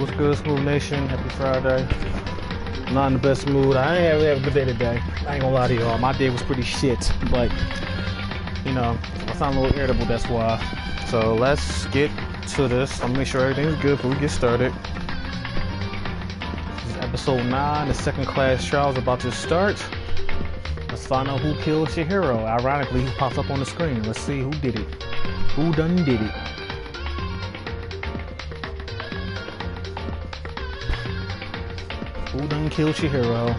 What's good, Smooth Nation? Happy Friday. Not in the best mood. I ain't have a good day today. I ain't gonna lie to y'all. My day was pretty shit, but you know, I sound a little irritable, that's why. So let's get to this. I'm gonna make sure everything's good before we get started. This is episode 9. The second class trial is about to start. Let's find out who killed Chihiro. Ironically, who pops up on the screen. Let's see who did it. Who done did it? Who done killed Chihiro?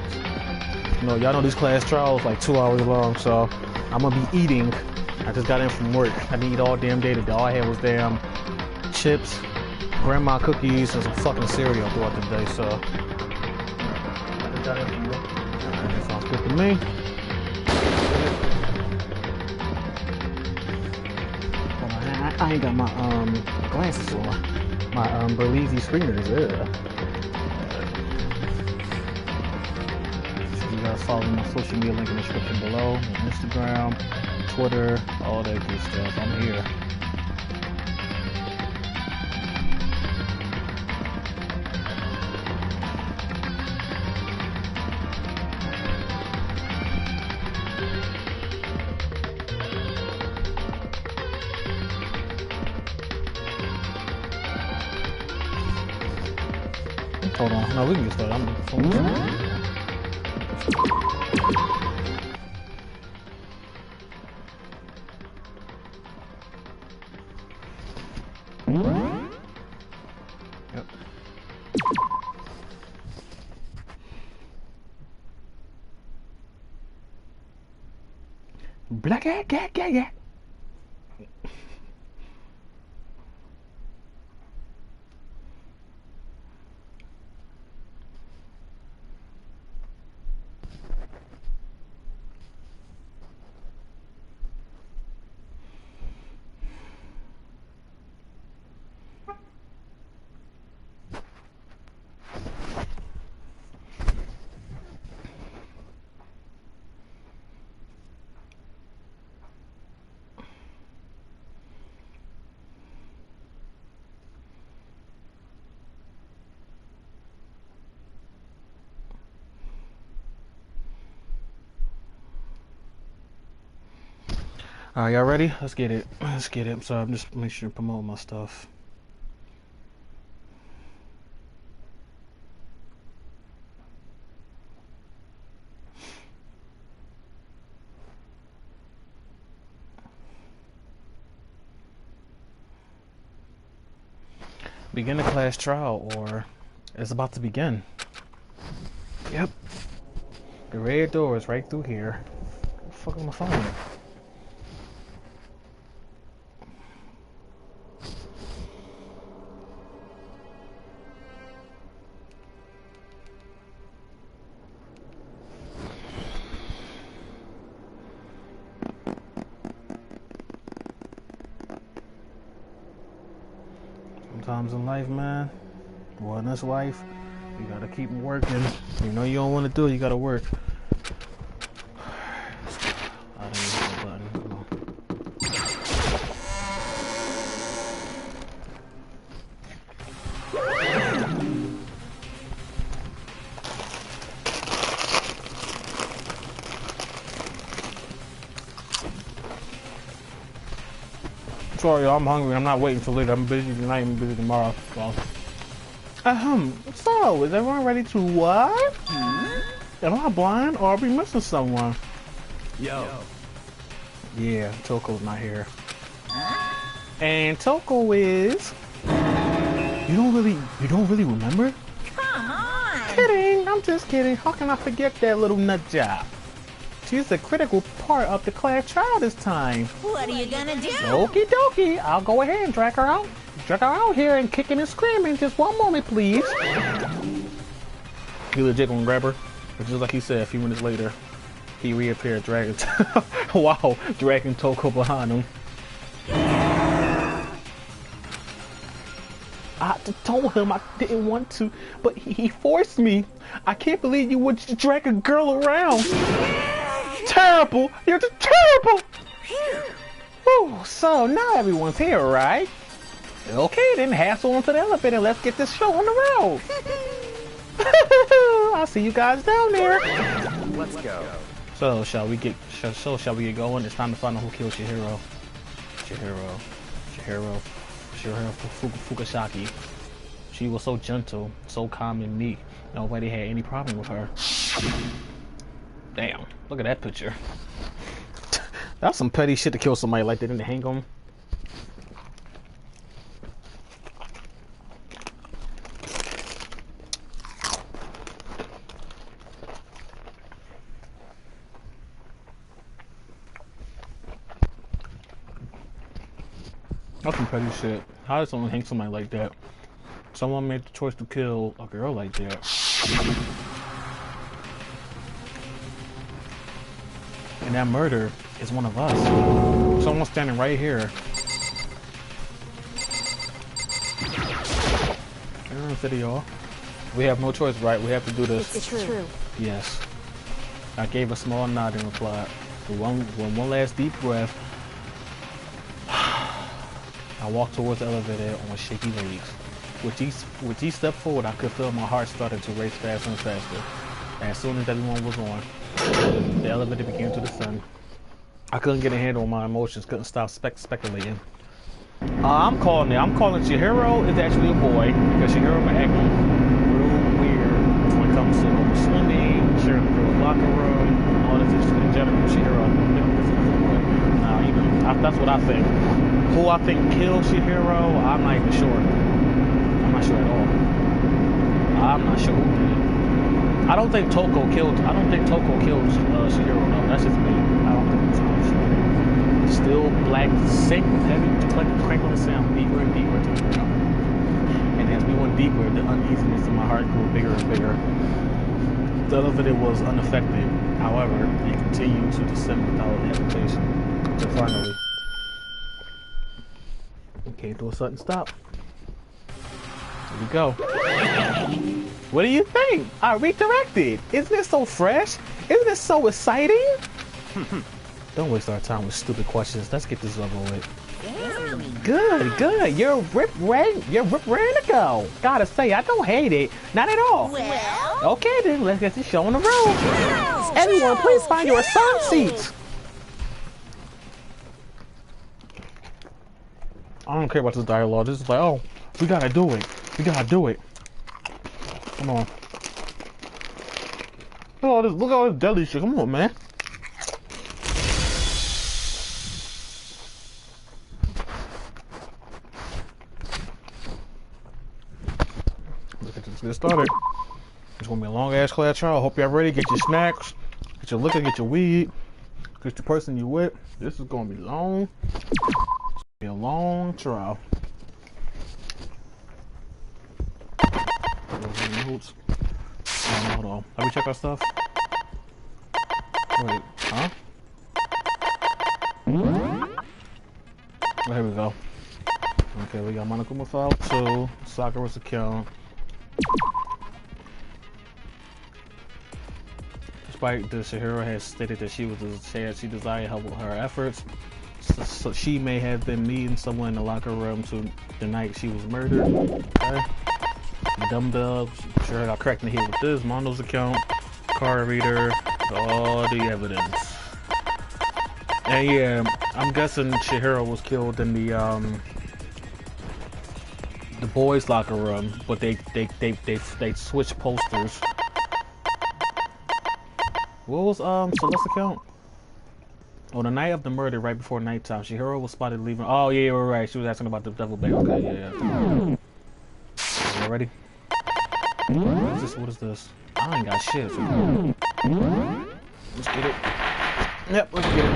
You know, y'all know these class trials like 2 hours long, so I'm gonna be eating. I just got in from work. I didn't eat all damn day today. All I had was damn chips, grandma cookies, and some fucking cereal throughout the day, so I just got in from work. That sounds good to me. I ain't got my glasses on. My Berlizzi screeners. You guys follow my social media link in the description below. Instagram, Twitter, all that good stuff. I'm here. Hold on. No, we can get started. I'm Yep. Black cat. Alright, y'all ready? Let's get it. So I'm just making sure to promote my stuff. Begin the class trial, or it's about to begin. Yep. The red door is right through here. What the fuck am I finding? Sometimes in life, man, well, in this life, you gotta keep working. You know you don't want to do it, you gotta work. I didn't use that button. Come on. Sorry, I'm hungry. I'm not waiting till later. I'm busy tonight and busy tomorrow. So, so is everyone ready to what? Am I blind or are we missing someone? Yo. Yeah, Toko's not here. And Toko is... You don't really remember? Come on! Kidding, I'm just kidding. How can I forget that little nut job? She's a critical part of the class trial this time. What are you gonna do? Okie dokie, I'll go ahead and drag her out. Drag her out here and kicking and screaming. Just one moment, please. He legit gonna grab her. But just like he said, a few minutes later, he reappeared dragging wow, dragging Toko behind him. I told him I didn't want to, but he forced me. I can't believe you would drag a girl around. Terrible! You're just terrible! Whew, so now everyone's here, right? Okay, then hassle onto the elevator. Let's get this show on the road. I'll see you guys down there. Let's go. So shall we get going? It's time to find out who killed Chihiro. Chihiro Fukushiki. She was so gentle, so calm and meek. Nobody had any problem with her. Damn, look at that picture. That's some petty shit to kill somebody like that and to hang them. That's some petty shit. How does someone hang somebody like that? Someone made the choice to kill a girl like that. And that murder is one of us. Someone standing right here. Video. We have no choice, right? We have to do this. It's true. Yes. I gave a small nod in reply. One last deep breath. I walked towards the elevator on shaky legs. With each step forward, I could feel my heart starting to race faster and faster. As soon as everyone was on, the elevator began to descend. I couldn't get a handle on my emotions, couldn't stop speculating. I'm calling Chihiro is actually a boy, because Chihiro been acting real weird when it comes to swimming, sharing the girl's locker room, all this in general. Chihiro, that's what I think. Who I think killed Chihiro, I'm not even sure. I'm not sure at all. I'm not sure who did it. I don't think Toko killed Chihiro, no. That's just me. I don't think it's sure. Still black, sick with heavy crackling sound, deeper and deeper to the ground. And as we went deeper, the uneasiness in my heart grew bigger and bigger. The elevator was unaffected. However, it continued to descend without hesitation. So finally, it came to a sudden stop. Here we go. What do you think? I redirected. Isn't it so fresh? Isn't it so exciting? Don't waste our time with stupid questions. Let's get this over with. Good. You're ready to go. Gotta say, I don't hate it. Not at all. Well? Okay then, let's get this show on the road. Everyone, please find your assigned seats. I don't care about this dialogue. This is like, oh, we gotta do it. Come on. Look at all this deli shit. Come on, man. Let's get started. It's gonna be a long ass class trial. Hope y'all ready. Get your snacks, get your liquor, get your weed, get the person you with. This is gonna be long. It's gonna be a long trial. Hold on. Let me check our stuff. Wait, huh? Oh, here we go. Okay, we got Monokuma file 2, Sakura's account. Despite this, Chihiro has stated that she desired help with her efforts. So she may have been meeting someone in the locker room the night she was murdered. Okay. Dumbbells. Sure, I got correct in here with this. Mondo's account, card reader, all the evidence. And yeah, I'm guessing Chihiro was killed in the boys' locker room, but they switched posters. What was Celeste's account? On the night of the murder, right before nighttime, Chihiro was spotted leaving. Oh yeah, we're right. She was asking about the devil bag. Okay, yeah. You ready? What is this? I ain't got shit. Let's get it. Yep, let's get it.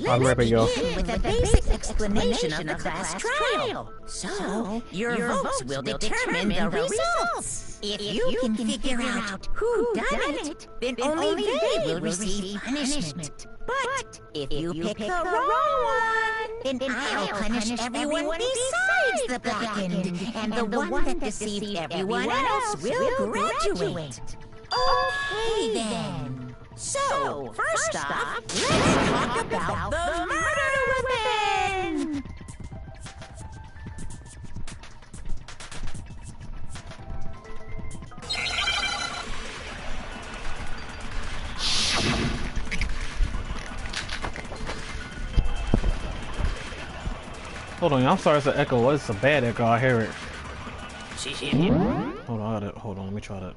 I'll be right back, y'all. With a basic explanation of the class trial. So, your votes will determine the results. If you can figure out who done it, then only they will receive punishment. But if you pick the wrong one, then I'll punish everyone besides the blackened, and the one that deceived everyone else will graduate. Okay then. So, first off, let's talk about the murder weapon! Hold on, I'm sorry it's an echo. What? It's a bad echo. I hear it. Hold on, hold on. Let me try that.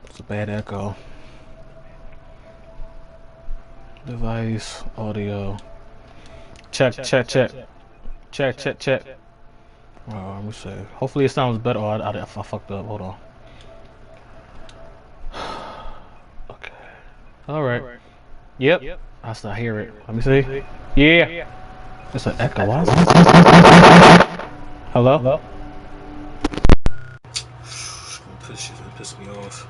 It's a bad echo. Device, audio. Check. Let me see. Hopefully it sounds better. Oh, I fucked up. Hold on. Okay. Alright. Yep. I still hear it. Let me see. Yeah. It's an echo. Why is it? Hello? It's gonna piss me off.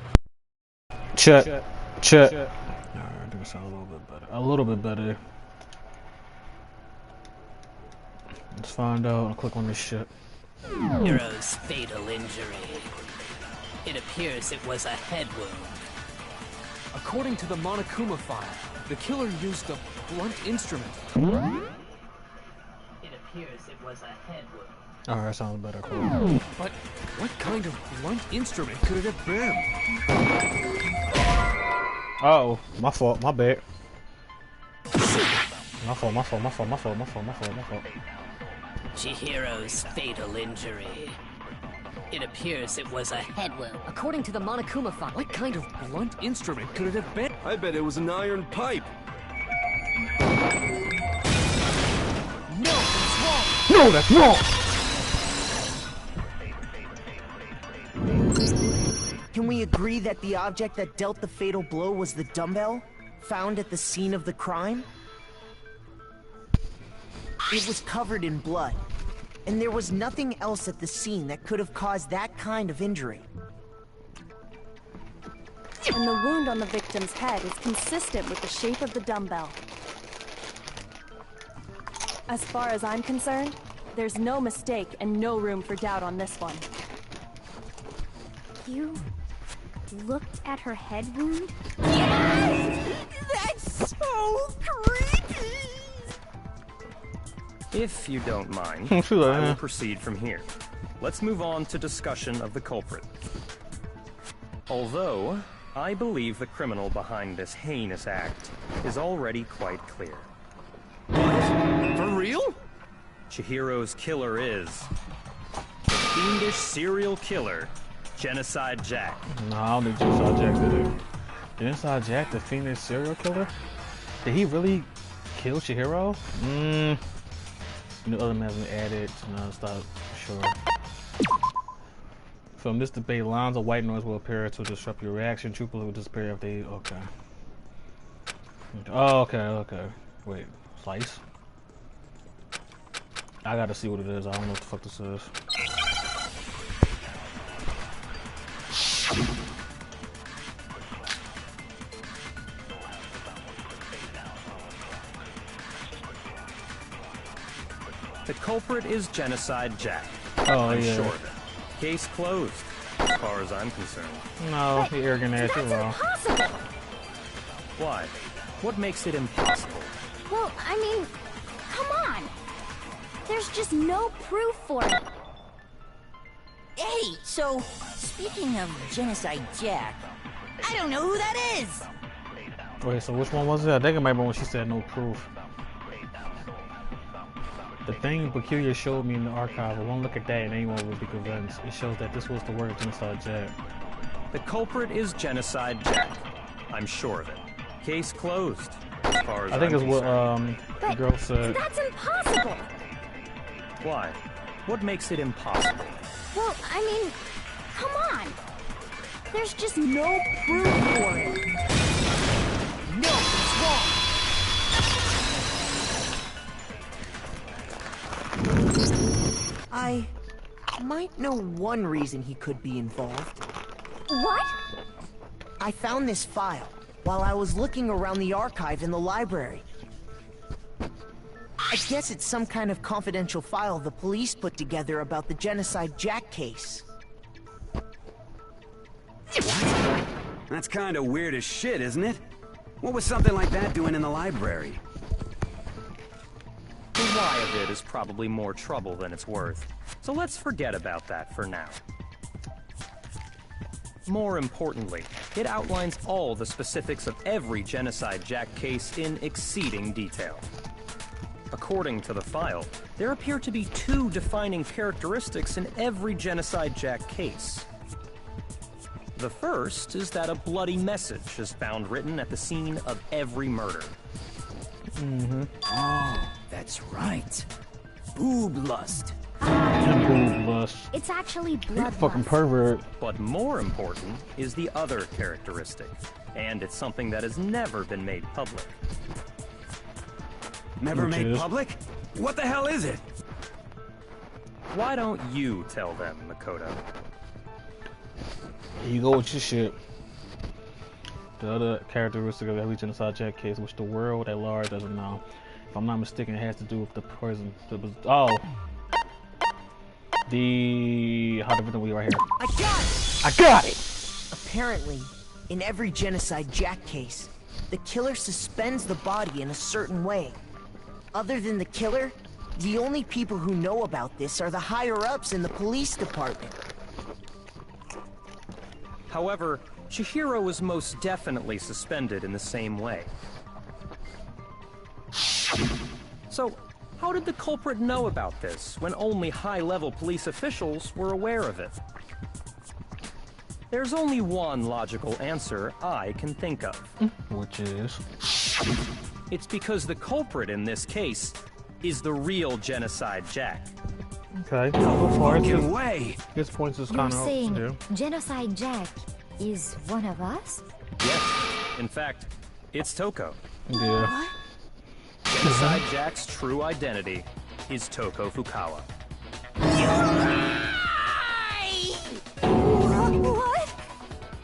Check. Alright, I think it sounds a little bit better. A little bit better. Let's find out. I'll click on this shit. Hero's fatal injury. It appears it was a head wound. According to the Monokuma file, the killer used a blunt instrument. It appears it was a head wound. Alright, sounds better. Cool. But what kind of blunt instrument could it have been? Oh, my fault. My bad. My fault. Chihiro's fatal injury. It appears it was a head wound. According to the Monokuma file, what kind of blunt instrument could it have been? I bet it was an iron pipe. No, that's wrong! No, that's wrong! Can we agree that the object that dealt the fatal blow was the dumbbell found at the scene of the crime? It was covered in blood, and there was nothing else at the scene that could have caused that kind of injury. And the wound on the victim's head is consistent with the shape of the dumbbell. As far as I'm concerned, there's no mistake and no room for doubt on this one. You looked at her head wound? Yes! That's so creepy! If you don't mind, Sure, I will proceed from here. Let's move on to discussion of the culprit. Although, I believe the criminal behind this heinous act is already quite clear. What? For real? Chihiro's killer is the fiendish serial killer, Genocide Jack. No, I don't think Genocide Jack did it. Genocide Jack, the fiendish serial killer? Did he really kill Chihiro? The other man has been added. No, it's not sure. From this debate, lines of white noise will appear to disrupt your reaction. True police will disappear if they. Okay. Oh, okay. Wait, slice? I gotta see what it is. I don't know what the fuck this is. The culprit is Genocide Jack. Oh, I'm yeah. sure of it. Case closed, as far as I'm concerned. No, the arrogant ass, you're wrong. Impossible! Why? What makes it impossible? Well, I mean, come on! There's just no proof for it. Hey, so, speaking of Genocide Jack, I don't know who that is! Wait, so which one was it? I think it might be when she said no proof. The thing Peculiar showed me in the archive, I won't look at that and anyone will be convinced. It shows that this was the work of Genocide Jack. The culprit is Genocide Jack. I'm sure of it. Case closed, as far as I think I'm it's what concerned. the girl said. That's impossible! Why? What makes it impossible? Well, I mean, come on! There's just no proof for it. No, it's wrong! I might know one reason he could be involved. What? I found this file while I was looking around the archive in the library. I guess it's some kind of confidential file the police put together about the Genocide Jack case. That's kind of weird as shit, isn't it? What was something like that doing in the library? The why of it is probably more trouble than it's worth. So let's forget about that for now. More importantly, It outlines all the specifics of every Genocide Jack case in exceeding detail. According to the file, there appear to be 2 defining characteristics in every Genocide Jack case. The first is that a bloody message is found written at the scene of every murder. Oh, that's right. Boob lust. Boob lust. It's actually blood Fucking lust. pervert. But more important is the other characteristic, and it's something that has never been made public. Never Which made is? public? What the hell is it? Why don't you tell them, Makoto? Here you go with your shit. The other characteristic of every Genocide Jack case, which the world at large doesn't know. If I'm not mistaken, it has to do with the poison. Oh. How different we are here. I got it! I got it! Apparently, in every Genocide Jack case, the killer suspends the body in a certain way. Other than the killer, the only people who know about this are the higher-ups in the police department. However, Chihiro was most definitely suspended in the same way. So, how did the culprit know about this when only high-level police officials were aware of it? There's only one logical answer I can think of. Which is? It's because the culprit in this case is the real Genocide Jack. Okay, go for it. Fucking way! His points is You're kind of saying Genocide Jack is one of us? Yes, in fact, it's Toko. Yeah. Genocide Jack's true identity is Toko Fukawa. What?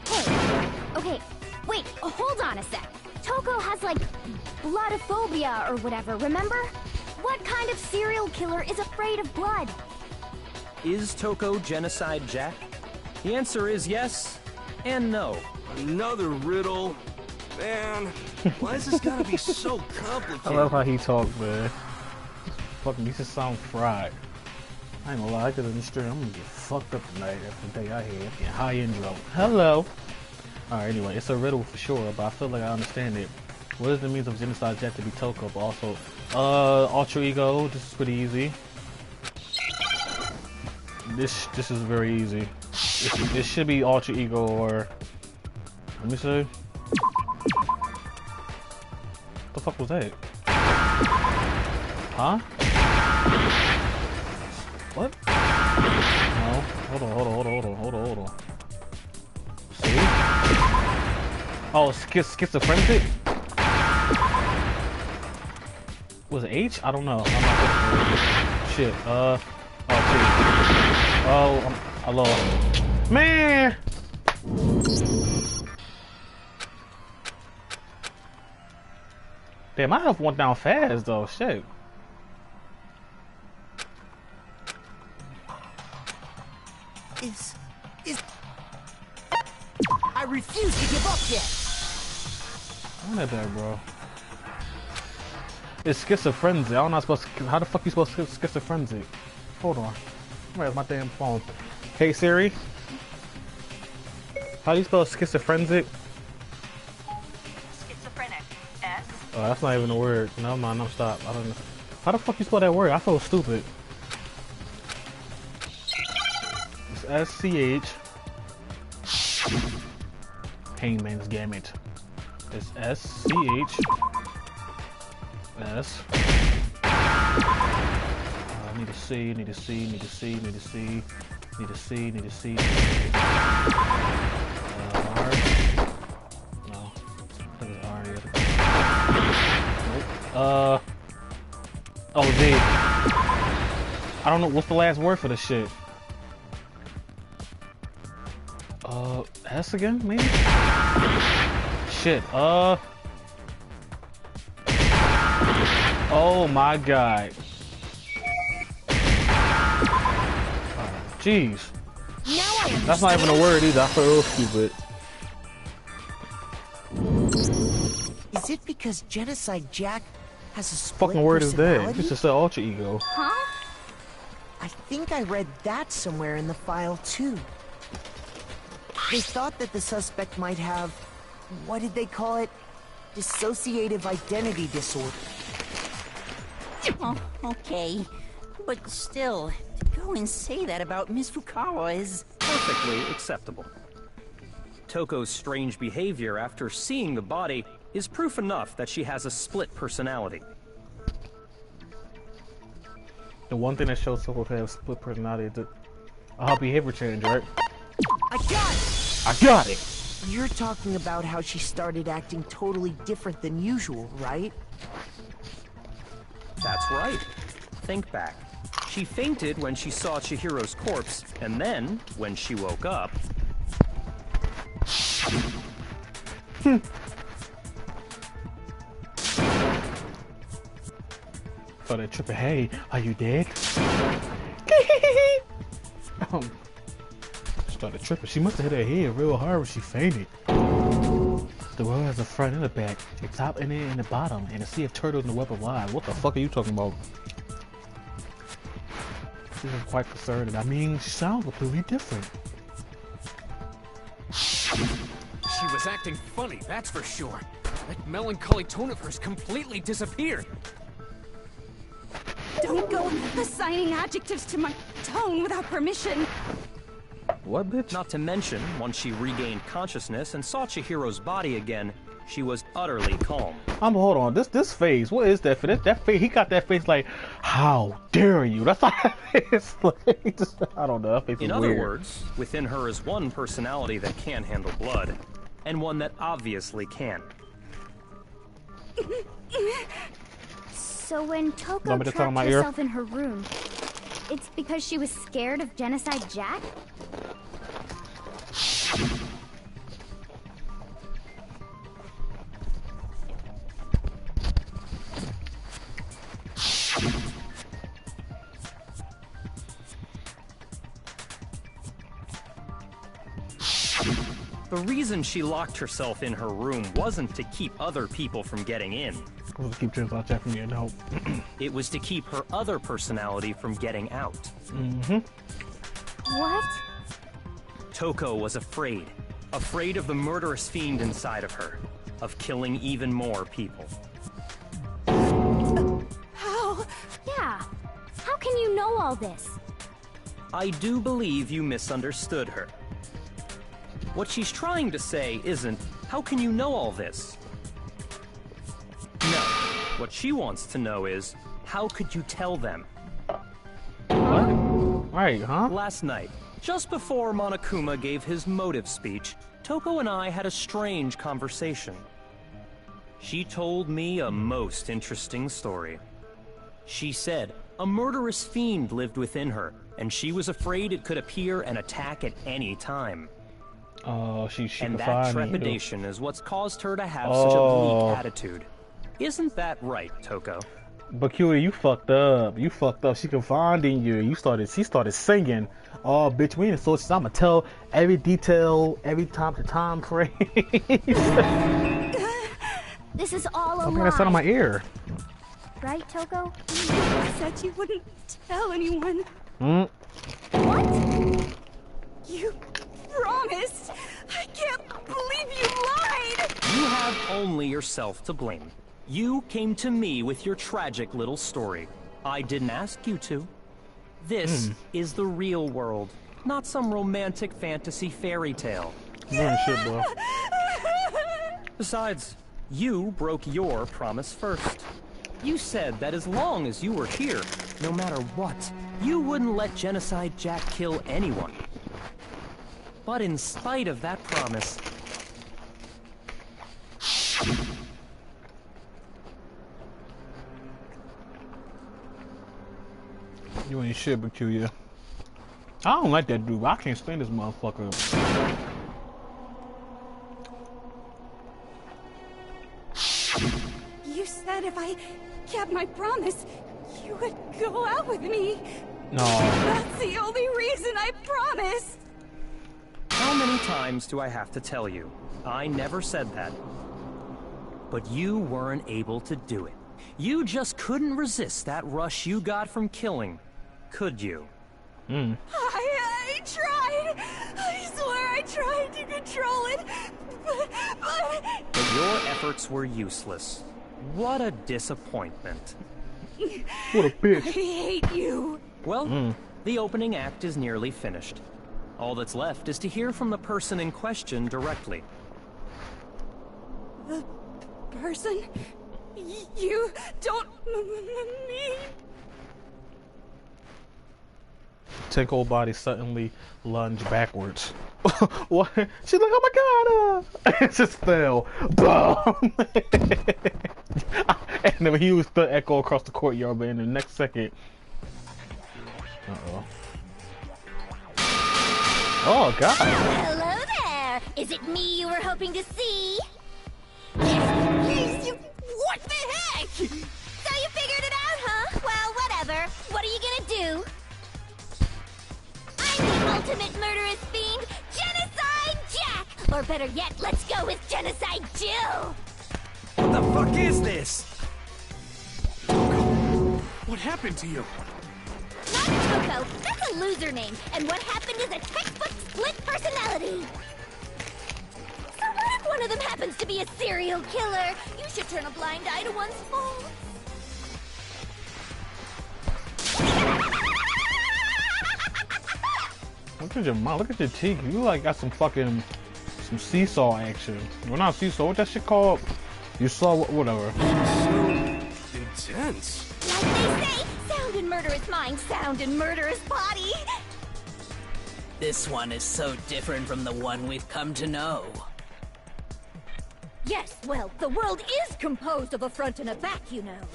Hey, okay, wait, hold on a sec. Toko has, like, bloodophobia or whatever, remember? What kind of serial killer is afraid of blood? Is Toko Genocide Jack? The answer is yes and no. Another riddle. Man, why is this gotta be so complicated? I love how he talks, man. Fucking, he just sound fried. I ain't gonna lie, cause in the street, I'm gonna get fucked up tonight after the day I had. Get high and drunk. Hello. Alright, anyway, it's a riddle for sure, but I feel like I understand it. What is the means of Genocide Jack to be Toko, but also, alter ego, this is pretty easy. This is very easy. It should be alter ego or, let me see. What the fuck was that? Huh? What? No. Hold on. See? Oh, schizophrenic? Was it H? I don't know. I'm not shit. Oh, T. Oh, hello. Man! Damn, my health went down fast though. Shit. Is... I refuse to give up yet! I'm not bad, bro. It's schizophrenic. I don't know supposed to, how the fuck you supposed to schizophrenic? Hold on. Where's my damn phone? Hey Siri. How do you spell schizophrenic? Schizophrenic. S. Oh, that's not even a word. No, man, no, stop. I don't know. How the fuck you spell that word? I feel stupid. It's S-C-H. Hangman's Gamut. It's S-C-H. S. Need to see. R. No. I think it's R. Nope. Oh, Z. I don't know. What's the last word for this shit? S again, maybe? Shit, oh my god. Jeez. That's not even a word either. I feel real stupid. Is it because Genocide Jack has a split Fucking word is dead. personality? It's just an alter ego. Huh? I think I read that somewhere in the file too. They thought that the suspect might have, what did they call it? Dissociative identity disorder. Oh, okay. But still, to go and say that about Miss Fukawa is... perfectly acceptable. Toko's strange behavior after seeing the body is proof enough that she has a split personality. The one thing that shows Toko to have split personality is that her behavior change, right? I got it! I got it! You're talking about how she started acting totally different than usual, right? That's right. Think back. She fainted when she saw Chihiro's corpse, and then, when she woke up... Started tripping. Hey, are you dead? Started tripping. She must have hit her head real hard when she fainted. The world has a front and a back, the top and the bottom, and a sea of turtles in the web of lies. What the fuck are you talking about? This is quite concerning. I mean, she sounds completely different. She was acting funny, that's for sure. That melancholy tone of hers completely disappeared. Don't go assigning adjectives to my tone without permission. What, bitch? Not to mention, once she regained consciousness and saw Chihiro's body again, she was utterly calm. Hold on. This face. What is that? For that face, he got that face like, how dare you? That's how that face. Like, I don't know. That face is In other weird. words, within her is one personality that can handle blood, and one that obviously can. So when Toko Want me to tell trapped my ear? herself in her room, it's because she was scared of Genocide Jack? The reason she locked herself in her room wasn't to keep other people from getting in. We'll keep Genocide Jack from getting help. It was to keep her other personality from getting out. Mm-hmm. What? Toko was afraid. Afraid of the murderous fiend inside of her. Of killing even more people. How? Yeah. How can you know all this? I do believe you misunderstood her. What she's trying to say isn't, how can you know all this? No. What she wants to know is, how could you tell them? What? Right, huh? Last night, just before Monokuma gave his motive speech, Toko and I had a strange conversation. She told me a most interesting story. She said a murderous fiend lived within her, and she was afraid it could appear and attack at any time. She and that find trepidation is what's caused her to have such a bleak attitude. Isn't that right, Toko? But Cutie, you fucked up. You fucked up. She confiding you. She started singing. Oh, bitch, we in the sources. I'ma tell every detail, every time frame. This is all a I lie. mean, that's out of my ear. Right, Toko? You said you wouldn't tell anyone. Mm. What? You promised. I can't believe you lied. You have only yourself to blame. You came to me with your tragic little story. I didn't ask you to. This is the real world, not some romantic fantasy fairy tale. Man, shit, bro. Besides, you broke your promise first. You said that as long as you were here, no matter what, you wouldn't let Genocide Jack kill anyone. But in spite of that promise... You ain't shit, but you, yeah. I don't like that dude. I can't stand this motherfucker. You said if I kept my promise, you would go out with me. No. That's the only reason I promised. How many times do I have to tell you? I never said that. But you weren't able to do it. You just couldn't resist that rush you got from killing, could you? I tried. I swear I tried to control it, but... But your efforts were useless. What a disappointment. What a bitch. I hate you. Well, the opening act is nearly finished. All that's left is to hear from the person in question directly. The person? You don't mean... Take whole body suddenly lunge backwards. What? She's like, oh my god! It just fell. Boom! And then he was the echo across the courtyard, but in the next second. Uh-oh. Oh god! Hello there! Is it me you were hoping to see? What the heck? So you figured it out, huh? Well, whatever. What are you gonna do? I'm the ultimate murderous fiend, Genocide Jack! Or better yet, let's go with Genocide Jill! What the fuck is this? What happened to you? Not Toko, that's a loser name, and what happened is a textbook split personality! So what if one of them happens to be a serial killer? You should turn a blind eye to one's faults. Look at your mouth, look at your teeth. You like got some fucking seesaw action. Well, not seesaw, what that shit called? You saw whatever. So intense. Like they say, sound in murderous mind, sound in murderous body. This one is so different from the one we've come to know. Yes, well, the world is composed of a front and a back, you know.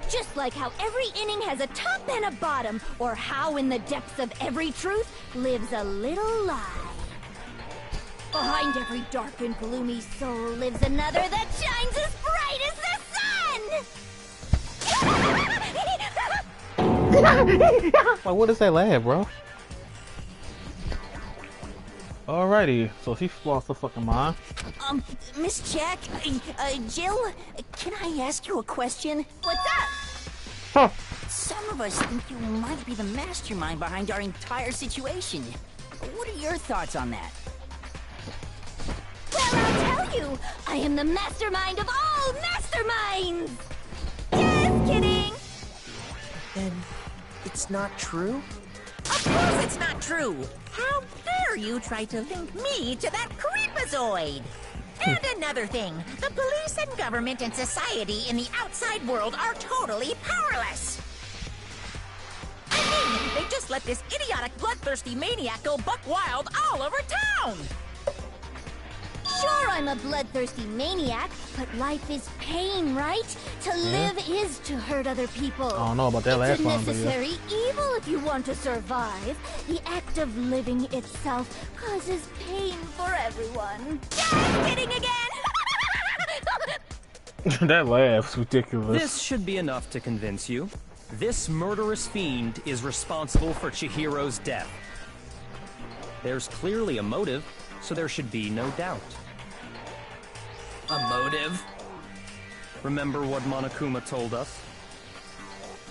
Just like how every inning has a top and a bottom, or how in the depths of every truth lives a little lie. Behind every dark and gloomy soul lives another that shines as bright as the sun! Like, what is that laugh, bro? Alrighty, so she lost her fucking mind. Miss Jack, Jill, can I ask you a question? What's up? Huh. Some of us think you might be the mastermind behind our entire situation. What are your thoughts on that? Well, I'll tell you, I am the mastermind of all masterminds! Just kidding! Then it's not true? Of course it's not true! How dare you try to link me to that creepazoid? And another thing, the police and government and society in the outside world are totally powerless! I mean, they just let this idiotic, bloodthirsty maniac go buck wild all over town! Sure, I'm a bloodthirsty maniac, but life is pain, right? To live is to hurt other people. I don't know about that last one, one, but it's a yeah. necessary evil if you want to survive. The act of living itself causes pain for everyone. Just kidding again! That laugh's ridiculous. This should be enough to convince you. This murderous fiend is responsible for Chihiro's death. There's clearly a motive, so there should be no doubt. A motive? Remember what Monokuma told us?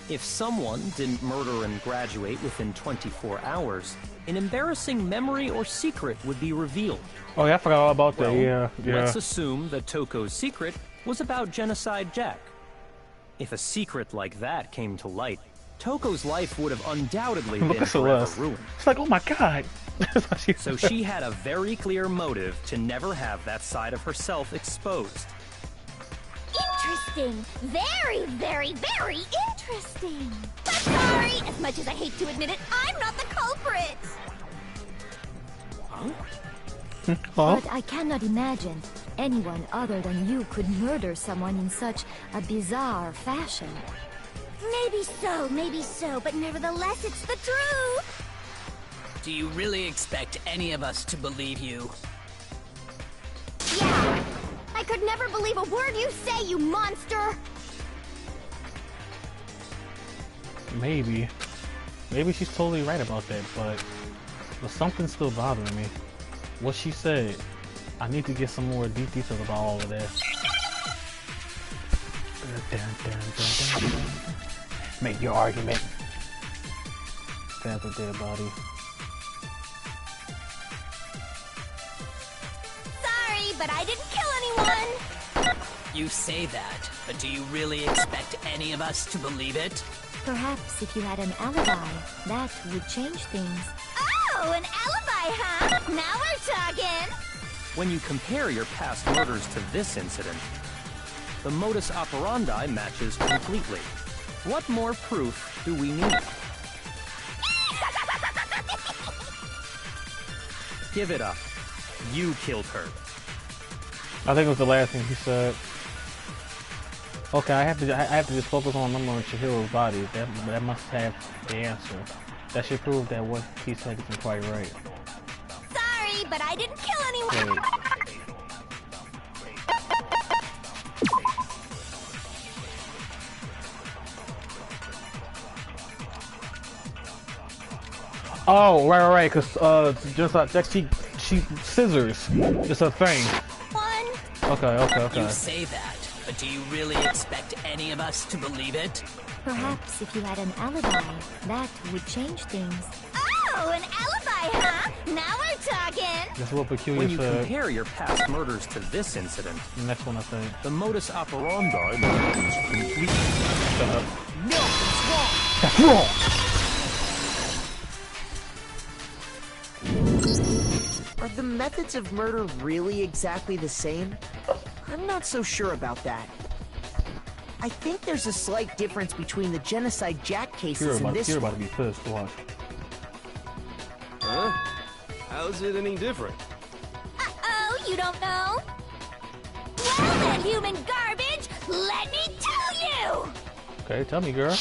If someone didn't murder and graduate within 24 hours, an embarrassing memory or secret would be revealed. Oh yeah, I forgot all about that, Well, yeah. Let's assume that Toko's secret was about Genocide Jack. If a secret like that came to light, Toko's life would have undoubtedly Look been at forever Celeste. ruined. It's like, oh my god. So she had a very clear motive to never have that side of herself exposed. Interesting. Very, very, very interesting. But sorry, as much as I hate to admit it, I'm not the culprit. Huh? But I cannot imagine anyone other than you could murder someone in such a bizarre fashion. Maybe so, but nevertheless, it's the truth. Do you really expect any of us to believe you? Yeah. I could never believe a word you say, you monster. Maybe. Maybe she's totally right about that, but something's still bothering me. What she said. I need to get some more deep details about all of this. Make your argument. Stab a dead body. but I didn't kill anyone! You say that, but do you really expect any of us to believe it? Perhaps if you had an alibi, that would change things. Oh, an alibi, huh? Now we're talking! When you compare your past murders to this incident, the modus operandi matches completely. What more proof do we need? Give it up. You killed her. I think it was the last thing he said. Okay, I have to just focus on remembering Chihiro's body. That must have the answer. That should prove that what he said isn't quite right. Sorry, but I didn't kill anyone! Wait. Oh, right, cause just like that, she scissors. It's a thing. Okay. You say that, but do you really expect any of us to believe it? Perhaps if you had an alibi, that would change things. Oh, an alibi, huh? Now we're talking! That's what Peculiar When you said. compare your past murders to this incident, The next one I think. the modus operandi matches completely. Shut up. No, it's wrong! That's wrong! Are the methods of murder really exactly the same? I'm not so sure about that. I think there's a slight difference between the Genocide Jack cases and this You're one. about to be pissed. Watch. Huh? How's it any different? Uh-oh, you don't know? Well then, human garbage, let me tell you! Okay, tell me, girl.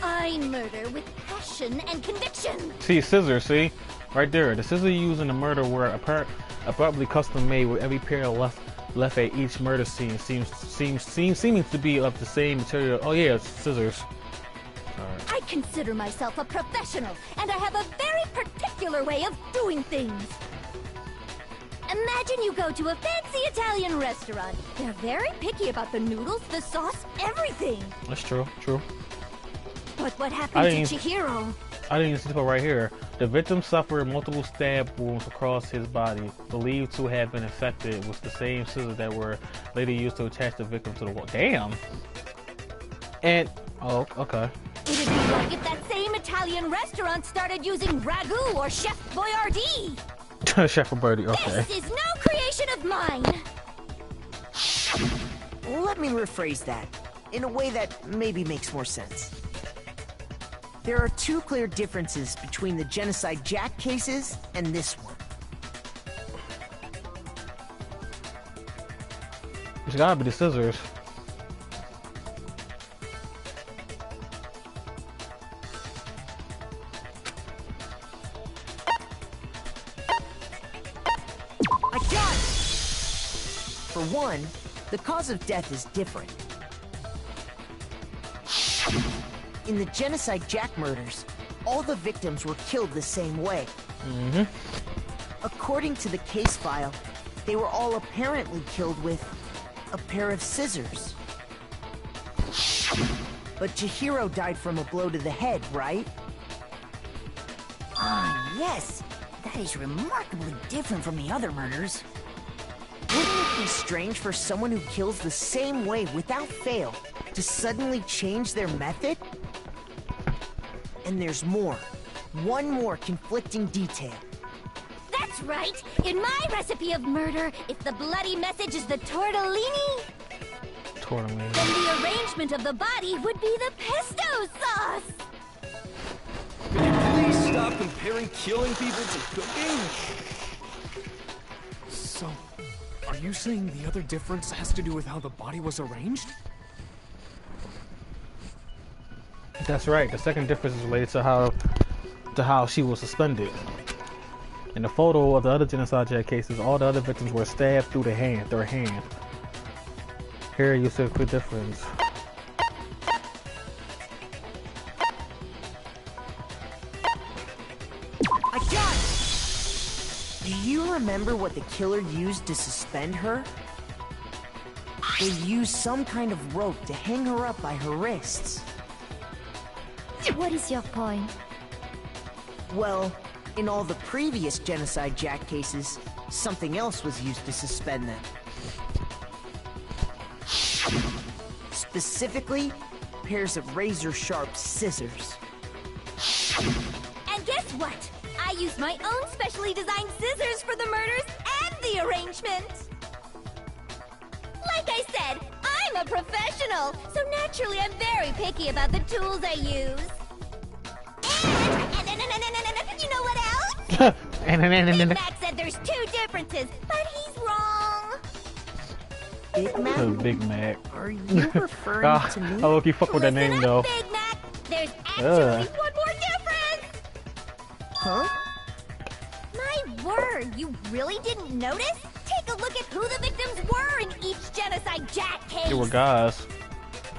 I murder with passion and conviction. See, scissors. See, right there. The scissors used in the murder were abruptly custom made, with every pair left at each murder scene seeming to be of the same material. Oh yeah, scissors. Right. I consider myself a professional, and I have a very particular way of doing things. Imagine you go to a fancy Italian restaurant. They're very picky about the noodles, the sauce, everything. That's true. True. But what happened to Chihiro? I didn't even see it right here. The victim suffered multiple stab wounds across his body, believed to have been infected with the same scissors that were later used to attach the victim to the wall. Damn. And oh, okay. It'd be like if that same Italian restaurant started using ragu or Chef Boyardee. Chef Birdie. Okay. This is no creation of mine. Let me rephrase that in a way that maybe makes more sense. There are two clear differences between the Genocide Jack cases and this one. It's gotta be the scissors. I got it! For one, the cause of death is different. In the Genocide Jack murders, all the victims were killed the same way. According to the case file, they were all apparently killed with a pair of scissors. But Chihiro died from a blow to the head, right? Ah, yes. That is remarkably different from the other murders. Wouldn't it be strange for someone who kills the same way without fail to suddenly change their method? And there's more. One more conflicting detail. That's right. In my recipe of murder, if the bloody message is the tortellini, then the arrangement of the body would be the pesto sauce. Could you please stop comparing killing people to cooking? So, are you saying the other difference has to do with how the body was arranged? That's right. The second difference is related to how she was suspended. In the photo of the other Genocide Jack cases, all the other victims were stabbed through their hand. Here you see a clear difference. I got it! Do you remember what the killer used to suspend her? They used some kind of rope to hang her up by her wrists. What is your point? Well, in all the previous Genocide Jack cases, something else was used to suspend them. Specifically, pairs of razor-sharp scissors. And guess what? I used my own specially designed scissors for the murders and the arrangement. Like I said, I'm a professional, so naturally I'm very picky about the tools I use. And you know what else? Big Mac said there's 2 differences, but he's wrong. Big Mac? Big Mac. Are you referring to me? I look, you fuck with that name though. Big Mac, there's actually one more difference. Huh? My word, you really didn't notice? Take a look at who the victims were in each genocide Jack case. They were guys.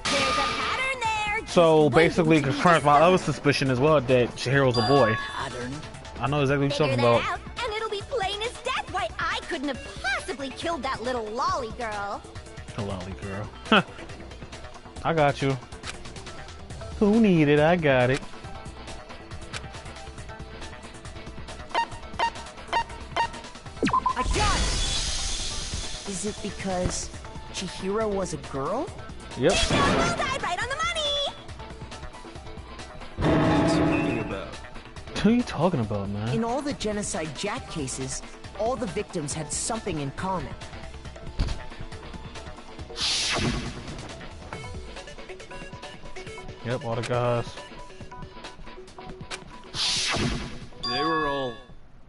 There's a pattern there. So basically confirms my other suspicion as well that Chihiro's a boy. Pattern. I know exactly what you're Figure talking that about. out, and it'll be plain as death why I couldn't have possibly killed that little lolly girl. A lolly girl. I got you. Who need it? I got it. I got it! Is it because Chihiro was a girl? Yep. Well died, right on the money! What's he talking about? What are you talking about, man? In all the genocide Jack cases, all the victims had something in common. Yep, all the guys. They were all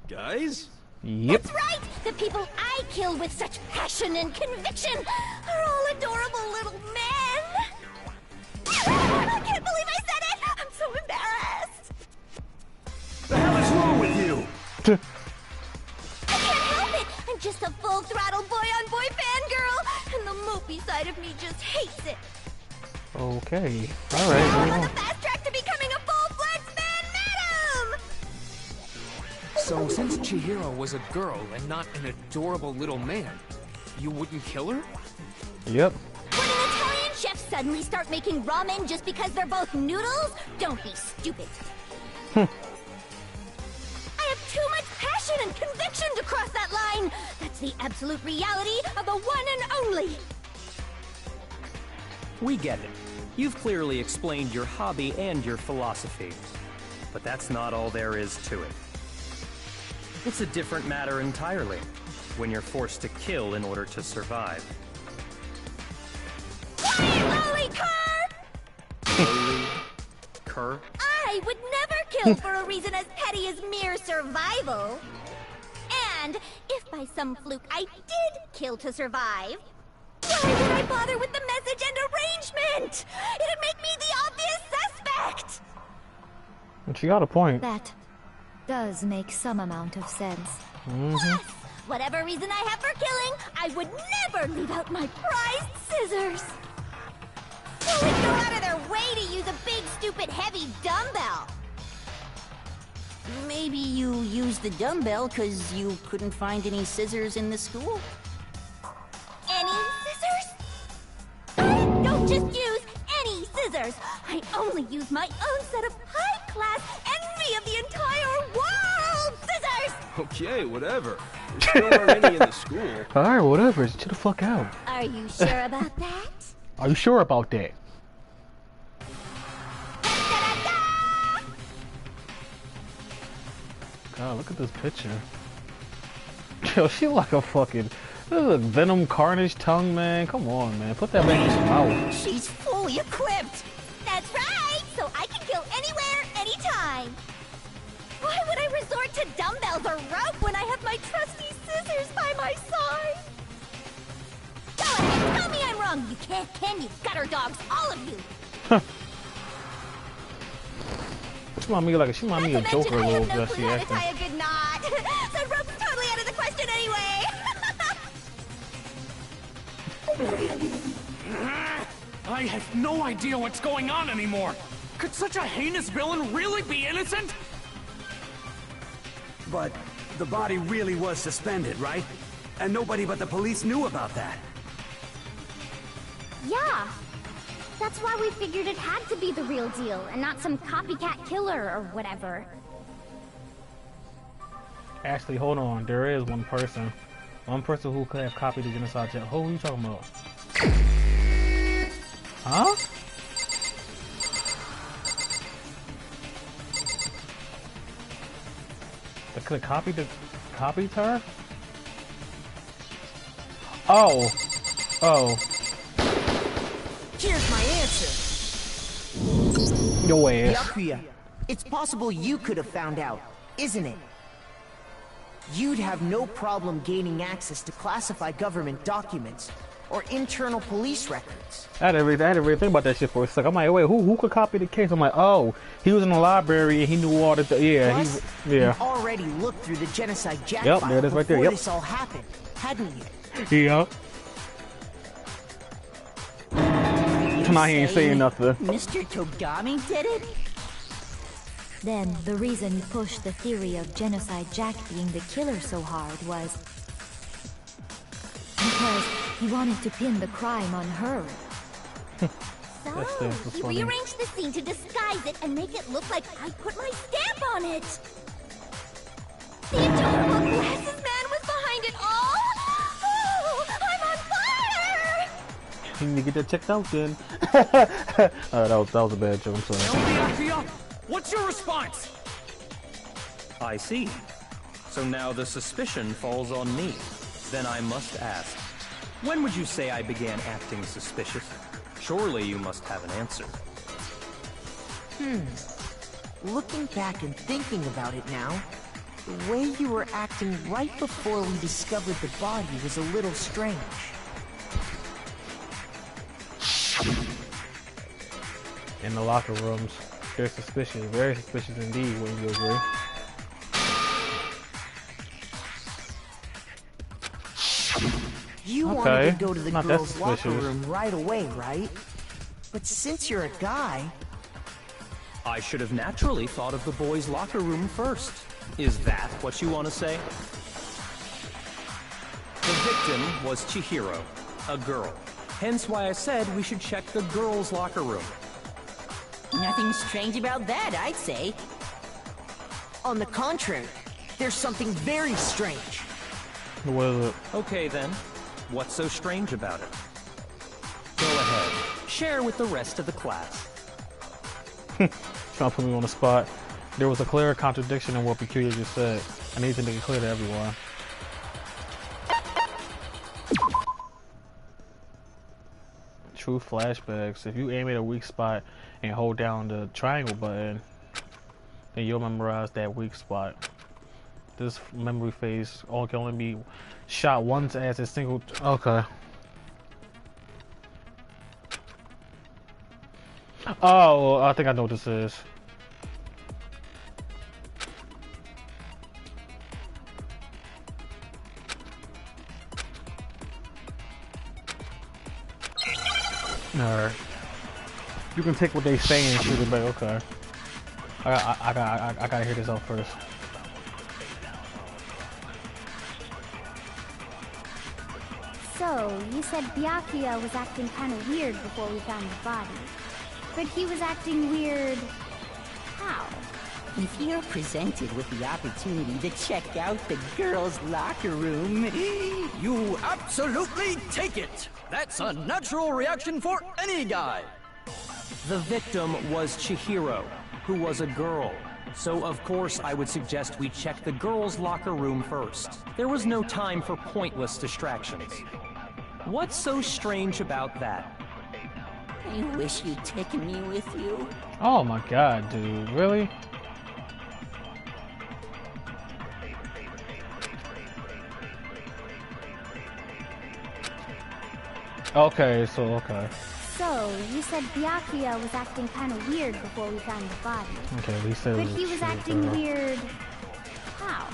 guys? Yep. That's right! The people I killed with such passion and conviction are all adorable little men! I can't believe I said it! I'm so embarrassed! The hell is wrong with you? I can't help it! I'm just a full-throttle boy-on-boy fangirl, and the mopey side of me just hates it. Okay. I'm Alright. on the fast track to becoming a full-fledged man madam! So, since Chihiro was a girl and not an adorable little man, you wouldn't kill her? Yep. Would an Italian chef suddenly start making ramen just because they're both noodles? Don't be stupid. I have too much passion and conviction to cross that line. That's the absolute reality of the one and only. We get it. You've clearly explained your hobby and your philosophy. But that's not all there is to it. It's a different matter entirely, when you're forced to kill in order to survive. Quiet, lolly cur! Cur? I would never kill for a reason as petty as mere survival. And if by some fluke I did kill to survive, why would I bother with the message and arrangement? It'd make me the obvious suspect! She got a point. That does make some amount of sense. Plus, whatever reason I have for killing, I would never leave out my prized scissors. Who would go out of their way to use a big, stupid, heavy dumbbell? Maybe you used the dumbbell because you couldn't find any scissors in the school? Any scissors? I don't just use any scissors. I only use my own set of high-class envy of the entire world scissors! Okay, whatever. There still aren't any in the school. Alright, whatever. Chill the fuck out. Are you sure about that? Are you sure about that? God, look at this picture. Yo, she like a fucking Venom Carnage tongue, man. Come on, man. Put that back in your mouth. She's fully equipped! That's right! So I can kill anywhere, anytime! Why would I resort to dumbbells or rope when I have my trusty scissors by my side? Go ahead, tell me I'm wrong! You can't, can you? Gutter dogs, all of you! She remind me like she remind me of Joker a little bit. I She have no clue acting. how to tie a good knot. So rope's totally out of the question anyway. I have no idea what's going on anymore. Could such a heinous villain really be innocent? But the body really was suspended, right? And nobody but the police knew about that. Yeah. That's why we figured it had to be the real deal and not some copycat killer or whatever. Actually, hold on. There is one person. One person who could have copied the genocide jet. Who are you talking about? Huh? That could have copied her? Oh. Oh. Here's my answer. Your ass. Byakuya, it's possible you could have found out, isn't it? You'd have no problem gaining access to classified government documents or internal police records. I didn't really think about that shit for a second. I'm like, wait, who could copy the case? I'm like, oh, he was in the library and he knew all the yeah. Plus, yeah. You've already looked through the genocide Jack Yep, file there it is right there. before Yep. this all happened, hadn't you? Yeah. Now he ain't saying nothing. Mr. Togami did it? Then the reason he pushed the theory of Genocide Jack being the killer so hard was because he wanted to pin the crime on her. So, he rearranged the scene to disguise it and make it look like I put my stamp on it. The adorable glasses man was behind it all. Oh, I'm on fire! You need to get that checked out then. that was a bad joke, I'm sorry. What's your response? I see. So now the suspicion falls on me. Then I must ask, when would you say I began acting suspicious? Surely you must have an answer. Looking back and thinking about it now, the way you were acting right before we discovered the body was a little strange. In the locker rooms, they're suspicious, very suspicious indeed, wouldn't you agree? You wanted to go to the girls' locker room right away, right? But since you're a guy... I should have naturally thought of the boys' locker room first. Is that what you want to say? The victim was Chihiro, a girl. Hence why I said we should check the girls' locker room. Nothing strange about that, I'd say. On the contrary, there's something very strange. What is it? Okay then, what's so strange about it? Go ahead, share with the rest of the class. Trying to put me on the spot. There was a clear contradiction in what Peculiar just said. I need to make it clear to everyone. True flashbacks. If you aim at a weak spot and hold down the triangle button, then you'll memorize that weak spot. This memory phase can only be shot once as a single. Okay. Oh, I think I know what this is. Alright. You can take what they say and shoot it back. Okay. I gotta hear this out first. So, you said Byakuya was acting kind of weird before we found the body. But he was acting weird... how? If you're presented with the opportunity to check out the girls' locker room, you absolutely take it! That's a natural reaction for any guy! The victim was Chihiro, who was a girl. So of course I would suggest we check the girls' locker room first. There was no time for pointless distractions. What's so strange about that? I wish you'd taken me with you. Oh my god, dude. Really? Okay. So, you said Byakuya was acting kind of weird before we found the body. Okay, we said But he was acting weird... how?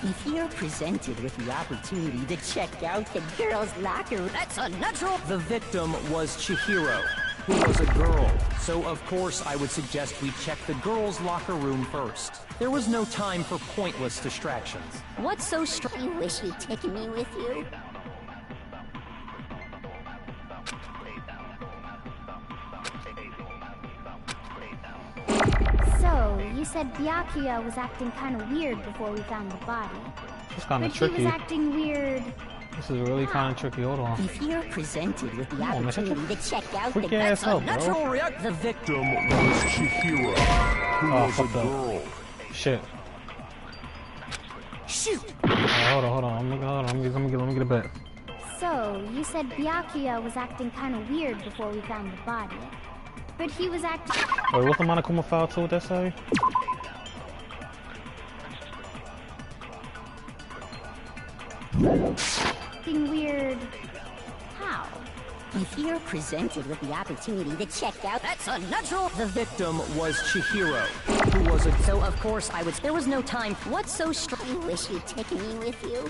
If you're presented with the opportunity to check out the girls' locker room, that's a natural... The victim was Chihiro, who was a girl. So of course I would suggest we check the girls' locker room first. There was no time for pointless distractions. What's so strange? I wish you'd taken me with you. So, you said Byakuya was acting kind of weird before we found the body. It's kind of But tricky. he was acting weird. This is really kind of tricky. Hold on. If you're presented with the opportunity to check out Freak the your ass up, bro. natural react, the victim was Chihiro, who was a girl. Shit. Shoot. Hold on. Let me get a bet. So, you said Byakuya was acting kind of weird before we found the body. But he was acting... Wait, what's the Monokuma file tool that say? Acting weird... How? If you're presented with the opportunity to check out, That's unnatural! The victim was Chihiro, who was a... So of course I would... There was no time. What's so strange? You wish you'd taken me with you.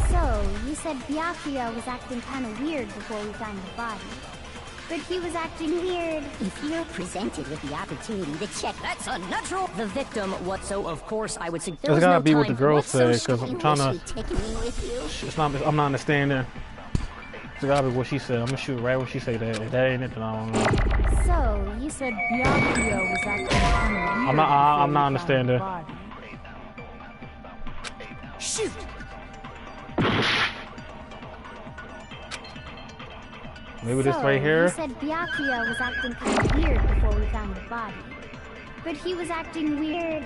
So, you said Byakuya was acting kind of weird before we found the body. But he was acting weird. If you're presented with the opportunity to check... That's unnatural! The victim, what so of course I would say... It's gotta be what the girl said, because I'm trying to... Taking me with you. It's not. I'm not understanding. It's gotta be what she said. I'm gonna shoot right when she say that. If that ain't it, then I don't know. So, you said Byakuya was acting kind of weird. I'm not understanding. Shoot! Maybe this right here. You said Byakuya was acting kind of weird before we found the body. But he was acting weird.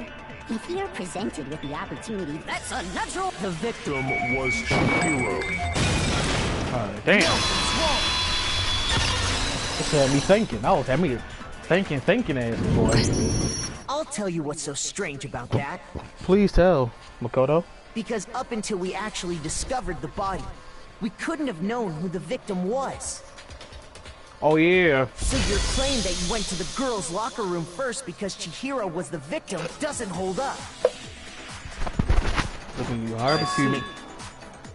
If you're presented with the opportunity... That's unnatural! The victim was Chihiro. Damn. This had me thinking. That was had me thinking ass boy. I'll tell you what's so strange about that. Please tell, Makoto. Because up until we actually discovered the body, we couldn't have known who the victim was. Oh yeah. So your claim that you went to the girls' locker room first because Chihiro was the victim doesn't hold up. Looking you hard to see me.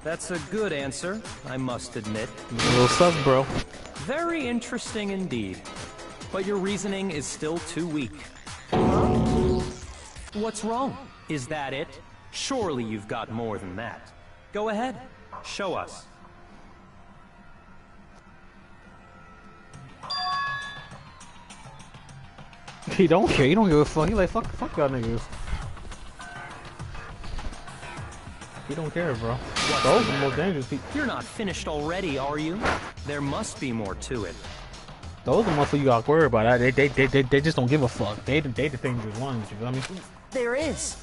That's a good answer, I must admit. A little sus, bro. Very interesting indeed. But your reasoning is still too weak. What's wrong? Is that it? Surely you've got more than that. Go ahead, show us. He don't care. He don't give a fuck. He like fuck y'all niggas. He don't care, bro. Those are the most dangerous people. You're not finished already, are you? There must be more to it. Those are the ones you got worried about. They just don't give a fuck. They the dangerous ones. You feel me? There is,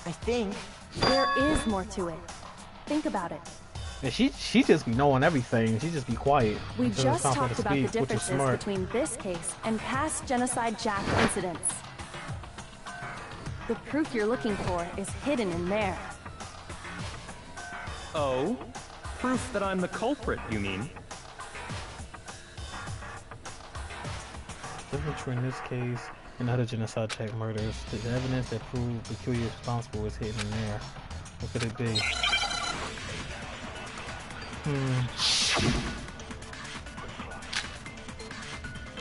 I think. There is more to it. Think about it. And she just be knowing everything. She just be quiet. We until just it's time for her talked to about speak, the which is differences smart. between this case and past genocide Jack incidents. The proof you're looking for is hidden in there. Oh? Proof that I'm the culprit, you mean? The difference between this case and other genocide Jack murders, the evidence that proved the killer responsible is hidden in there. What could it be?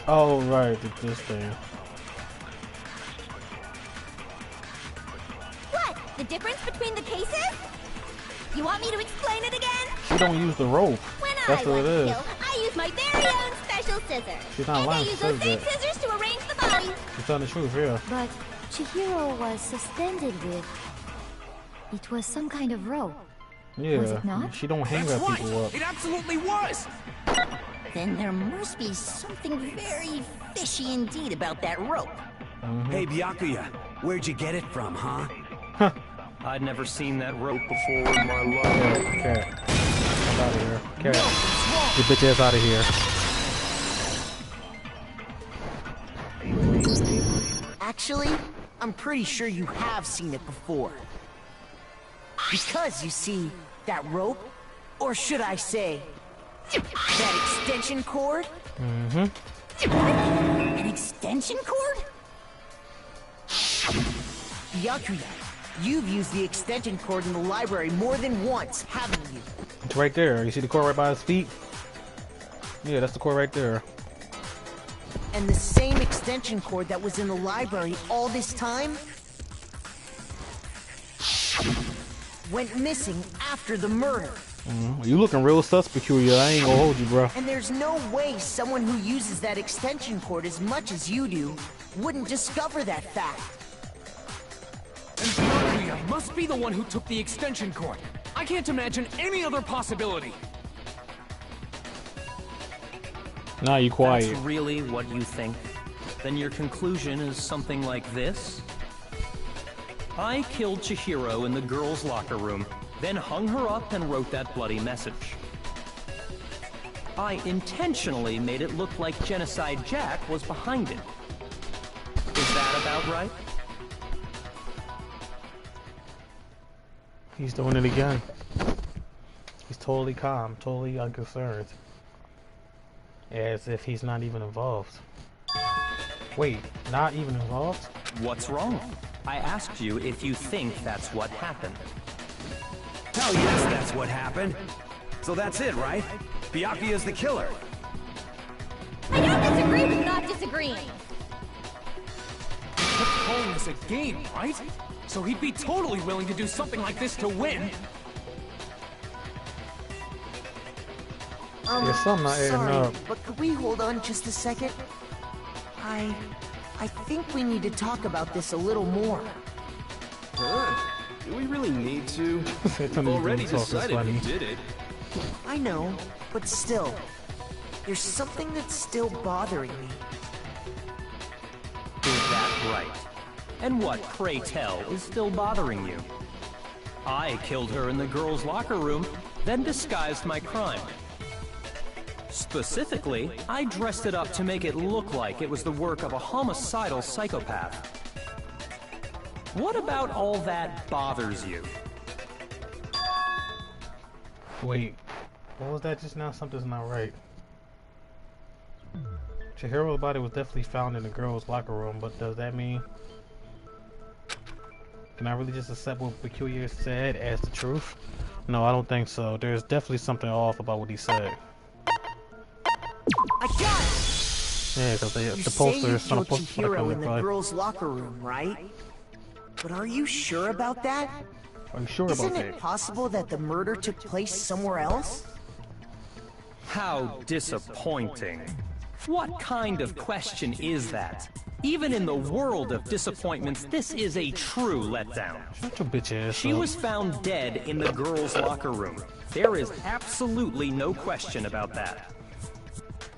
Oh, right, this thing. What? The difference between the cases? You want me to explain it again? She don't use the rope. When That's I what it want to is. kill, I use my very own special scissors. She's not and lying, I use she those says same that. scissors to arrange the body. She's telling the truth, yeah. But Chihiro was suspended with... It was some kind of rope. Yeah. Was it not? She don't hang That's up right. people up. It absolutely was! Then there must be something very fishy indeed about that rope. Hey, Byakuya, where'd you get it from, huh? I'd never seen that rope Before in my life. Cat. Get out of here. Cat. Get bitch ass out of here. Actually, I'm pretty sure you have seen it before. Because, you see, that rope, or should I say, that extension cord? An extension cord? Byakuya, you've used the extension cord in the library more than once, haven't you? It's right there. You see the cord right by his feet? Yeah, that's the cord right there. And the same extension cord that was in the library all this time? went missing after the murder. You looking real sus, Peculiar. I ain't gonna hold you, bro. And there's no way someone who uses that extension cord as much as you do wouldn't discover that fact. And Peculiar must be the one who took the extension cord. I can't imagine any other possibility. Nah, you quiet. That's really what you think? Then your conclusion is something like this? I killed Chihiro in the girls' locker room, then hung her up and wrote that bloody message. I intentionally made it look like Genocide Jack was behind it. Is that about right? He's doing it again. He's totally calm, totally unconcerned. As if he's not even involved. Wait, not even involved? What's wrong? I asked you if you think that's what happened. Hell yes, that's what happened. So that's it, right? Byakuya's the killer. I don't disagree with not disagreeing. He kept calling this a game, right? So he'd be totally willing to do something like this to win. There's something not adding Sorry, up. but could we hold on just a second? I think we need to talk about this a little more. Huh? Do we really need to? We've already decided who did it. I know, but still, there's something that's still bothering me. Is that right? And what, pray tell, is still bothering you? I killed her in the girls' locker room, then disguised my crime. Specifically, I dressed it up to make it look like it was the work of a homicidal psychopath. What about all that bothers you? Wait, what was that just now? Something's not right. Chihiro's body was definitely found in the girls' locker room, but does that mean... Can I really just accept what Peculiar said as the truth? No, I don't think so. There's definitely something off about what he said. I got it! Yeah, because the poster is you killed Chihiro in the girls' locker room, right? But are you sure about that? Are you sure about that? Isn't it possible that the murder took place somewhere else? How disappointing. What kind of question is that? Even in the world of disappointments, this is a true letdown. Shut your bitch ass She up. was found dead in the girls' locker room. There is absolutely no question about that.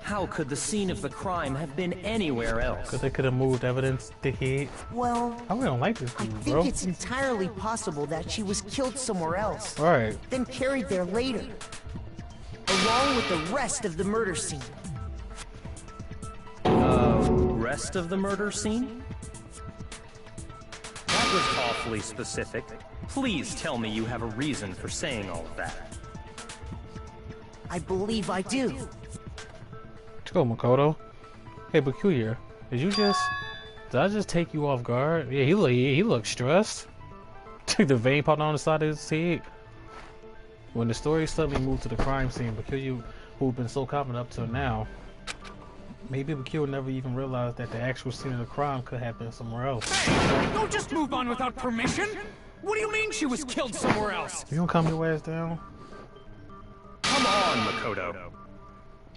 How could the scene of the crime have been anywhere else? Because they could have moved evidence, dickhead. Well, I really don't like this dude, I think it's entirely possible that she was killed somewhere else. Right. Then carried there later. Along with the rest of the murder scene. Rest of the murder scene? That was awfully specific. Please tell me you have a reason for saying all of that. I believe I do. Let's go, Makoto. Hey, Peculiar. Did I just take you off guard? Yeah, he looked stressed. The vein popped on the side of his head. When the story suddenly moved to the crime scene, Peculiar, who'd been so confident up till now, maybe Peculiar never even realized that the actual scene of the crime could have been somewhere else. Hey, don't just move on without permission! What do you mean she was killed somewhere else? You don't calm your ass down? Come on, Makoto.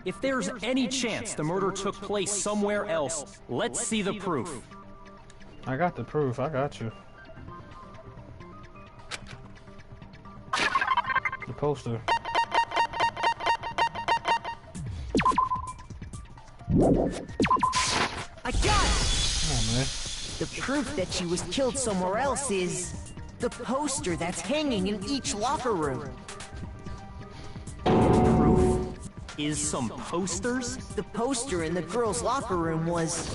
If there's any chance the murder took place somewhere else, let's see the proof. I got the proof. I got you. The poster. I got it! Come on, man. The proof that she was killed somewhere else is the poster that's hanging in each locker room. Proof is some posters? The poster in the girls' locker room was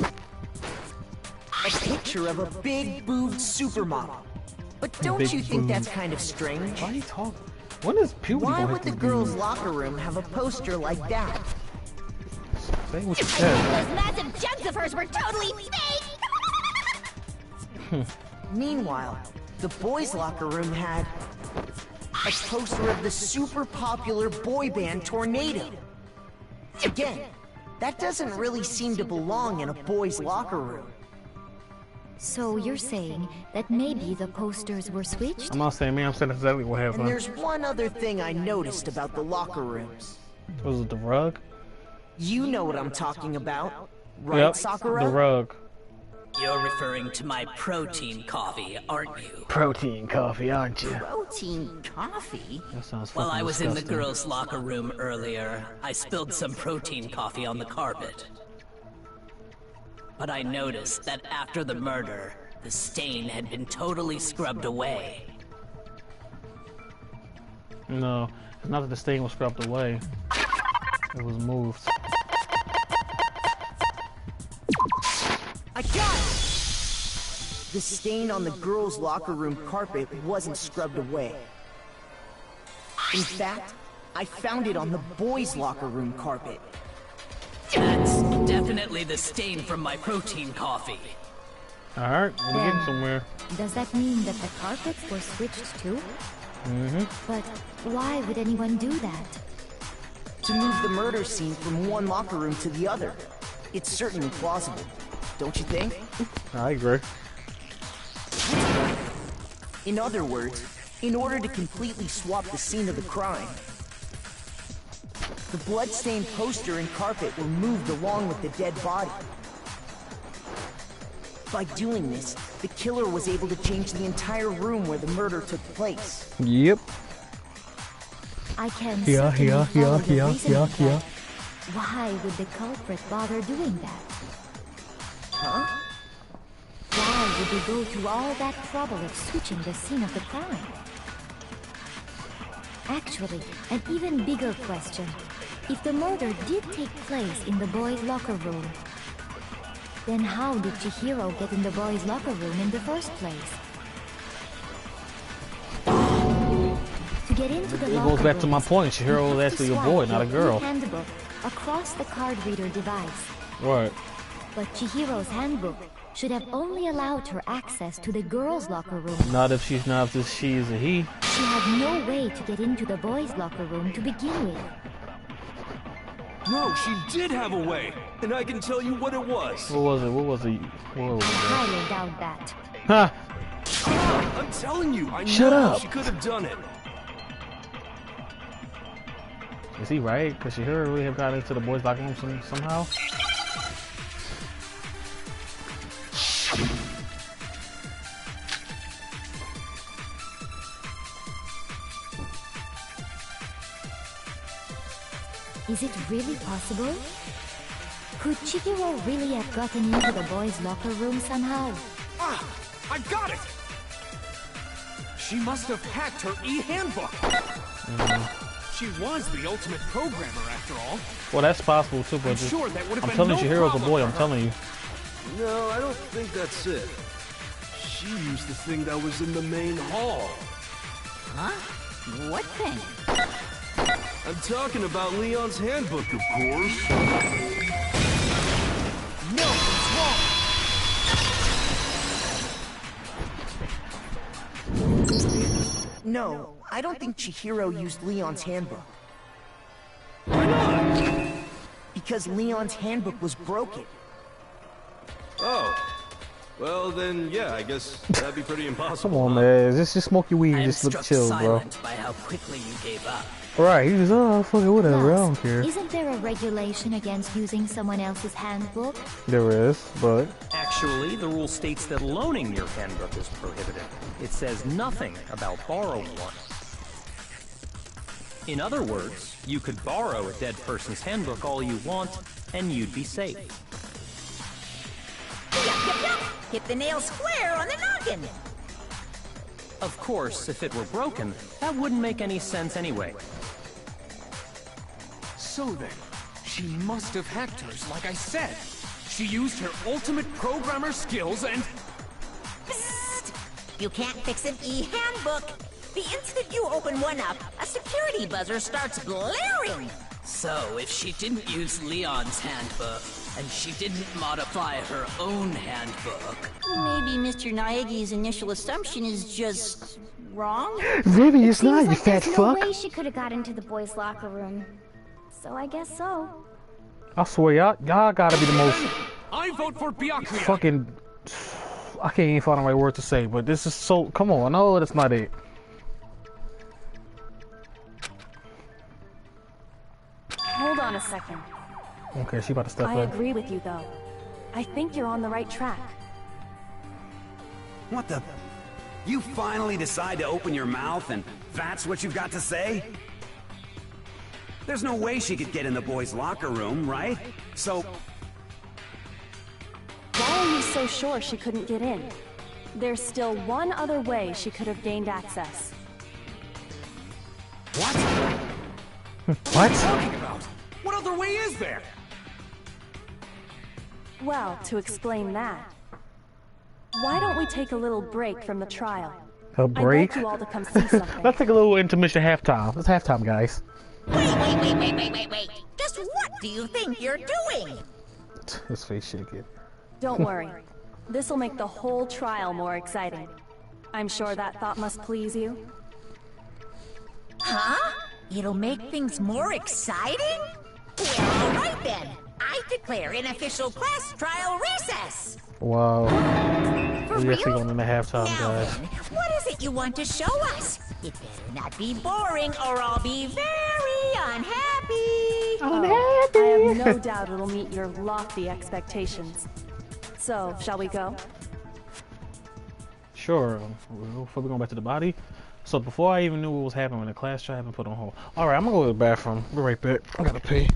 a picture of a big-boobed supermodel. But don't you think that's kind of strange? Why are you talking? When is puberty Why gonna would hit the this girls' dude? locker room have a poster like that? Say what you I said. think those massive jugs of hers were totally fake! Meanwhile, the boys' locker room had a poster of the super popular boy band Tornado. Again, that doesn't really seem to belong in a boys' locker room. So you're saying that maybe the posters were switched? I'm not saying me, I'm saying exactly what happened. And there's one other thing I noticed about the locker rooms. Was it the rug? You know what I'm talking about, right, Yep, Sakura? the rug. You're referring to my protein coffee, aren't you? Protein coffee, aren't you? Protein coffee? That sounds While fucking I was disgusting. in the girls' locker room earlier, I spilled some protein coffee on the carpet. But I noticed that after the murder, the stain had been totally scrubbed away. No, it's not that the stain was scrubbed away. It was moved. I got it! The stain on the girls' locker room carpet wasn't scrubbed away. In fact, I found it on the boys' locker room carpet. That's definitely the stain from my protein coffee. Alright, we're getting somewhere. Does that mean that the carpets were switched too? Mm-hmm. But why would anyone do that? To move the murder scene from one locker room to the other. It's certainly plausible, don't you think? I agree. In other words, in order to completely swap the scene of the crime, the blood-stained poster and carpet were moved along with the dead body. By doing this, the killer was able to change the entire room where the murder took place. Yep. I can certainly follow the reasoning, but why would the culprit bother doing that? Huh? Why would they go to all that trouble of switching the scene of the crime? Actually, an even bigger question. If the murder did take place in the boys' locker room, then how did Chihiro get in the boys' locker room in the first place? To get into the It locker goes back to room, my point. Chihiro was actually a boy, not a girl. handbook across the card reader device. Right. But Chihiro's handbook should have only allowed her access to the girls' locker room. Not if she's not, if she is a he. She had no way to get into the boys' locker room to begin with. No, she did have a way, and I can tell you what it was. What was it? What was it? What was it? I highly doubt that. Huh. I'm telling you, I Shut know up. she could have done it. Is he right? Because Chihiro really have got into the boys' locker room somehow? Is it really possible? Could Chihiro really have gotten into the boys' locker room somehow? Ah! I got it! She must have hacked her e-handbook! She was the ultimate programmer, after all. Well, that's possible too, but I'm sure that would have I'm been telling you, no Chihiro's a problem boy, for I'm her. telling you. No, I don't think that's it. She used the thing that was in the main hall. Huh? What thing? I'm talking about Leon's handbook, of course. No, it's wrong! No, I don't think Chihiro used Leon's handbook. Why not? Because Leon's handbook was broken. Oh. Well, then, yeah, I guess that'd be pretty impossible. Come on, man. Just smoke your weed I and am just look struck chill, bro. silent by how quickly you gave up. Right, he was, oh, fuck it, whatever, I don't care. Isn't there a regulation against using someone else's handbook? There is, but... Actually, the rule states that loaning your handbook is prohibited. It says nothing about borrowing one. In other words, you could borrow a dead person's handbook all you want, and you'd be safe. Yup. Hit the nail square on the noggin. Of course, if it were broken, that wouldn't make any sense anyway. So then, she must have hacked hers, like I said. She used her ultimate programmer skills and... Psst! You can't fix an e-handbook. The instant you open one up, a security buzzer starts blaring. So, if she didn't use Leon's handbook, and she didn't modify her own handbook... Maybe Mr. Naegi's initial assumption is just... wrong? Maybe it's not, you Seems like fat there's fuck. no way she could have got into the boys' locker room. So I guess so. I swear, y'all gotta be the most I vote for Byakuya! fucking... I can't even find the right word to say, but this is so. Come on, no, that's not it. Hold on a second. Okay, she about to step I in. agree with you, though. I think you're on the right track. What the? You finally decide to open your mouth and that's what you've got to say? There's no way she could get in the boys' locker room, right? So... Why are you so sure she couldn't get in? There's still one other way she could have gained access. What? What are you talking about? What other way is there? Well, to explain that, why don't we take a little break from the trial? A break? I'd like you all to come see something. Let's take a little intermission halftime. It's halftime, guys. Wait. Just what do you think you're doing? His face shaking. Don't worry. This'll make the whole trial more exciting. I'm sure that thought must please you. Huh? It'll make things more exciting? Well, alright then. I declare an official class trial recess. Wow. For We actually real? going into halftime, Now guys. then, what is it you want to show us? It better not be boring or I'll be very unhappy. I have no doubt it'll meet your lofty expectations. So, shall we go? Sure. Before we go back to the body. So before I even knew what was happening, the class trial had been put on hold. Alright, I'm gonna go to the bathroom. Be right back. I gotta pee.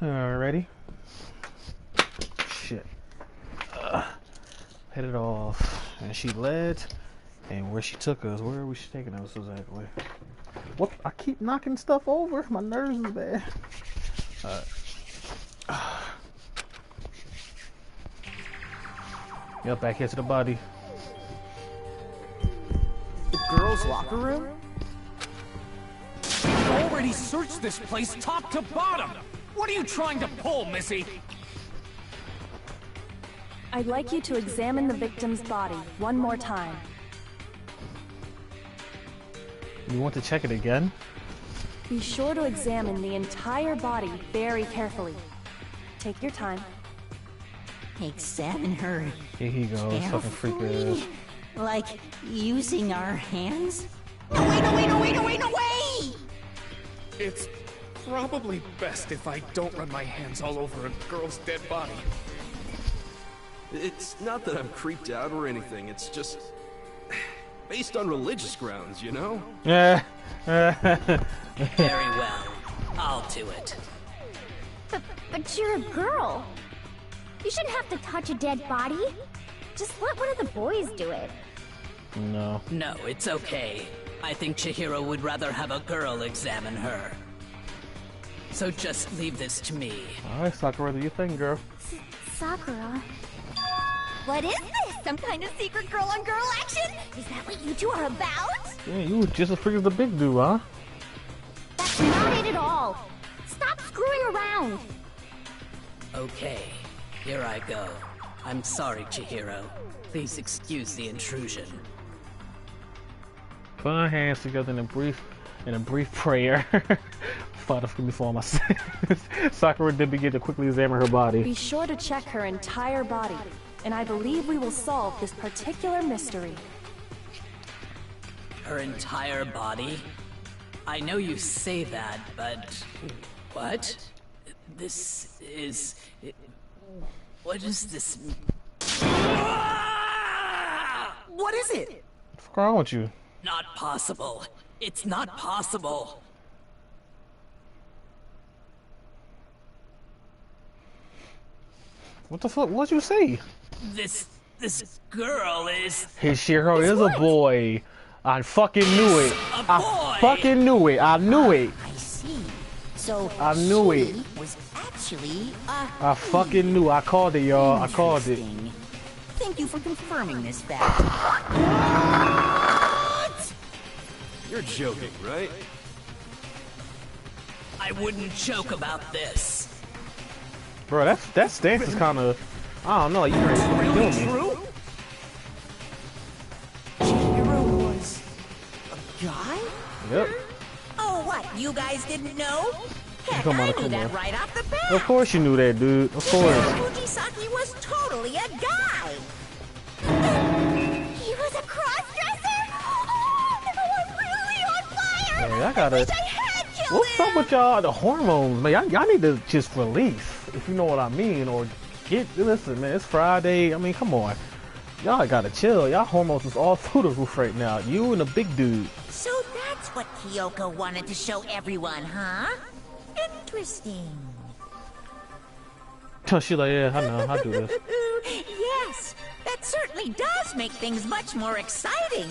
Alrighty. Shit. Headed off. And she led. And where she took us, where was she taking us exactly? What? I keep knocking stuff over. My nerves is bad. Yep, back here to the body. The girls' locker room? We've already searched this place top to bottom. What are you trying to pull, Missy? I'd like you to examine the victim's body one more time. You want to check it again? Be sure to examine the entire body very carefully. Take your time. Examine her. Here he goes, fucking freak ass. Like using our hands? It's probably best if I don't run my hands all over a girl's dead body. It's not that I'm creeped out or anything, it's just based on religious grounds, you know? Yeah. Very well. I'll do it. But you're a girl. You shouldn't have to touch a dead body. Just let one of the boys do it. No. No, it's okay. I think Chihiro would rather have a girl examine her. So just leave this to me. Alright, Sakura, do your thing, girl. Sakura? What is this? Some kind of secret girl-on-girl action? Is that what you two are about? Yeah, you was just as freaky as the big dude, huh? That's not it at all. Stop screwing around. Okay, here I go. I'm sorry, Chihiro. Please excuse the intrusion. Put our hands together in a brief prayer. Father, forgive me for all my sins. Sakura did begin to quickly examine her body. Be sure to check her entire body, and I believe we will solve this particular mystery. Her entire body? I know you say that, but... What? This is... What is this? What is it? What's wrong with you? Not possible. It's not possible. What the fuck? What'd you say? This girl is... Hey, Shiro is a boy. I fucking knew it. I fucking knew it. I knew it. I see. So I knew it. Was actually a I fucking knew. I called it, y'all. I called it. Thank you for confirming this fact. What? You're joking, right? I wouldn't joke about this. Bro, that stance is kind of... I don't know. You ready to kill me. Chihiro was a guy? Yep. Oh, what? You guys didn't know? Heck, Come on, I come knew that on. right off the bat. Of course you knew that, dude. Of course. Fujisaki was totally a guy. He was a cross-dresser? Oh, I'm really on fire! Hey, I gotta... I had killed What's up with y'all? The hormones, man. Y'all need to just release, if you know what I mean, or get... Listen, man, it's Friday. I mean, come on. Y'all gotta chill. Y'all hormones is all through the roof right now. You and the big dude. So that's what Kyoko wanted to show everyone, huh? Interesting. She's like, yeah, I know. I'll do this. Yes, that certainly does make things much more exciting.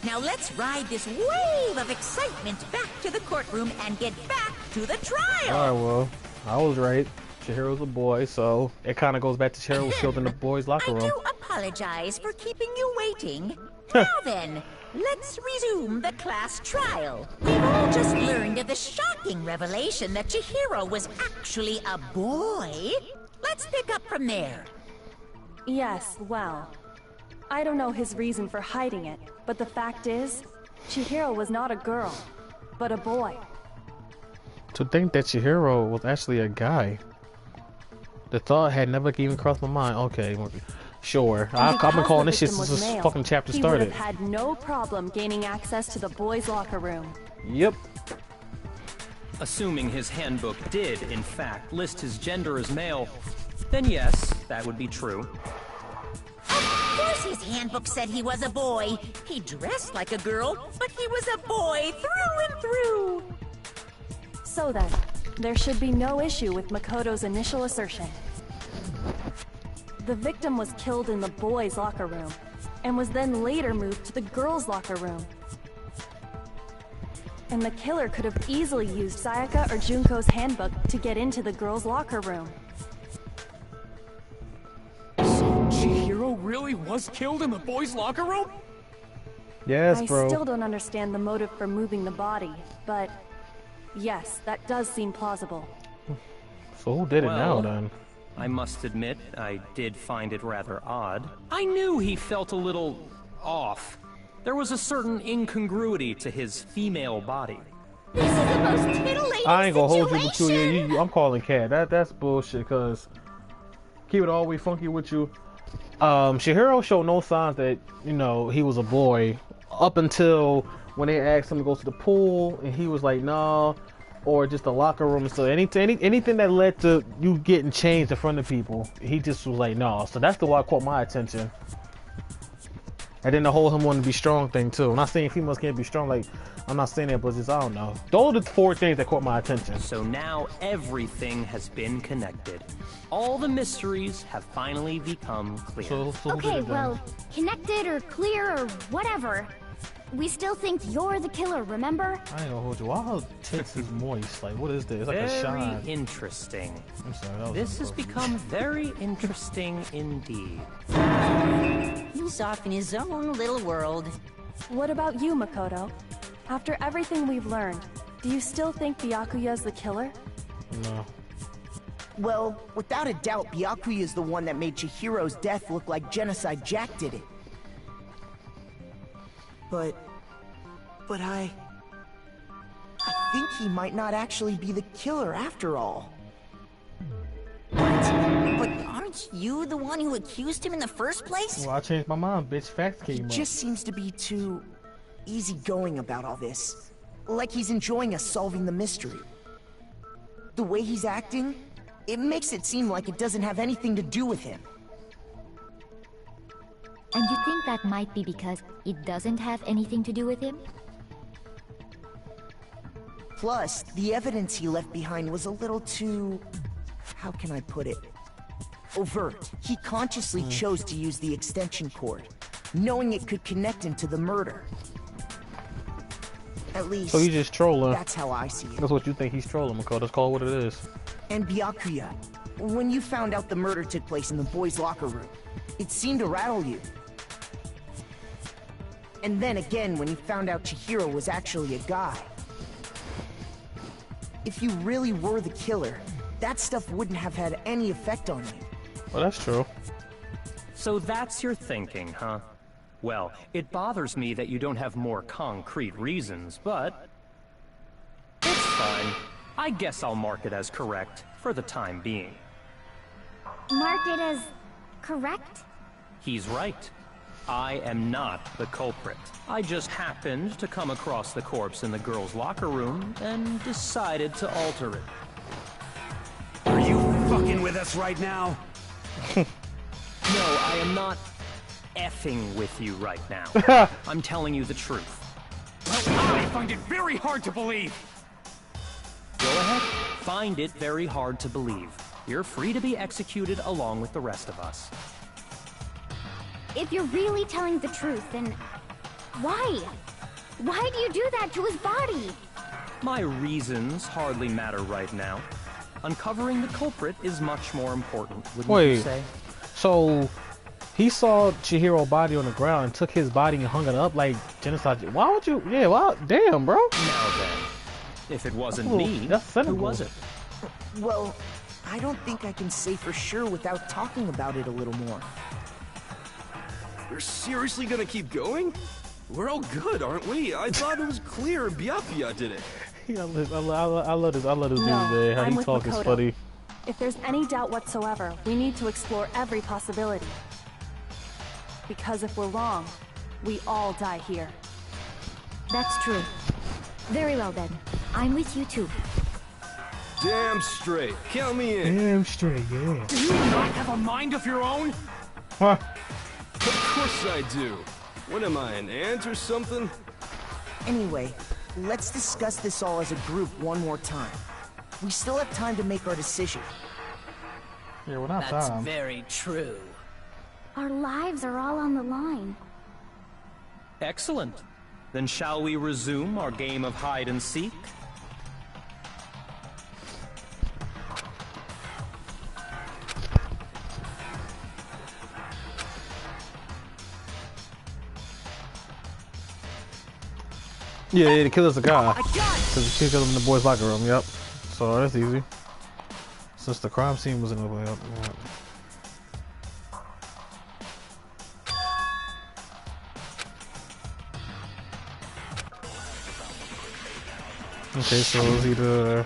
Now let's ride this wave of excitement back to the courtroom and get back to the trial. Alright, well, I was right. Chihiro's a boy, so it kind of goes back to Chihiro was killed in the boys' locker room. I do apologize for keeping you waiting. Now then, let's resume the class trial. We've all just learned of the shocking revelation that Chihiro was actually a boy. Let's pick up from there. Yes, well, I don't know his reason for hiding it, but the fact is, Chihiro was not a girl, but a boy. To think that Chihiro was actually a guy. The thought had never even crossed my mind. Okay, sure. I've been calling this shit since this fucking chapter started. He would have had no problem gaining access to the boys' locker room. Yep. Assuming his handbook did, in fact, list his gender as male, then yes, that would be true. Of course his handbook said he was a boy. He dressed like a girl, but he was a boy through and through. So then, there should be no issue with Makoto's initial assertion. The victim was killed in the boys' locker room, and was then later moved to the girls' locker room. And the killer could have easily used Sayaka or Junko's handbook to get into the girls' locker room. Chihiro really was killed in the boys' locker room? Yes, bro. I still don't understand the motive for moving the body, but yes, that does seem plausible. So who did it now, Well, then? I must admit, I did find it rather odd. I knew he felt a little off. There was a certain incongruity to his female body. This is the most titillating I ain't gonna hold you, but situation. I'm calling Cat. That's bullshit, cause keep it all the way funky with you. Chihiro showed no signs that, you know, he was a boy up until when they asked him to go to the pool, and he was like, "No." or just the locker room. So anything that led to you getting changed in front of people, he just was like, no. So that's the one that caught my attention. And then the whole him wanting to be strong thing too. I'm not saying females can't be strong, like, I'm not saying that, but just, I don't know. Those are the 4 things that caught my attention. So now everything has been connected. All the mysteries have finally become clear. So Okay, well, connected or clear or whatever. We still think you're the killer, remember? I ain't gonna hold you. Why her tits is moist? Like, what is this? It's like a shine. Very interesting. I'm sorry. This has become very interesting indeed. He's off in his own little world. What about you, Makoto? After everything we've learned, do you still think Byakuya's the killer? No. Well, without a doubt, Byakuya is the one that made Chihiro's death look like Genocide Jack did it. But I think he might not actually be the killer after all. But aren't you the one who accused him in the first place? Well, I changed my mind, bitch. Facts He came up. just seems to be too easygoing about all this. Like he's enjoying us solving the mystery. The way he's acting, it makes it seem like it doesn't have anything to do with him. And you think that might be because it doesn't have anything to do with him? Plus, the evidence he left behind was a little too... how can I put it? Overt. He consciously chose to use the extension cord, knowing it could connect him to the murder. At least, So he's just trolling. that's how I see it. That's what you think he's trolling, Makoto. That's called what it is. And Byakuya, when you found out the murder took place in the boys' locker room, it seemed to rattle you. And then again, when you found out Chihiro was actually a guy. If you really were the killer, that stuff wouldn't have had any effect on you. Well, that's true. So that's your thinking, huh? Well, it bothers me that you don't have more concrete reasons, but... it's fine. I guess I'll mark it as correct, for the time being. Mark it as correct? He's right. I am not the culprit. I just happened to come across the corpse in the girls' locker room and decided to alter it. Are you fucking with us right now? No, I am not effing with you right now. I'm telling you the truth. Well, I find it very hard to believe. Go ahead. Find it very hard to believe. You're free to be executed along with the rest of us. If you're really telling the truth, then why? Why do you do that to his body? My reasons hardly matter right now. Uncovering the culprit is much more important, wouldn't you say? So he saw Chihiro's body on the ground and took his body and hung it up like Genocide. Why would you? Yeah, well, damn, bro. Now then, if it wasn't me, that's cynical. who was it? Well, I don't think I can say for sure without talking about it a little more. We're seriously gonna keep going? We're all good, aren't we? I thought it was clear Byakuya did it. I love this dude, man. How I'm he with talk is Makoto. funny. If there's any doubt whatsoever, we need to explore every possibility. Because if we're wrong, we all die here. That's true. Very well then. I'm with you too. Damn straight. Count me in. Damn straight, yeah. Do you not have a mind of your own? Huh? Of course I do. What am I, an ant or something? Anyway, let's discuss this all as a group one more time. We still have time to make our decision. Yeah, we're not That's time. very true. Our lives are all on the line. Excellent. Then shall we resume our game of hide and seek? Yeah, the killer's a guy. Because he killed him in the boys' locker room, yep. So that's easy. Since the crime scene was in the way up. Yeah. Okay, so it's either...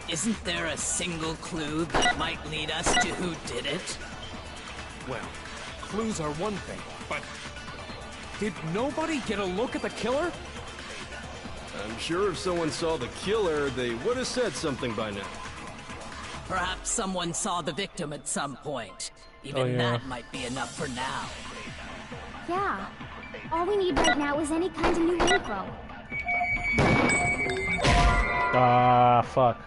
Isn't there a single clue that might lead us to who did it? Well, clues are one thing, but did nobody get a look at the killer? I'm sure if someone saw the killer, they would have said something by now. Perhaps someone saw the victim at some point. Even that might be enough for now. Yeah. All we need right now is any kind of new info. Fuck.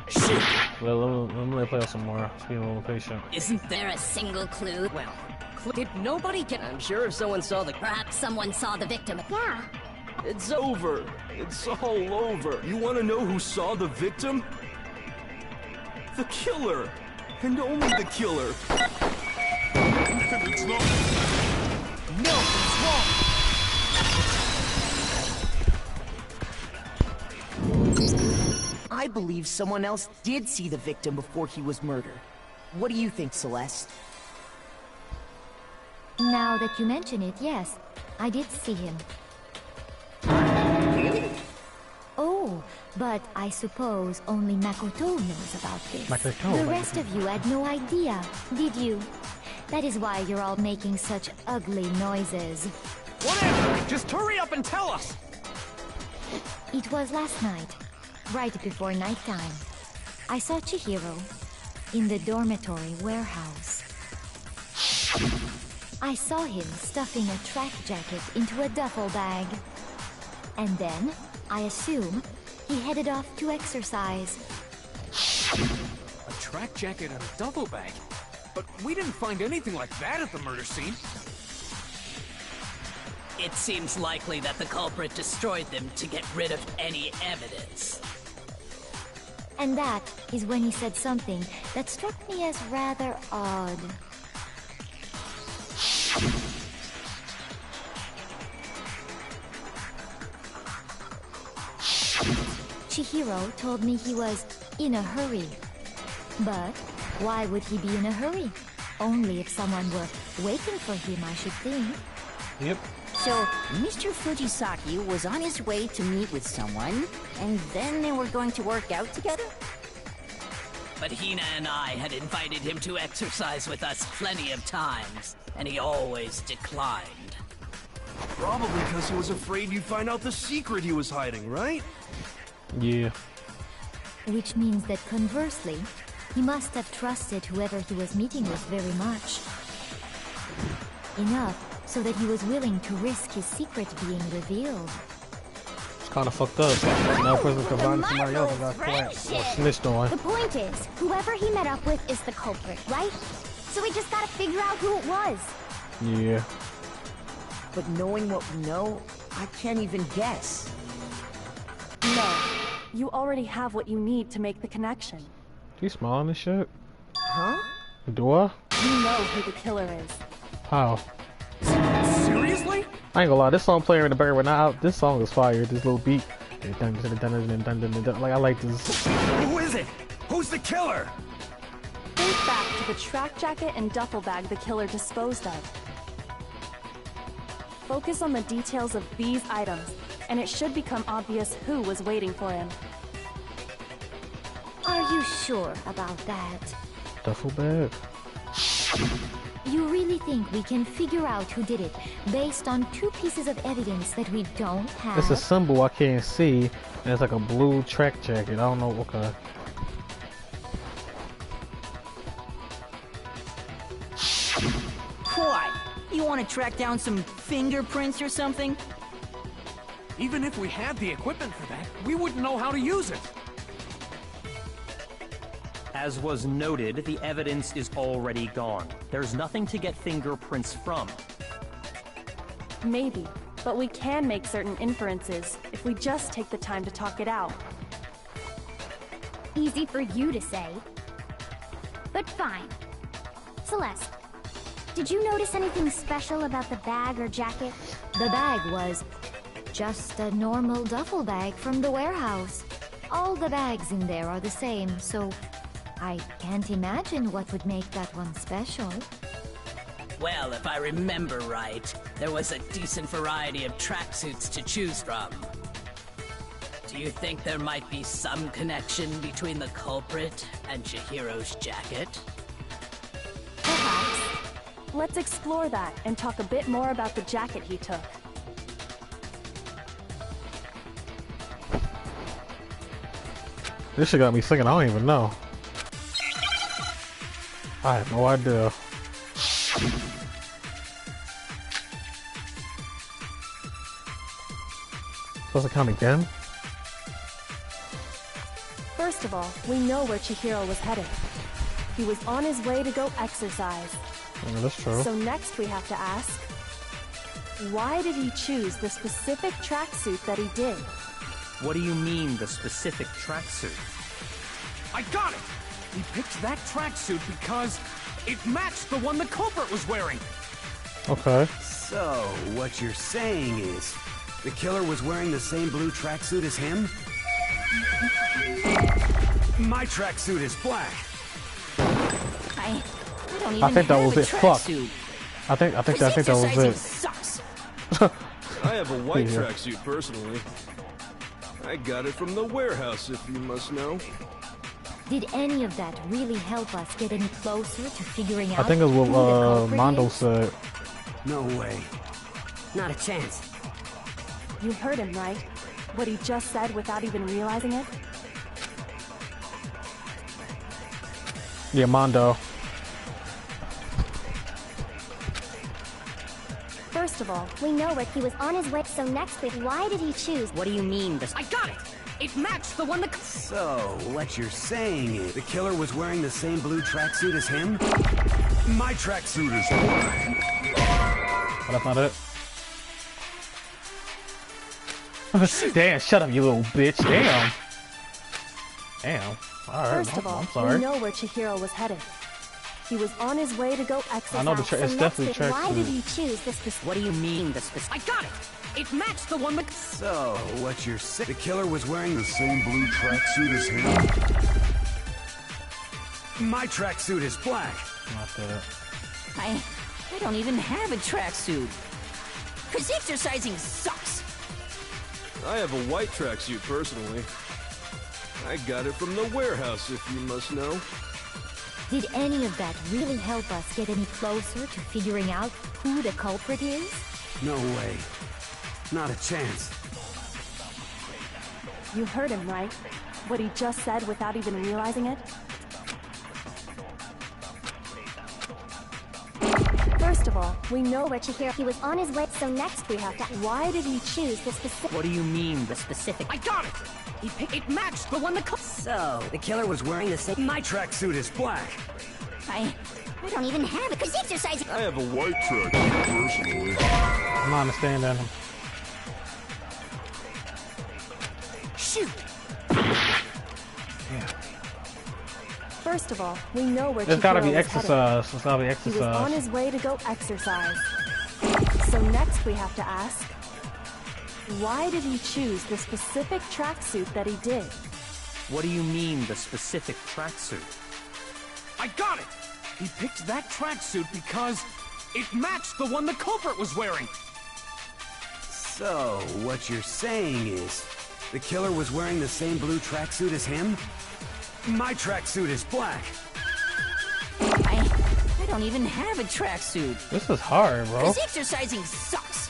Shit. Well, let me play some more. Just being a little patient. Isn't there a single clue? Well, did nobody get... I'm sure if someone saw the... Perhaps someone saw the victim. Yeah. It's over. It's all over. You want to know who saw the victim? The killer. And only the killer. It's not... No, it's wrong! I believe someone else did see the victim before he was murdered. What do you think, Celeste? Now that you mention it, yes, I did see him. Oh, but I suppose only Makoto knows about this. Makoto. The rest of you had no idea, did you? That is why you're all making such ugly noises. Whatever! Just hurry up and tell us! It was last night, right before nighttime. I saw Chihiro in the dormitory warehouse. I saw him stuffing a track jacket into a duffel bag. And then, I assume, he headed off to exercise. A track jacket and a duffel bag? But we didn't find anything like that at the murder scene. It seems likely that the culprit destroyed them to get rid of any evidence. And that is when he said something that struck me as rather odd. Chihiro told me he was in a hurry. But why would he be in a hurry? Only if someone were waiting for him, I should think. Yep. So, Mr. Fujisaki was on his way to meet with someone, and then they were going to work out together? But Hina and I had invited him to exercise with us plenty of times, and he always declined. Probably because he was afraid you'd find out the secret he was hiding, right? Yeah. Which means that conversely, he must have trusted whoever he was meeting with very much. Enough so that he was willing to risk his secret being revealed. It's kind of fucked up. Now person could find somebody else and got caught or snitched on. The point is, whoever he met up with is the culprit, right? So we just gotta figure out who it was. Yeah. But knowing what we know, I can't even guess. No. You already have what you need to make the connection. You smiling and shit? Huh? Do I? You know who the killer is. How? Seriously? I ain't gonna lie, this song playing in the background now. This song is fire. This little beat. Like I like this. Who is it? Who's the killer? Think back to the track jacket and duffel bag the killer disposed of. Focus on the details of these items, and it should become obvious who was waiting for him. Are you sure about that? Duffel bag. You really think we can figure out who did it based on two pieces of evidence that we don't have? It's a symbol I can't see, and it's like a blue track jacket. I don't know what kind. What? You want to track down some fingerprints or something? Even if we had the equipment for that, we wouldn't know how to use it. As was noted, the evidence is already gone. There's nothing to get fingerprints from. Maybe, but we can make certain inferences if we just take the time to talk it out. Easy for you to say. But fine. Celeste, did you notice anything special about the bag or jacket? The bag was just a normal duffel bag from the warehouse. All the bags in there are the same, so I can't imagine what would make that one special. Well, if I remember right, there was a decent variety of tracksuits to choose from. Do you think there might be some connection between the culprit and Chihiro's jacket? Perhaps. Let's explore that and talk a bit more about the jacket he took. This shit got me thinking, I don't even know. I have no idea. Supposed to count again? First of all, we know where Chihiro was headed. He was on his way to go exercise. Yeah, that's true. So next we have to ask, why did he choose the specific tracksuit that he did? What do you mean, the specific tracksuit? I got it! He picked that tracksuit because it matched the one the culprit was wearing. Okay. So, what you're saying is, the killer was wearing the same blue tracksuit as him? My tracksuit is black. I don't even think that have was a it. Fuck. tracksuit. I think that was Exercising it. sucks. I have a white Yeah. tracksuit personally. I got it from the warehouse, if you must know. Did any of that really help us get any closer to figuring out I think it was who the what culprit Mondo is? said. No way. Not a chance. You heard him, right? What he just said without even realizing it? Yeah, Mondo. First of all, we know where he was on his way, so next we... Why did he choose... What do you mean, the... I got it! It matched the one that... So, what you're saying is, the killer was wearing the same blue tracksuit as him? My tracksuit is black. But that's not it. Damn, shut up, you little bitch. Damn. Damn. Alright, First of all, I'm sorry. we know where Chihiro was headed. He was on his way to go exercise. I know it's definitely Why did tracksuit. he choose this specific... What do you mean, the specific... I got it! It matched the one that... So, what you're saying, the killer was wearing the same blue tracksuit as him? My tracksuit is black. Not that. I don't even have a tracksuit. Cause exercising sucks. I have a white tracksuit personally. I got it from the warehouse, if you must know. Did any of that really help us get any closer to figuring out who the culprit is? No way. Not a chance. You heard him, right? What he just said without even realizing it? First of all, we know where Chihiro... He was on his way, so next we have to... Why did he choose the specific... What do you mean, the specific... I got it! It matched the one that... So, the killer was wearing the same... My tracksuit is black. I don't even have it, because exercising... I have a white tracksuit personally. I'm not understanding him. Shoot! Yeah. First of all, we know where There's Chihiro gotta be was exercise. There's gotta be headed. He was on exercise. his way to go exercise. So next we have to ask, why did he choose the specific tracksuit that he did? What do you mean, the specific tracksuit? I got it! He picked that tracksuit because it matched the one the culprit was wearing. So, what you're saying is, the killer was wearing the same blue tracksuit as him? My tracksuit is black. I don't even have a tracksuit. This is hard, bro. Cause exercising sucks.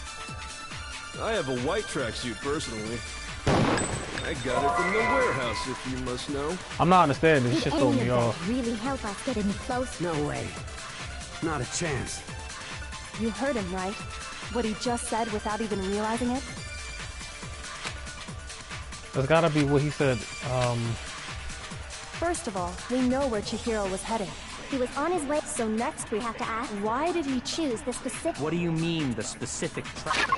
I have a white tracksuit personally. I got it from the warehouse, if you must know. I'm not understanding. This Did shit threw any me of off. that really help us get any closer? No way. Not a chance. You heard him, right? What he just said without even realizing it? There's gotta be what he said. First of all, we know where Chihiro was headed. He was on his way, so next we have to ask, why did he choose the specific... What do you mean, the specific track?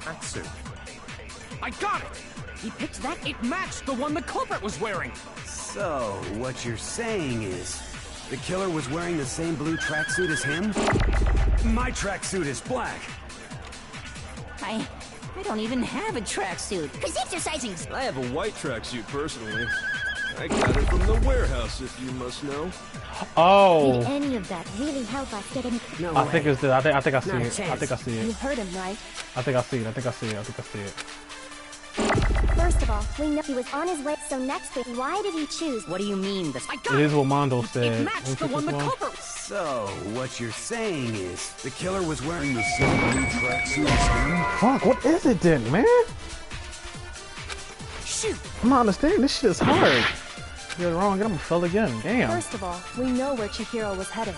Tracksuit. I got it! He picked that... It matched the one the culprit was wearing. So, what you're saying is, the killer was wearing the same blue tracksuit as him? My tracksuit is black. I don't even have a tracksuit. Cause exercising... I have a white tracksuit personally. I got it from the warehouse, if you must know. Oh. Did any of that really help us get any? No I way. think it's this. I think I see Not a it. I chance. think I see You it. heard him, right? I think I see it. I think I see it. I think I see it. First of all, we know he was on his way, so next week, why did he choose? What do you mean this? I It got is what Mondo said. It matched the one the culprit. So, what you're saying is, the killer was wearing the same blue tracksuit as him? Fuck, what is it then, man? Shoot. I'm not understanding. This shit is hard. You're wrong. I'm gonna fail again. Damn. First of all, we know where Chihiro was headed.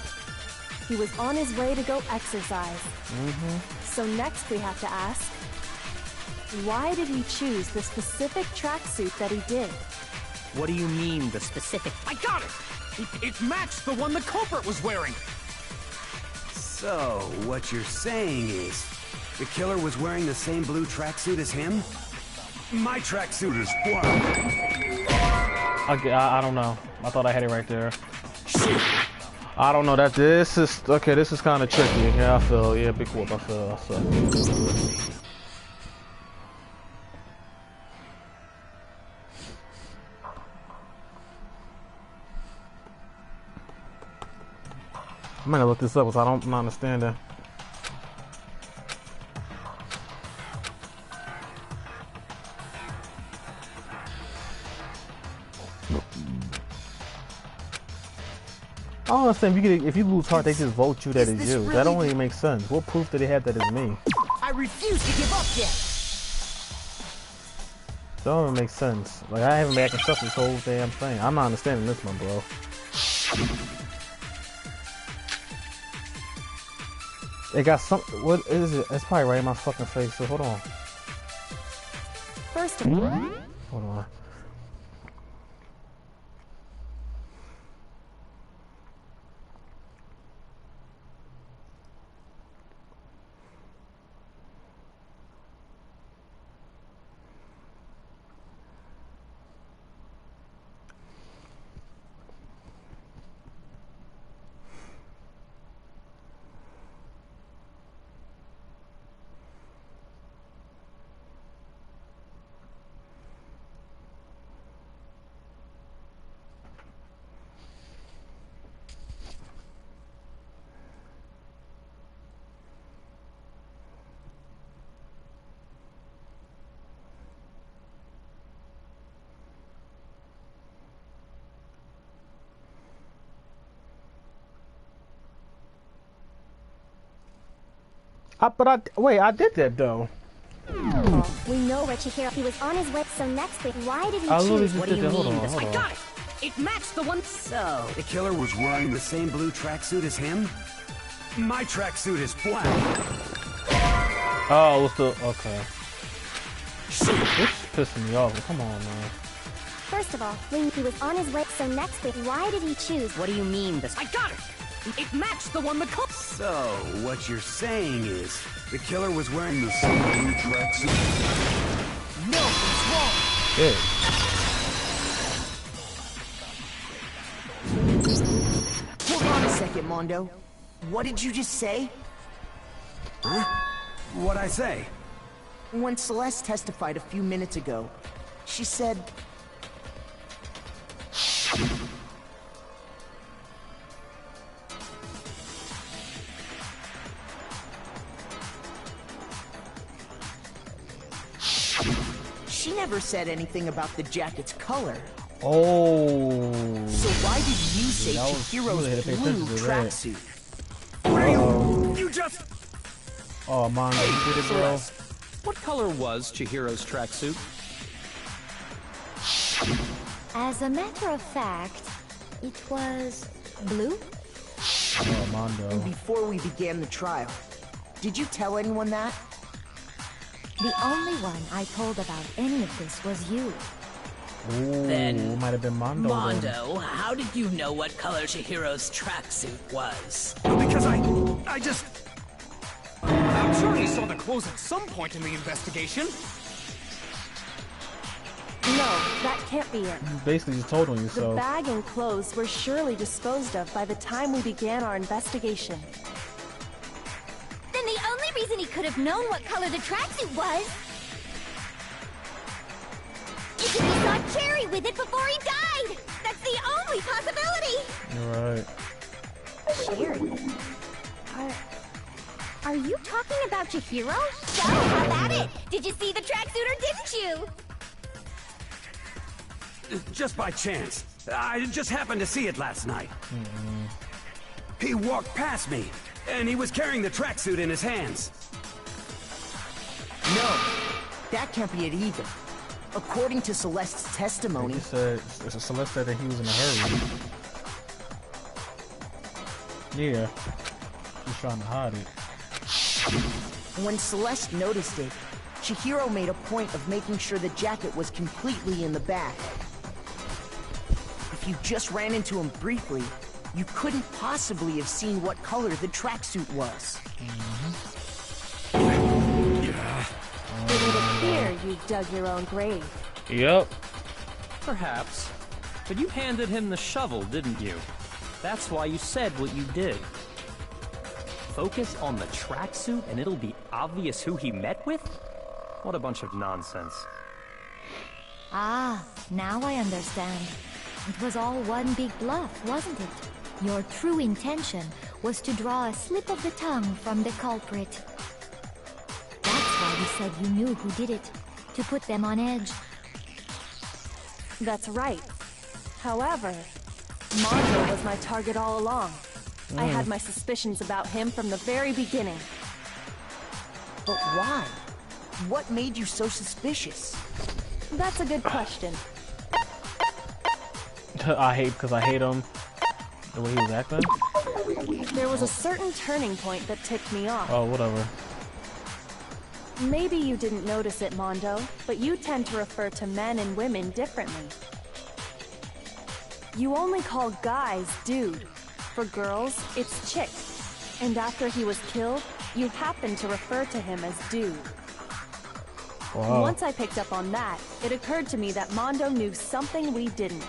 He was on his way to go exercise. So next we have to ask, why did he choose the specific tracksuit that he did? What do you mean, the specific? I got it! It matched the one the culprit was wearing! So, what you're saying is, the killer was wearing the same blue tracksuit as him? My tracksuit is black. I don't know. I thought I had it right there. I don't know. This is okay. This is kind of tricky. Yeah, I feel. Yeah, big whoop. I feel. I'm gonna look this up because I'm not understanding. I don't understand. If you lose heart, they just vote you that it's you. That don't really make sense. What proof do they have that it's me? I refuse to give up yet. That don't even make sense. Like, I haven't been acting sus this whole damn thing. I'm not understanding this one, bro. It got some. What is it? It's probably right in my fucking face. So hold on. First of all, Hold on. Wait, I did that though. We know where Chihiro. He was on his way, so next week, why did he I literally choose? just What do did you that. Hold mean? on, hold I on. got it. It matched the one. So, the killer was wearing the same blue tracksuit as him? My tracksuit is black. Oh, what's the okay? This is pissing me off. Come on, man. First of all, he was on his way, so next week, why did he choose? What do you mean? I got it. It matched the one the culprit. So, what you're saying is, the killer was wearing the same blue tracksuit? No, it's wrong. Yeah. Hold on a second, Mondo. What did you just say? Huh? What'd I say? When Celeste testified a few minutes ago, she said... She never said anything about the jacket's color. Oh. So why did you say Yeah, Chihiro's you had to pay blue attention to that. tracksuit? You just... Oh, Mondo, you did it, bro. What color was Chihiro's tracksuit? As a matter of fact, it was blue. Oh, Mondo. And before we began the trial, did you tell anyone that? The only one I told about any of this was you. Ooh, Then, it might have been Mondo. then. Mondo, how did you know what color Chihiro's tracksuit was? Because I just... I'm sure he saw the clothes at some point in the investigation. no, that can't be it. You basically just told on The yourself. bag and clothes were surely disposed of by the time we began our investigation. Then the only reason he could have known what color the tracksuit was is if he saw Cherry with it before he died! right! That's the only possibility! You're right. Sherry, are you talking about Chihiro? So, how about it? Did you see the tracksuit or didn't you? Just by chance. I just happened to see it last night. He walked past me, and he was carrying the tracksuit in his hands. No, that can't be it either. According to Celeste's testimony... Celeste said that he was in a hurry. Yeah. He's trying to hide it. When Celeste noticed it, Chihiro made a point of making sure the jacket was completely in the back. If you just ran into him briefly, you couldn't possibly have seen what color the tracksuit was. It would appear you dug your own grave. Yep. Perhaps. But you handed him the shovel, didn't you? That's why you said what you did. Focus on the tracksuit and it'll be obvious who he met with? What a bunch of nonsense. Ah, now I understand. It was all one big bluff, wasn't it? Your true intention was to draw a slip of the tongue from the culprit. That's why you said you knew who did it, to put them on edge. That's right. However, Mondo was my target all along. I had my suspicions about him from the very beginning. But why? What made you so suspicious? That's a good question. Because I hate him. The way he was acting. There was a certain turning point that ticked me off. Oh, whatever. Maybe you didn't notice it, Mondo, but you tend to refer to men and women differently. You only call guys dude. For girls, it's chick. And after he was killed, you happened to refer to him as dude. Wow. Once I picked up on that, it occurred to me that Mondo knew something we didn't.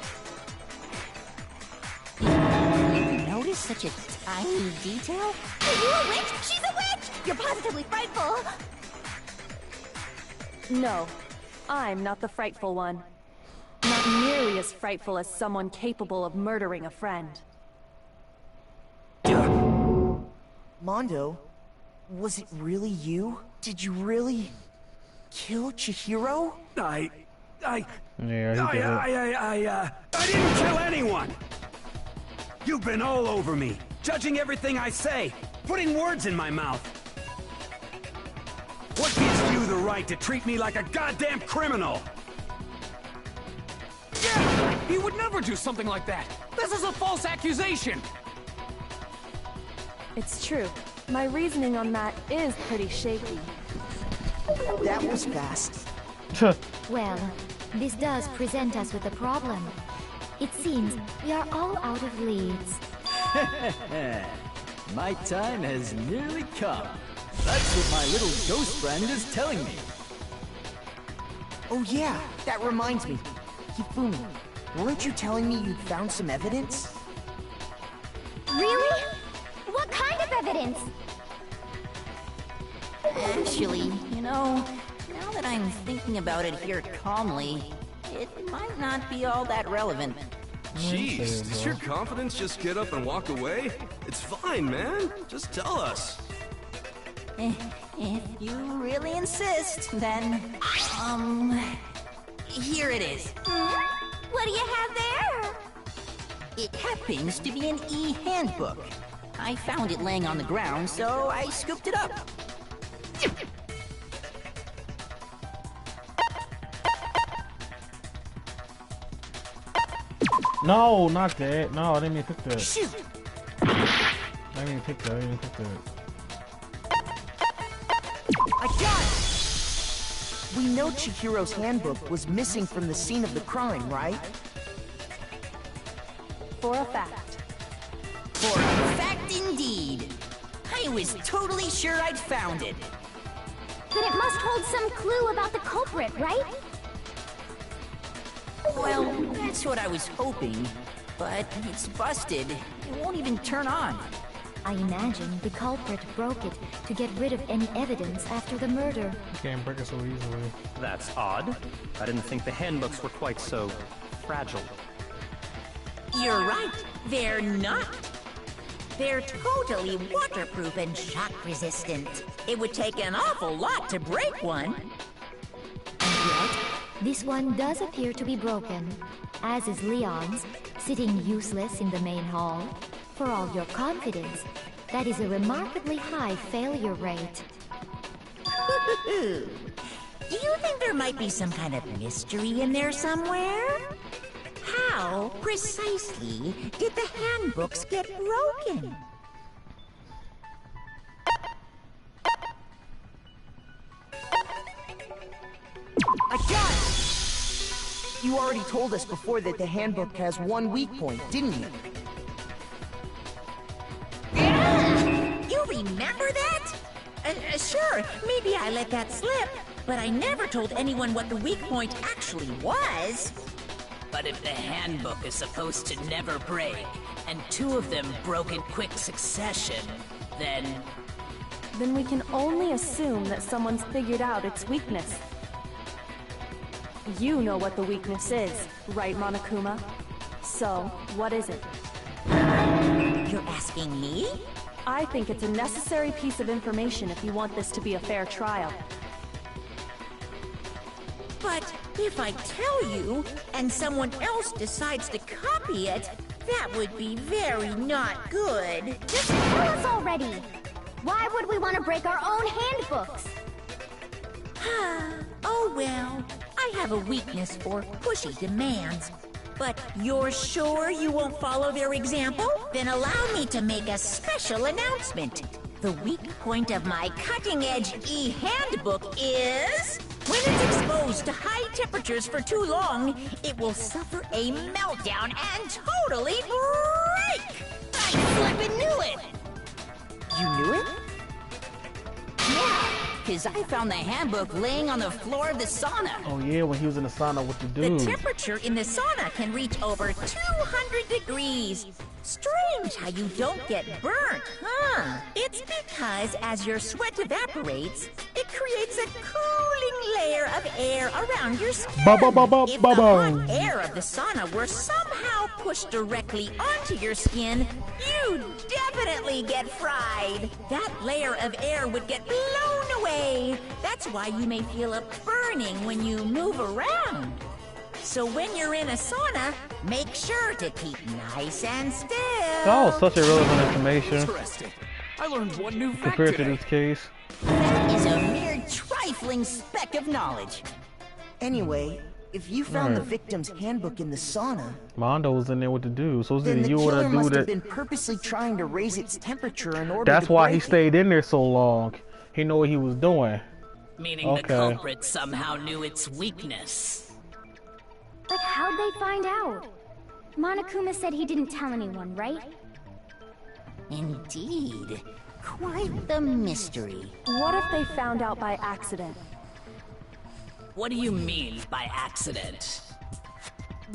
Notice such a tiny detail? Are you a witch? She's a witch! You're positively frightful! No, I'm not the frightful one. Not nearly as frightful as someone capable of murdering a friend. Mondo, was it really you? Did you really kill Chihiro? I Yeah, didn't kill anyone! You've been all over me, judging everything I say, putting words in my mouth. What gives you the right to treat me like a goddamn criminal? Yeah! He would never do something like that! This is a false accusation! It's true. My reasoning on that is pretty shaky. That was fast. Well, this does present us with a problem. It seems we are all out of leads. My time has nearly come. That's what my little ghost friend is telling me. Oh yeah, that reminds me. Hifumi, weren't you telling me you'd found some evidence? Really? What kind of evidence? Actually, you know, now that I'm thinking about it here calmly, it might not be all that relevant. Jeez, does your confidence just get up and walk away? It's fine, man. Just tell us. If you really insist, then, here it is. What do you have there? It happens to be an e-handbook. I found it laying on the ground, so I scooped it up. No, not that. No, I didn't mean to pick that. Shoot! I didn't even pick that. I didn't pick that. I got it! We know Chihiro's handbook was missing from the scene of the crime, right? For a fact. For a fact indeed. I was totally sure I'd found it. Then it must hold some clue about the culprit, right? Well, that's what I was hoping. But it's busted. It won't even turn on. I imagine the culprit broke it to get rid of any evidence after the murder. You can't break it so easily. That's odd. I didn't think the handbooks were quite so fragile. You're right, they're not. They're totally waterproof and shock resistant. It would take an awful lot to break one. And yet, this one does appear to be broken, as is Leon's, sitting useless in the main hall. For all your confidence, that is a remarkably high failure rate. Do you think there might be some kind of mystery in there somewhere? How, precisely, did the handbooks get broken? I got it! You already told us before that the handbook has one weak point, didn't you? You remember that? Sure, maybe I let that slip, but I never told anyone what the weak point actually was. But if the handbook is supposed to never break, and two of them broke in quick succession, then Then we can only assume that someone's figured out its weakness. You know what the weakness is, right, Monokuma? So, what is it? You're asking me? I think it's a necessary piece of information if you want this to be a fair trial. But if I tell you, and someone else decides to copy it, that would be very not good. Just tell us already! Why would we want to break our own handbooks? Oh well, I have a weakness for pushy demands. But you're sure you won't follow their example? Then allow me to make a special announcement. The weak point of my cutting-edge e-handbook is... when it's exposed to high temperatures for too long, it will suffer a meltdown and totally break! I flippin' knew it! You knew it? Yeah, because I found the handbook laying on the floor of the sauna. Oh yeah, when he was in the sauna with the dude. The temperature in the sauna can reach over 200 degrees. Strange how you don't get burnt, huh? It's because as your sweat evaporates, it creates a cooling layer of air around your skin. If the hot air of the sauna were somehow pushed directly onto your skin, you'd definitely get fried. That layer of air would get blown away. That's why you may feel a burning when you move around. So when you're in a sauna, make sure to keep nice and still. That was such irrelevant information. Interesting. I learned one new fact Compared today. to this case. That is a mere trifling speck of knowledge. Anyway, if you found the victim's handbook in the sauna, Mondo was in there with the dude, so it's then either the you or killer that must dude have that... been purposely trying to raise its temperature in order That's to why he break it. stayed in there so long. He knew what he was doing. Meaning the culprit somehow knew its weakness. But how'd they find out? Monokuma said he didn't tell anyone, right? Indeed. Quite the mystery. What if they found out by accident? What do you mean by accident?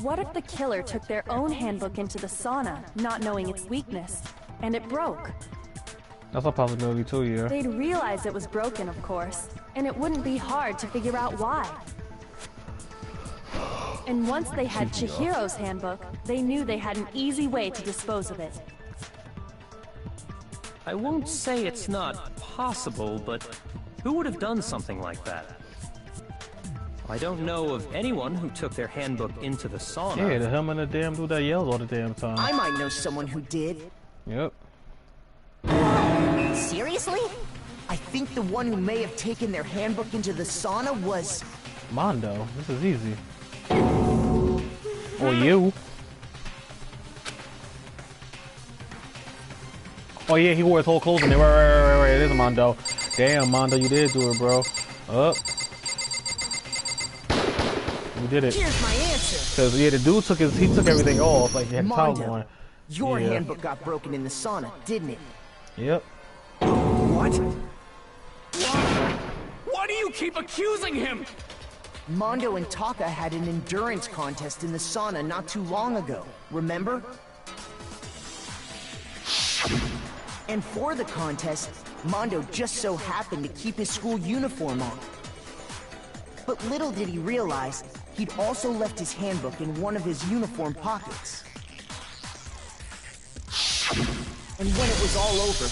What if the killer took their own handbook into the sauna, not knowing its weakness, and it broke? That's a possibility too, yeah. They'd realize it was broken, of course, and it wouldn't be hard to figure out why. And once they had Chihiro's handbook, they knew they had an easy way to dispose of it. I won't say it's not possible, but who would have done something like that? I don't know of anyone who took their handbook into the sauna. Yeah, the him and the damn dude that yells all the damn time. I might know someone who did. Yep. Seriously? I think the one who may have taken their handbook into the sauna was... Mondo. This is easy. Or you. Oh yeah, he wore his whole clothes in there. Right. It is Mondo. Damn, Mondo, you did do it, bro. Up. You did it. Here's my answer. Cause yeah, the dude took everything off. Like he had towels on. Your handbook got broken in the sauna, didn't it? Yep. What? Why do you keep accusing him? Mondo and Taka had an endurance contest in the sauna not too long ago, remember? And for the contest, Mondo just so happened to keep his school uniform on. But little did he realize, he'd also left his handbook in one of his uniform pockets. And when it was all over,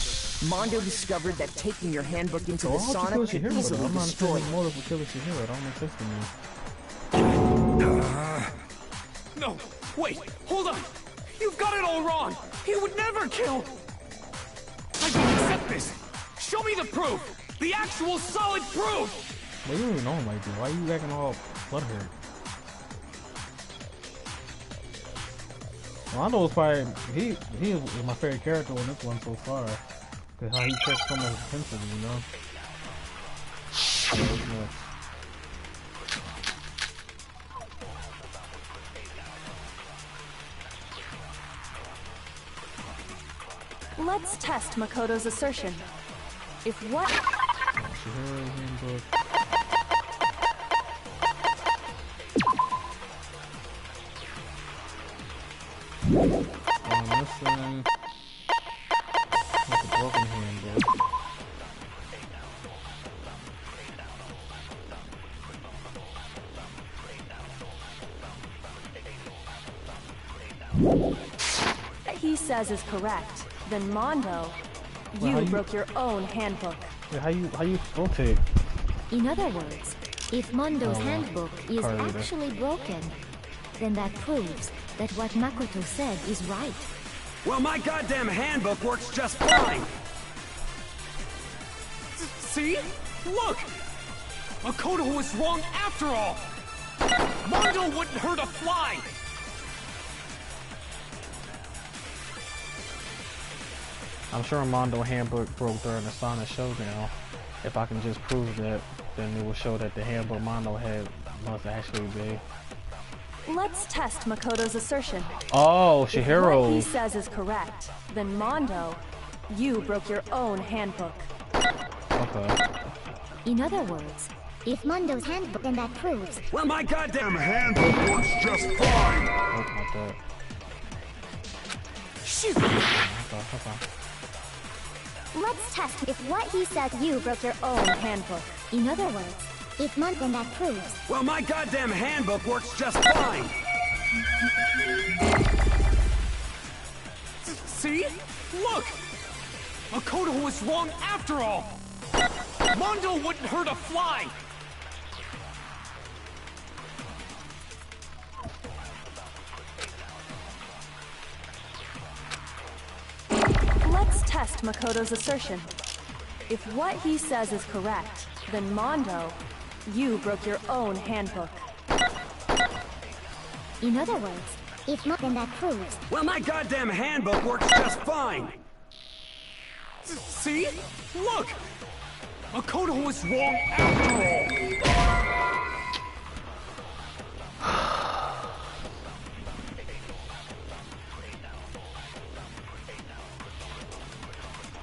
Mondo discovered that taking your handbook into the sauna could easily destroy it. I'm not for killing Chihiro. It don't make sense to me. No, wait, hold on. You've got it all wrong. He would never kill. I don't accept this. Show me the proof. The actual solid proof. Well, you don't even know him like that. Why are you acting all butthurt? Mondo was probably he is my favorite character on this one so far. Cause how he takes so much attention, you know. Let's test Makoto's assertion. If what... Listen. That's a broken handbook. He says is correct. Then Mondo, you broke your own handbook. Yeah, how you rotate? In other words, if Mondo's handbook is actually broken, then that proves that what Makoto said is right. Well, my goddamn handbook works just fine! See? Look! Makoto was wrong after all! Mondo wouldn't hurt a fly! I'm sure Mondo handbook broke during the Sonic showdown. If I can just prove that, then it will show that the handbook Mondo had must actually be. Let's test Makoto's assertion. Oh, If Chihiro. what he says is correct, then Mondo, you broke your own handbook. Okay. In other words, if Mondo's handbook, then that proves... Well, my goddamn handbook works just fine! Oh, not that. Shoot! Okay. Let's test if what he said You broke your own handbook. In other words, if Mondo, then that proves... Well, my goddamn handbook works just fine! See? Look! Makoto was wrong after all! Mondo wouldn't hurt a fly! Let's test Makoto's assertion. If what he says is correct, then Mondo, you broke your own handbook. In other words, if Mondo, then that proves... Well, my goddamn handbook works just fine! See? Look! Makoto was wrong after all!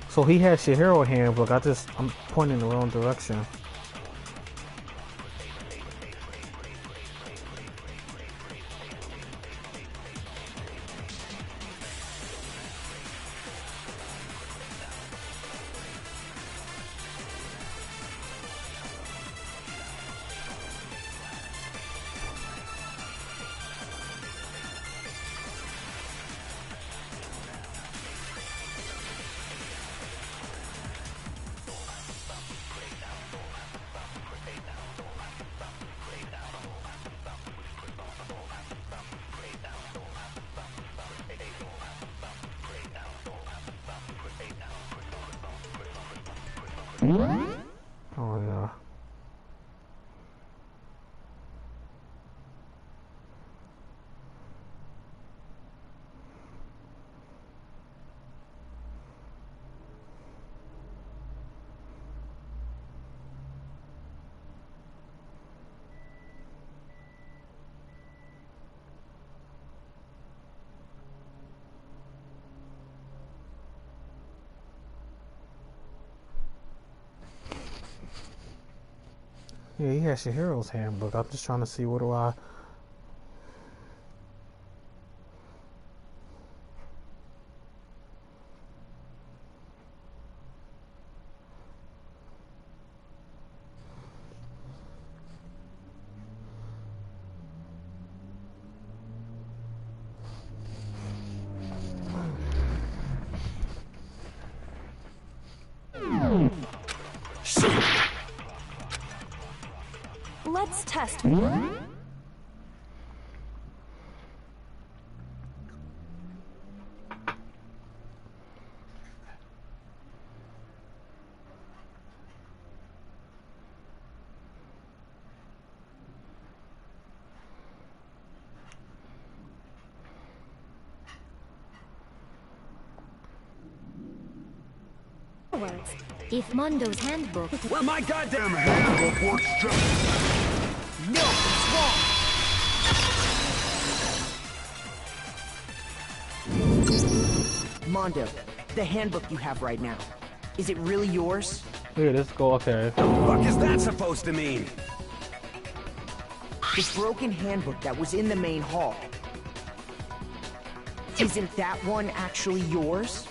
So he had Chihiro handbook. I'm pointing in the wrong direction. Oh yeah. Yeah, he has Chihiro's handbook. I'm just trying to see what do I... fast! If Mondo's handbook... Well, my goddamn Handbook works just... No, it's wrong! Mondo, the handbook you have right now, is it really yours? Here, let's go. Okay. What the fuck is that supposed to mean? The broken handbook that was in the main hall. Isn't that one actually yours?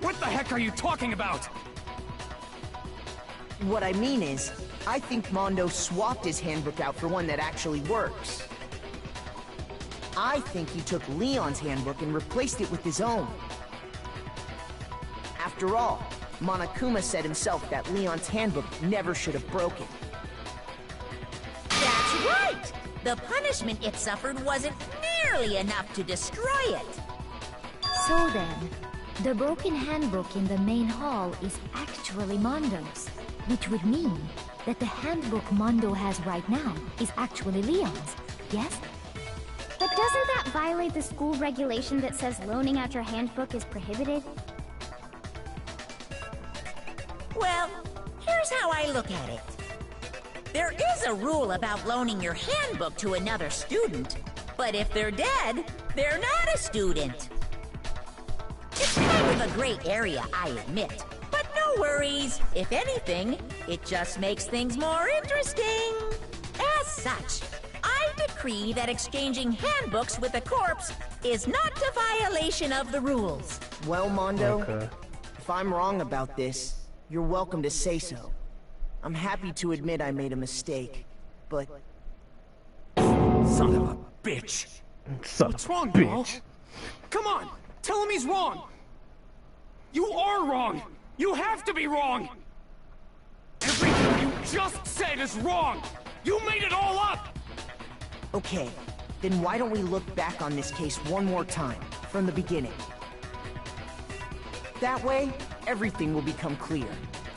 What the heck are you talking about? What I mean is, I think Mondo swapped his handbook out for one that actually works. I think he took Leon's handbook and replaced it with his own. After all, Monokuma said himself that Leon's handbook never should have broken. That's right! The punishment it suffered wasn't nearly enough to destroy it. So then, the broken handbook in the main hall is actually Mondo's, which would mean that the handbook Mondo has right now is actually Leon's, yes? But doesn't that violate the school regulation that says loaning out your handbook is prohibited? Well, here's how I look at it. There is a rule about loaning your handbook to another student, but if they're dead, they're not a student. It's kind of a gray area, I admit. But no worries. If anything, it just makes things more interesting. As such, I decree that exchanging handbooks with a corpse is not a violation of the rules. Well, Mondo, if I'm wrong about this, you're welcome to say so. I'm happy to admit I made a mistake, but... Son of a bitch! What's wrong, bro? Come on! Tell him he's wrong! You are wrong! You have to be wrong! Everything you just said is wrong! You made it all up! Okay, then why don't we look back on this case one more time, from the beginning? That way, everything will become clear,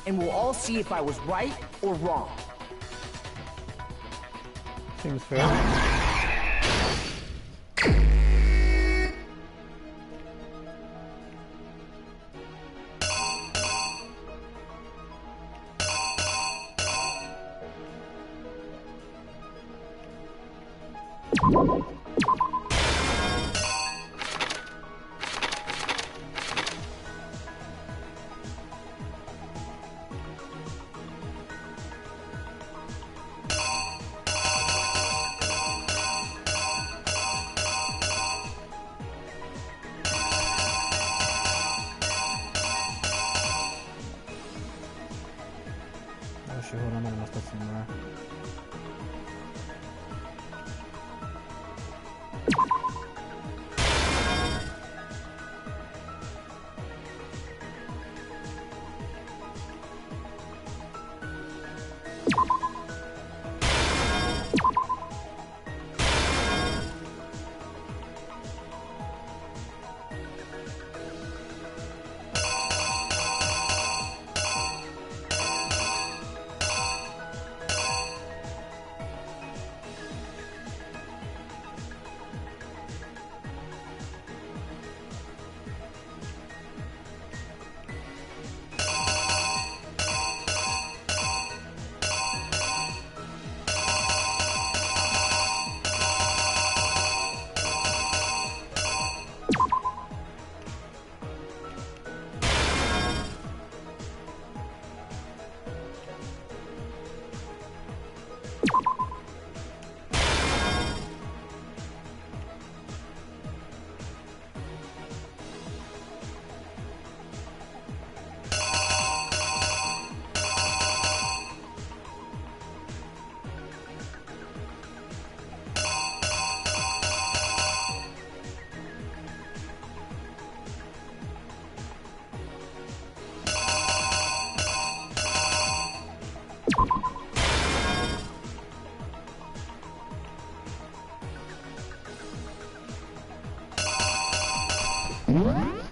and we'll all see if I was right or wrong. Seems fair.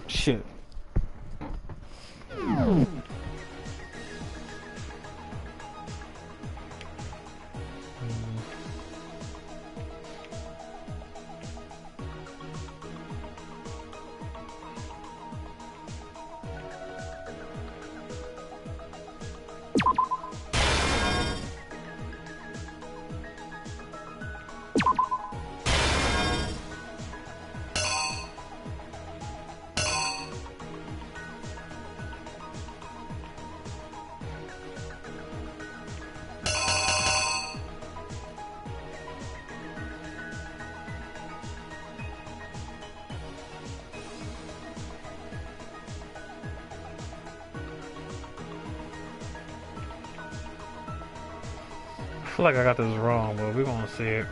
Shit. I feel like I got this wrong, but we're gonna see it.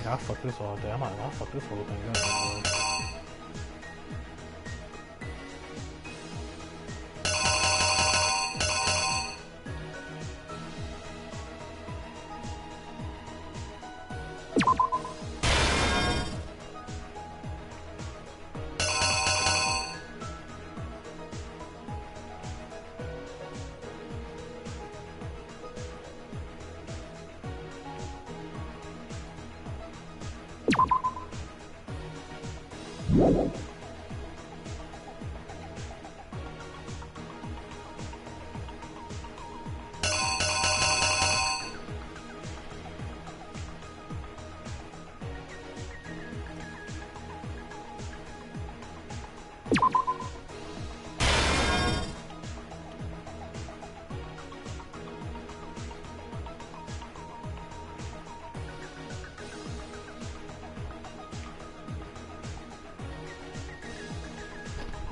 I fuck this all day. I'll fuck this whole thing up.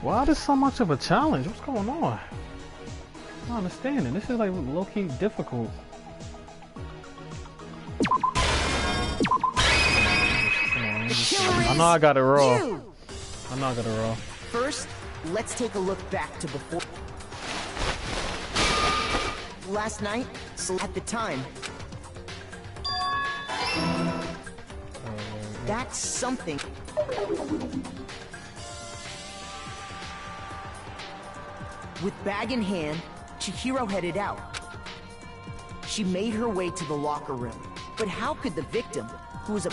Why is this so much of a challenge? What's going on? I'm not understanding. This is like low-key difficult. I know I got it wrong. I know I got it wrong. First, let's take a look back to before. Last night, so at the time. That's something. With bag in hand, Chihiro headed out. She made her way to the locker room. But how could the victim, who was a...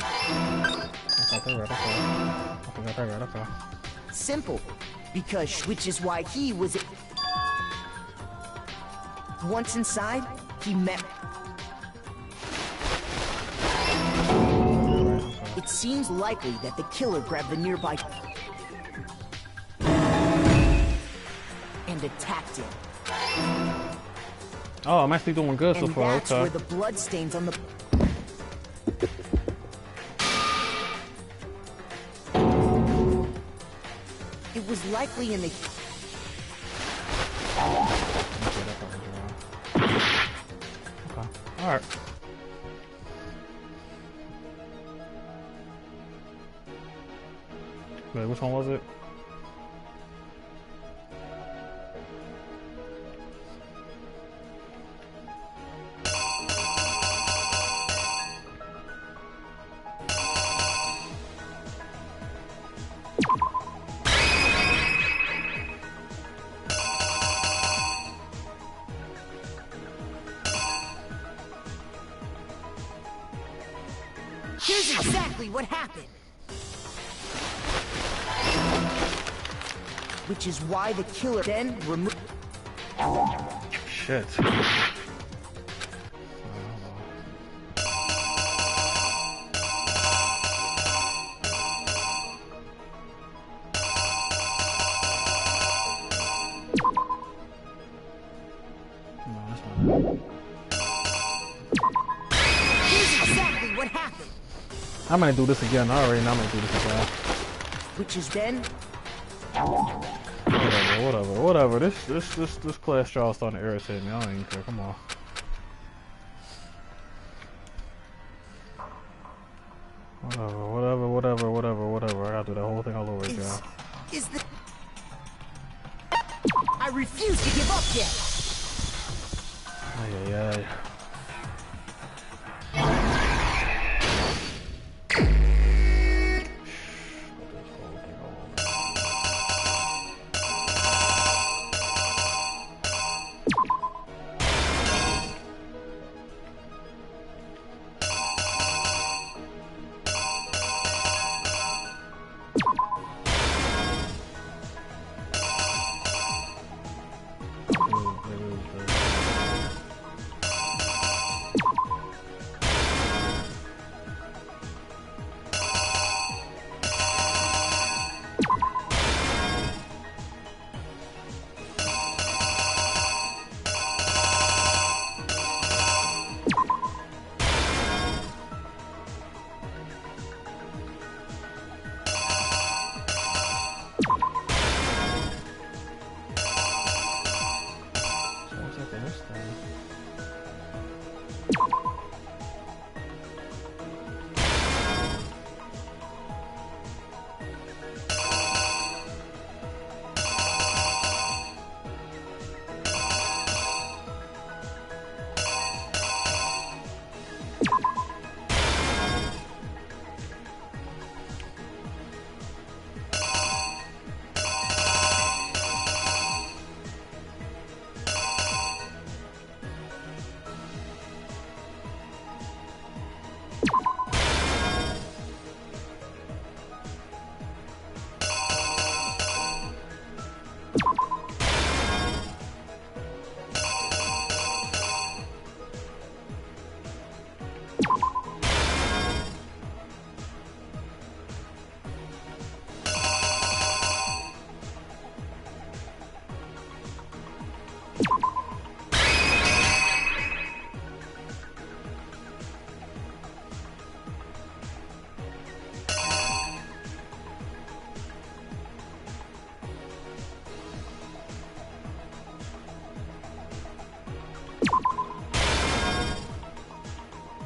Simple. Because, which is why he was... Once inside, he met... It seems likely that the killer grabbed the nearby... and attacked him. Oh, I'm actually doing good so far. That's where the blood stains on the... It was likely in the... Okay. Alright. Wait, which one was it? Here's exactly what happened. Which is why the killer then removed... Shit. Here's exactly what happened. I'm gonna do this again. I already know I'm gonna do this again. Which is then... Whatever. whatever. This class trial is starting to irritate me. I don't even care. Come on. Whatever. I gotta do that whole thing all over again. I refuse to give up yet. Ay.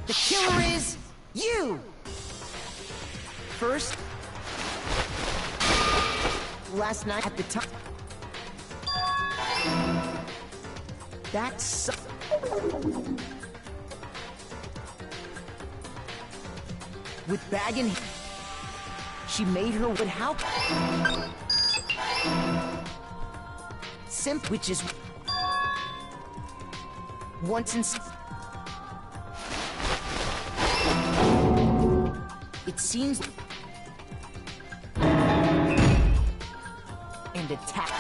The killer is you! First, last night at the time. That's with bag in hand, she made her with how simp, which is once in. It seems and attack,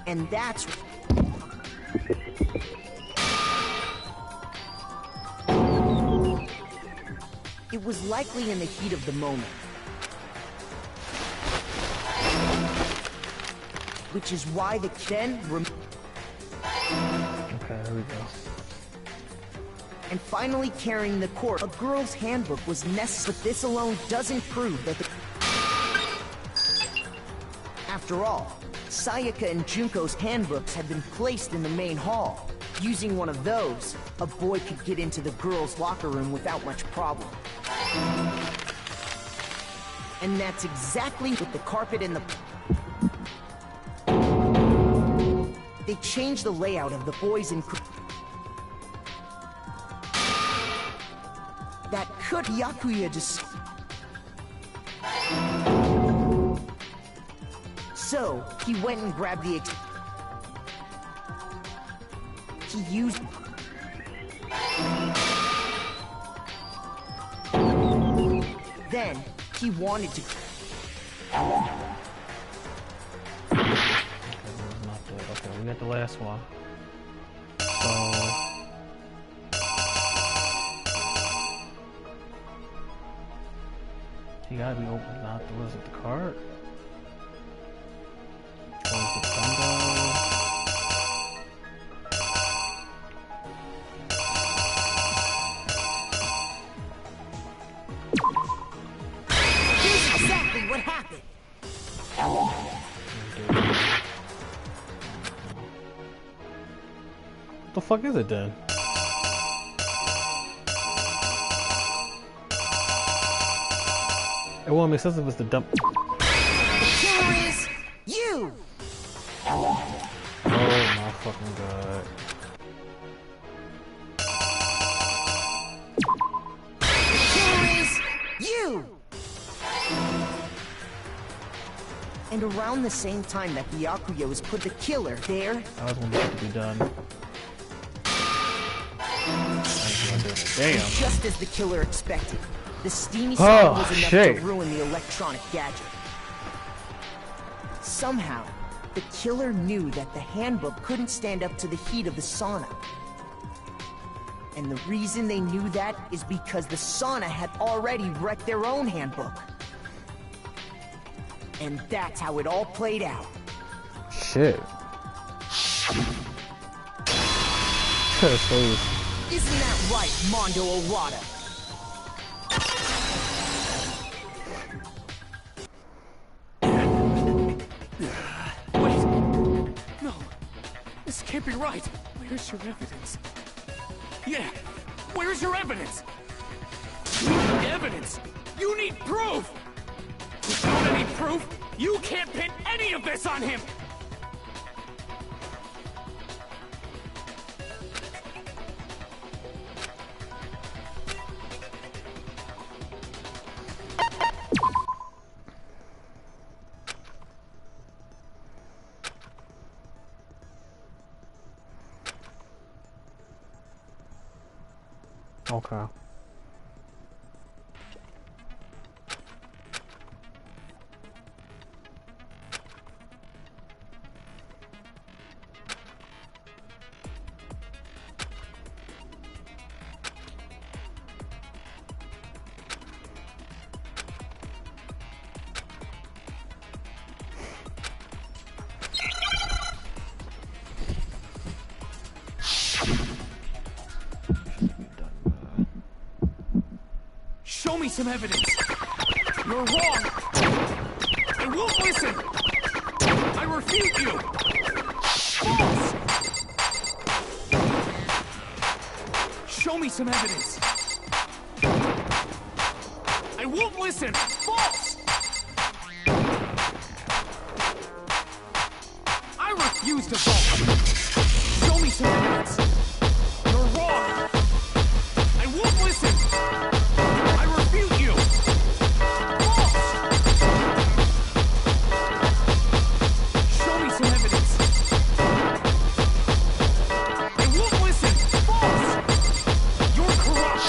and that's it was likely in the heat of the moment, which is why the then okay, here we go. And finally carrying the court. A girl's handbook was necessary, but this alone doesn't prove that the... After all, Sayaka and Junko's handbooks had been placed in the main hall. Using one of those, a boy could get into the girls' locker room without much problem. And that's exactly what the carpet and the... They changed the layout of the boys and... That could Yakuya just... So, he went and grabbed the... He used... Then, he wanted to... Okay, we got the last one. So... You gotta be open, not the was it the cart? Close the thunder. Here's exactly what happened. What the fuck is it then? It won't make sense if it's the dump. The killer is you! Oh my fucking god. The killer is you! And around the same time that Byakuya has put the killer there... I was gonna be done. Damn. And just as the killer expected, the steamy sauna was enough shit. to ruin the electronic gadget. Somehow, the killer knew that the handbook couldn't stand up to the heat of the sauna. And the reason they knew that is because the sauna had already wrecked their own handbook. And that's how it all played out. Shit. Isn't that right, Mondo Owada? Wait! No! This can't be right! Where's your evidence? Yeah! Where's your evidence? You need evidence! You need proof! Without any proof, you can't pin any of this on him! Okay. Show me some evidence! You're wrong! I won't listen! I refute you! False! Show me some evidence! I won't listen! False! I refuse to vote! Show me some evidence! You're wrong! I won't listen! I refute you! False! Show me some evidence! I won't listen! False! You're corrupt!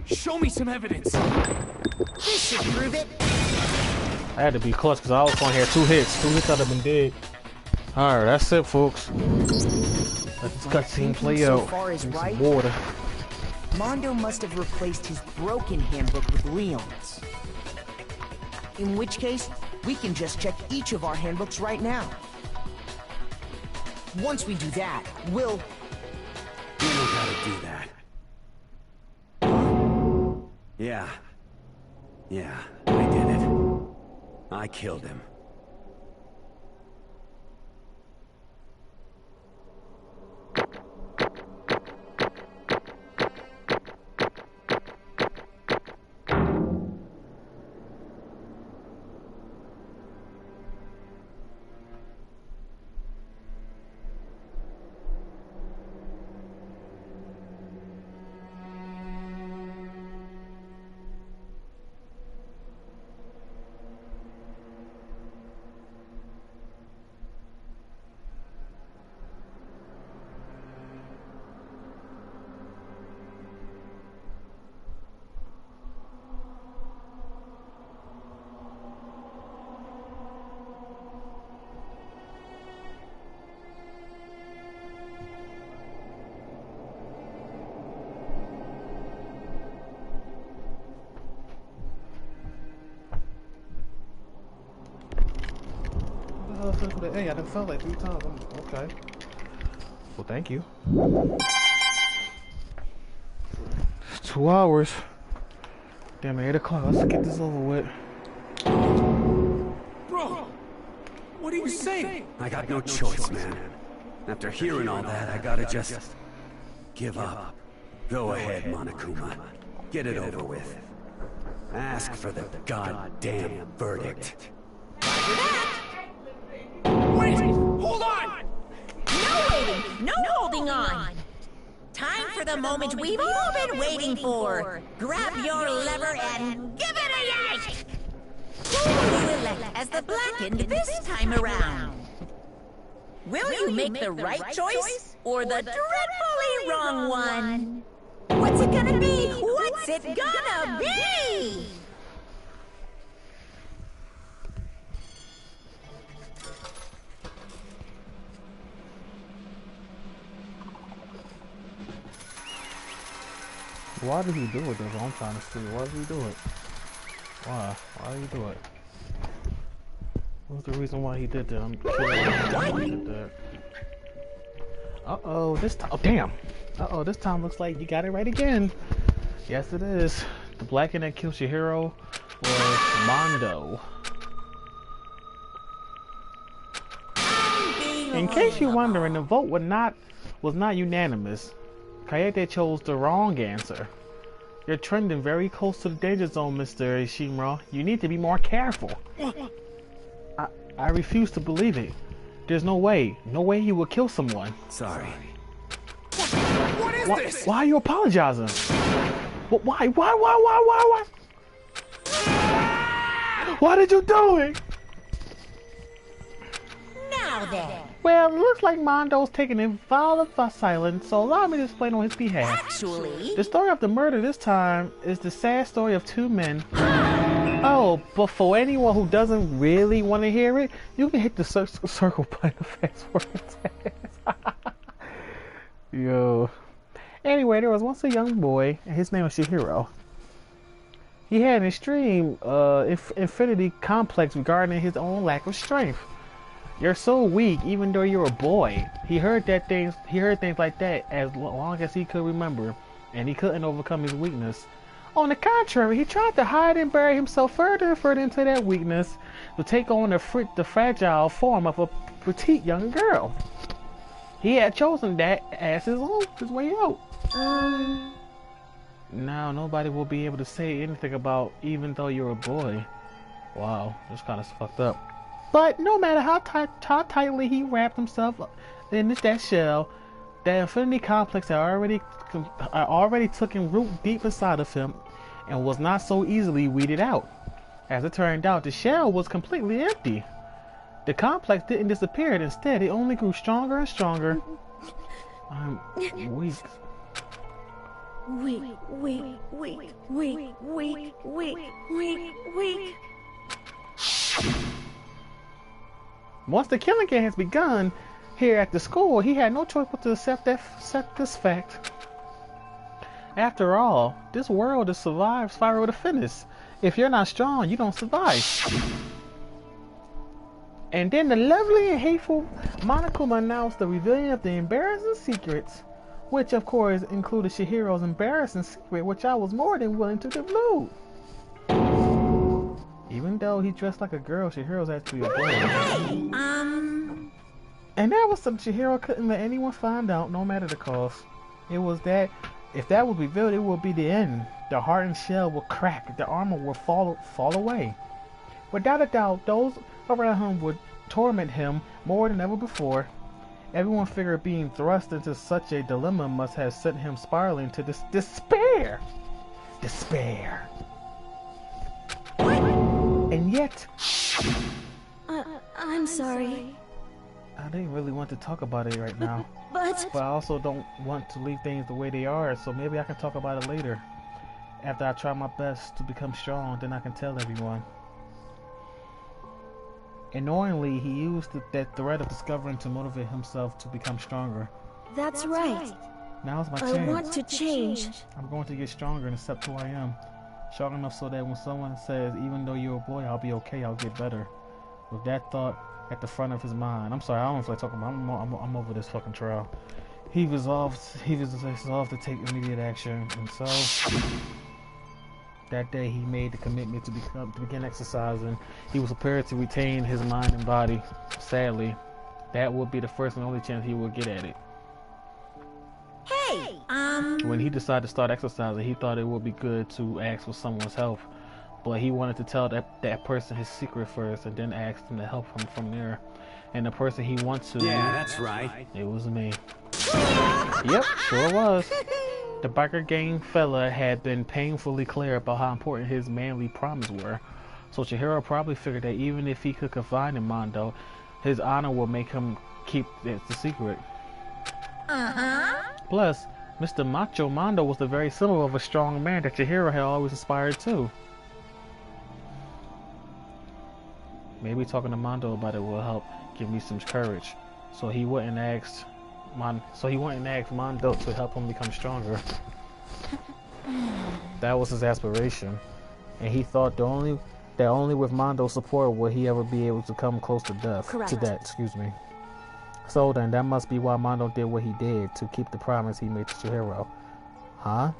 Show me some evidence! This should prove it. I had to be clutch because I was going to have 2 hits. 2 hits I'd have been dead. Alright, that's it, folks. Let this cutscene play So out. far is Drink some right. water. Mondo must have replaced his broken handbook with Leon's. In which case, we can just check each of our handbooks right now. Once we do that, we'll... You know how to do that. Yeah. Yeah, I did it. I killed him. Hey, I done fell like 3 times. Okay. Well, thank you. 2 hours. Damn, 8 o'clock. Let's get this over with. Bro! What are you you saying? I got no choice, man. After hearing all that, I gotta just give up. Go ahead, Monokuma. Get it over with. Ask for the goddamn verdict. Wait! Hold on! No waiting! No holding on! Time for the moment we've all been waiting for! Grab your lever and give it a yank! Who will you elect as the Blackened this time around? Will you make the right choice or the dreadfully wrong one? What's it gonna be? What's it gonna be? Why did he do it? That's what I'm trying to see. Why did he do it? Why? Why did he do it? What's the reason why he did that? I'm curious why he did that. Uh-oh, this time. Oh, damn. Uh-oh, this time looks like you got it right again. Yes, it is. The Blackened that killed Chihiro was Mondo. In case you're wondering, the vote was not unanimous. Kaede chose the wrong answer. You're trending very close to the danger zone, Mr. Ishimura. You need to be more careful. I refuse to believe it. There's no way. No way he would kill someone. Sorry. What is this? Why are you apologizing? Why? Why did you do it? Now then. Well, it looks like Mondo's taking a vow of silence, so allow me to explain on his behalf. Actually, the story of the murder this time is the sad story of two men. Oh, but for anyone who doesn't really want to hear it, you can hit the circle button fast forward. Yo. Anyway, there was once a young boy, and his name was Chihiro. He had an extreme infinity complex regarding his own lack of strength. You're so weak, even though you're a boy. He heard things like that as long as he could remember, and he couldn't overcome his weakness. On the contrary, he tried to hide and bury himself further and further into that weakness to take on the fragile form of a petite young girl. He had chosen that as his way out. Now nobody will be able to say anything about even though you're a boy. Wow, that's kind of fucked up. But no matter how tightly he wrapped himself in that shell, that infinity complex had already taken root deep inside of him and was not so easily weeded out. As it turned out, the shell was completely empty. The complex didn't disappear, instead it only grew stronger and stronger. I'm weak. Weak. Once the killing game has begun here at the school, he had no choice but to accept this fact. After all, this world is survival of the fittest. If you're not strong, you don't survive. And then the lovely and hateful Monokuma announced the revealing of the embarrassing secrets, which of course included Chihiro's embarrassing secret, which I was more than willing to divulge. Even though he dressed like a girl, Chihiro's actually a boy. And that was something Chihiro couldn't let anyone find out, no matter the cost. It was that, if that was revealed, it would be the end. The hardened shell would crack, the armor would fall away. Without a doubt, those around him would torment him more than ever before. Everyone figured being thrust into such a dilemma must have sent him spiraling to despair. And yet... I'm sorry. I didn't really want to talk about it right now. But I also don't want to leave things the way they are, so maybe I can talk about it later. After I try my best to become strong, then I can tell everyone. Annoyingly, he used that threat of discovering to motivate himself to become stronger. That's right. Now's my chance. I want to change. I'm going to get stronger and accept who I am. Strong enough so that when someone says, even though you're a boy, I'll be okay, I'll get better. With that thought at the front of his mind. I'm sorry, I don't feel like talking about it. I'm over this fucking trial. He was resolved to take immediate action, and so... That day, he made the commitment to begin exercising. He was prepared to retain his mind and body. Sadly, that would be the first and only chance he would get at it. Hey, When he decided to start exercising, he thought it would be good to ask for someone's help. But he wanted to tell that person his secret first and then ask them to help him from there. And the person he wants to... Yeah, that's right. It was me. Yep, sure was. The biker gang fella had been painfully clear about how important his manly promises were. So Chihiro probably figured that even if he could confide in Mondo, his honor would make him keep it the secret. Plus, Mr. Macho Mondo was the very symbol of a strong man that Chihiro had always aspired to. Maybe talking to Mondo about it will help give me some courage. So he wouldn't ask Mondo to help him become stronger. That was his aspiration, and he thought that only with Mondo's support would he ever be able to come close to death. Correct. To that, excuse me. So then, that must be why Mondo did what he did to keep the promise he made to Chihiro. Huh?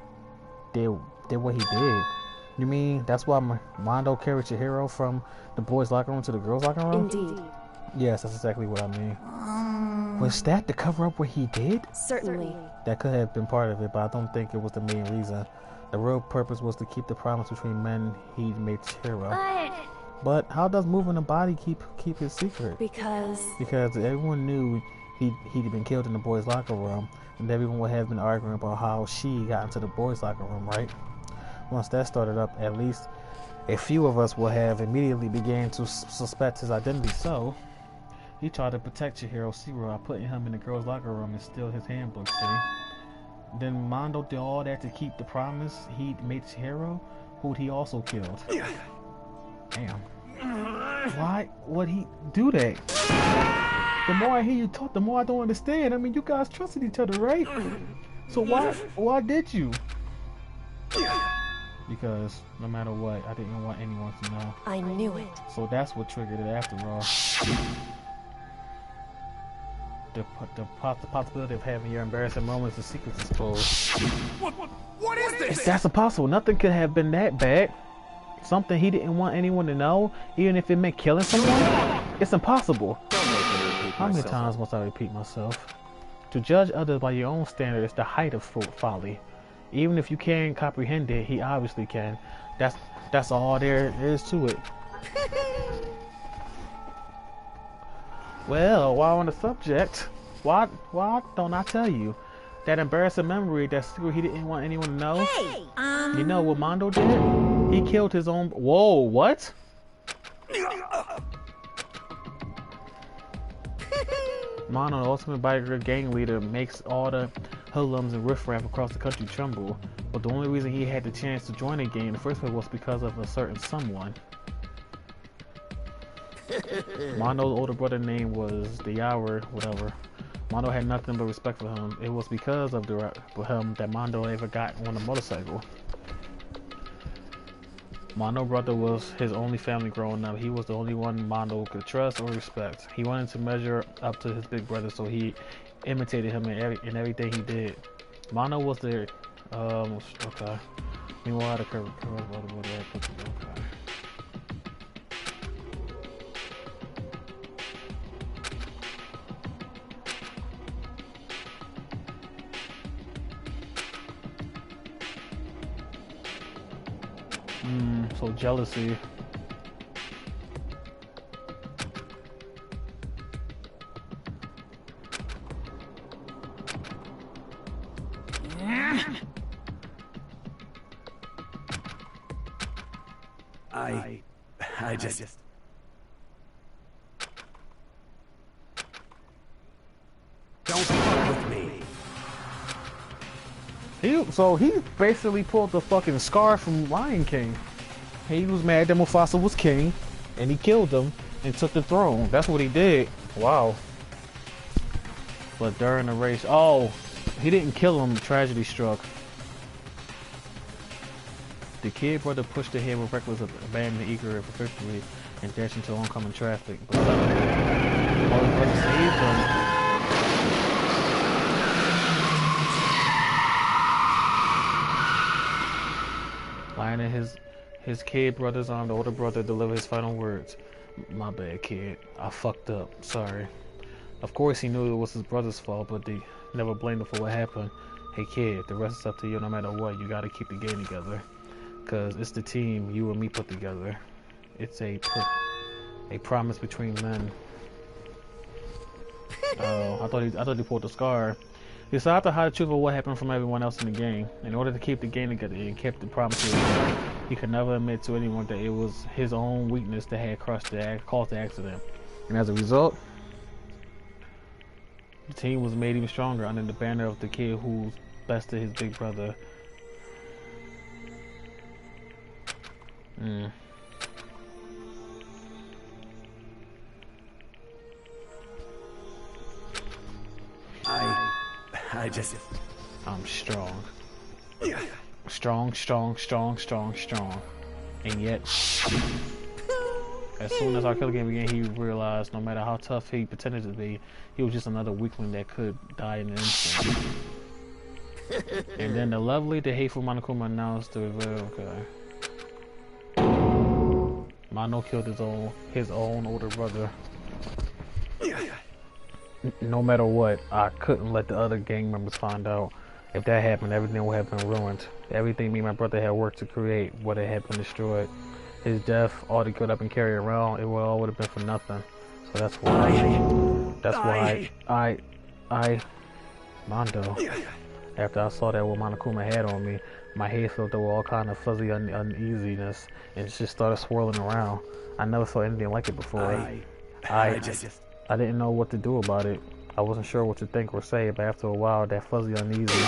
Did what he did? You mean that's why Mondo carried Chihiro from the boys' locker room to the girls' locker room? Indeed. Yes, that's exactly what I mean. Was that to cover up what he did? Certainly. That could have been part of it, but I don't think it was the main reason. The real purpose was to keep the promise between men he made Chihiro. But how does moving the body keep his secret? Because everyone knew he'd been killed in the boys' locker room, and everyone would have been arguing about how she got into the boys' locker room, right? Once that started up, at least a few of us would have immediately began to suspect his identity. So he tried to protect Chihiro's secret by putting him in the girls' locker room and steal his handbook, see? Then Mondo did all that to keep the promise he made Chihiro, who he also killed. Damn. Why would he do that? The more I hear you talk, the more I don't understand. I mean, you guys trusted each other, right? So why did you? Because no matter what, I didn't want anyone to know. I knew it. So that's what triggered it after all. The possibility of having your embarrassing moments and secrets exposed. What is this? That's impossible. Nothing could have been that bad. Something he didn't want anyone to know, even if it meant killing someone. It's impossible. How many times must I repeat myself? To judge others by your own standard is the height of folly. Even if you can't comprehend it, he obviously can. That's all there is to it. Well, while on the subject, why don't I tell you? That embarrassing memory, that secret he didn't want anyone to know. Hey, You know what Mondo did? He killed his own... Whoa, what? Mondo, the ultimate biker gang leader, makes all the hoodlums and riffraff across the country tremble. But the only reason he had the chance to join the gang in the first place was because of a certain someone. Mondo's older brother name was the Hour, whatever. Mondo had nothing but respect for him. It was because of him that Mondo ever got on a motorcycle. Mondo's brother was his only family growing up. He was the only one Mondo could trust or respect. He wanted to measure up to his big brother, so he imitated him in everything he did. Mondo was the okay. Meanwhile, the okay. So jealousy. I just... Don't fuck with me. He basically pulled the fucking Scar from Lion King. He was mad that Mufasa was king, and he killed him and took the throne. That's what he did. Wow. But during the race, he didn't kill him. Tragedy struck. The kid brother pushed ahead with reckless abandon, eager for victory, and dashed into oncoming traffic. But all his brother saved him. His kid brother's arm, the older brother delivered his final words. My bad, kid. I fucked up. Sorry. Of course he knew it was his brother's fault, but they never blamed him for what happened. Hey kid, the rest is up to you no matter what. You gotta keep the game together. Cause it's the team you and me put together. It's a promise between men. Oh, I thought he pulled the scar. He decided to hide the truth of what happened from everyone else in the game. In order to keep the game together, he kept the promises. He could never admit to anyone that it was his own weakness that had caused the accident. And as a result, the team was made even stronger under the banner of the kid who bested his big brother. I'm strong. Strong. And yet, as soon as our killer game began, he realized no matter how tough he pretended to be, he was just another weakling that could die in an instant. And then the lovely, the hateful Monokuma announced the reveal. Okay. Mono killed his own older brother. No matter what, I couldn't let the other gang members find out. If that happened, everything would have been ruined. Everything me and my brother had worked to create would have been destroyed. His death, all he could up and carry around, it all would have been for nothing. So that's why Mondo. After I saw that what Monokuma had on me, my head felt there were all kind of fuzzy uneasiness, and it just started swirling around. I never saw anything like it before. I didn't know what to do about it. I wasn't sure what to think or say, but after a while, that fuzzy uneasy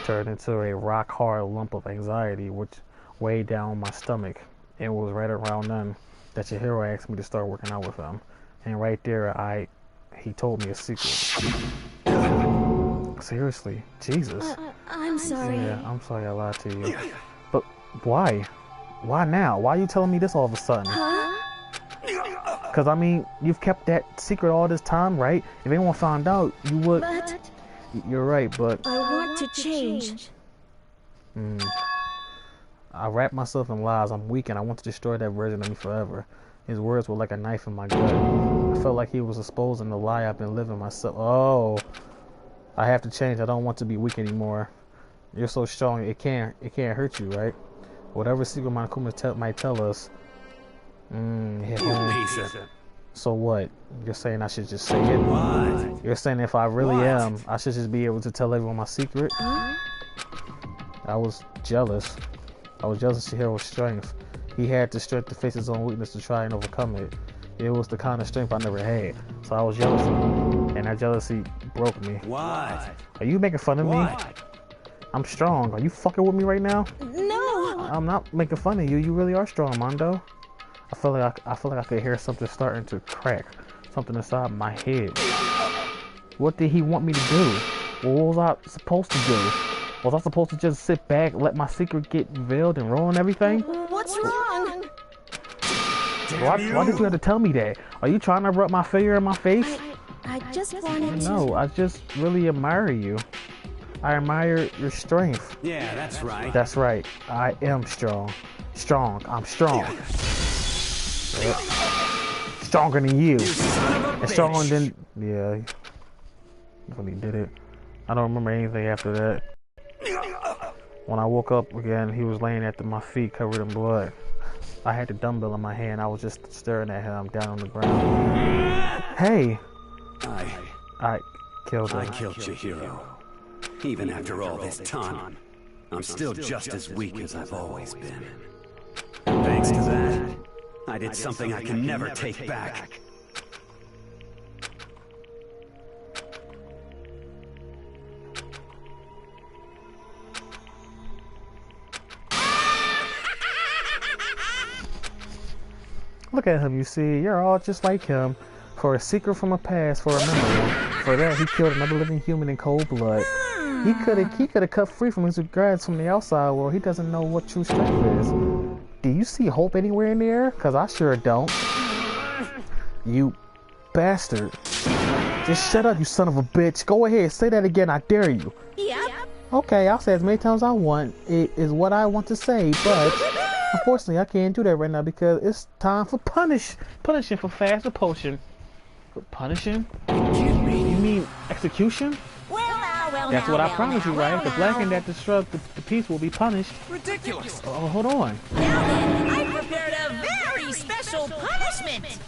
turned into a rock-hard lump of anxiety, which weighed down my stomach. It was right around then that your hero asked me to start working out with him. And right there, he told me a secret. Seriously, Jesus. I'm sorry. Yeah, I'm sorry I lied to you. But why? Why now? Why are you telling me this all of a sudden? Huh? Because, I mean, you've kept that secret all this time, right? If anyone found out, you would... But... You're right, but... I want to change. I wrapped myself in lies. I'm weak and I want to destroy that version of me forever. His words were like a knife in my gut. I felt like he was exposing the lie I've been living myself. Oh, I have to change. I don't want to be weak anymore. You're so strong. It can't hurt you, right? Whatever secret Monokuma might tell us. Hit home. So what? You're saying I should just say it? What? You're saying if I really am, I should just be able to tell everyone my secret? I was jealous. I was jealous of Chihiro's strength. He had the strength to face his own weakness to try and overcome it. It was the kind of strength I never had. So I was jealous of him. And that jealousy broke me. What? Are you making fun of me? I'm strong. Are you fucking with me right now? No! I'm not making fun of you. You really are strong, Mondo. I feel like I could hear something starting to crack. Something inside my head. What did he want me to do? What was I supposed to do? Was I supposed to just sit back, let my secret get revealed and ruin everything? What's wrong? Why did you have to tell me that? Are you trying to rub my finger in my face? I just wanted to... No, I just really admire you. I admire your strength. Yeah, that's right. That's right. I am strong. I'm strong. Yep. Stronger than you. And stronger than... Yeah. When he did it. I don't remember anything after that. When I woke up again, he was laying at my feet covered in blood. I had the dumbbell in my hand. I was just staring at him down on the ground. Hey! I killed him. I killed Chihiro. Even after all this time, I'm still just as weak as I've always been. Thanks to that, I did something I can never take back. Look at him, you see. You're all just like him. For a secret from a past, for a memory. For that, he killed another living human in cold blood. He could have cut free from his regrets from the outside world. He doesn't know what true strength is. Do you see hope anywhere in the air? Because I sure don't. You bastard. Just shut up, you son of a bitch. Go ahead, say that again. I dare you. Yep. Okay, I'll say as many times as I want. It is what I want to say, but... Unfortunately, I can't do that right now because it's time for punishing for faster potion. Punishing? You mean execution? That's what I promised you, right? The blackened that disrupt the piece will be punished. Ridiculous! Oh, hold on. Now then, I prepared a very special punishment.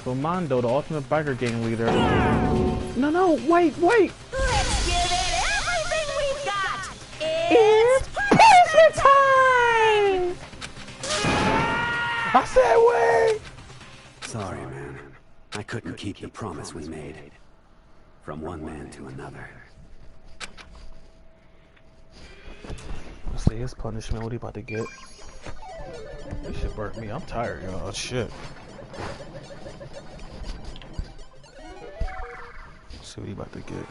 So Mondo, the ultimate biker gang leader. No, wait! Let's give it everything we've got. It's punishment time! I said wait! Sorry, man. I couldn't keep the promise we made. From one man to another. Let's see his punishment. What he about to get? This shit burnt me. I'm tired, y'all. Shit. Let's see what he about to get.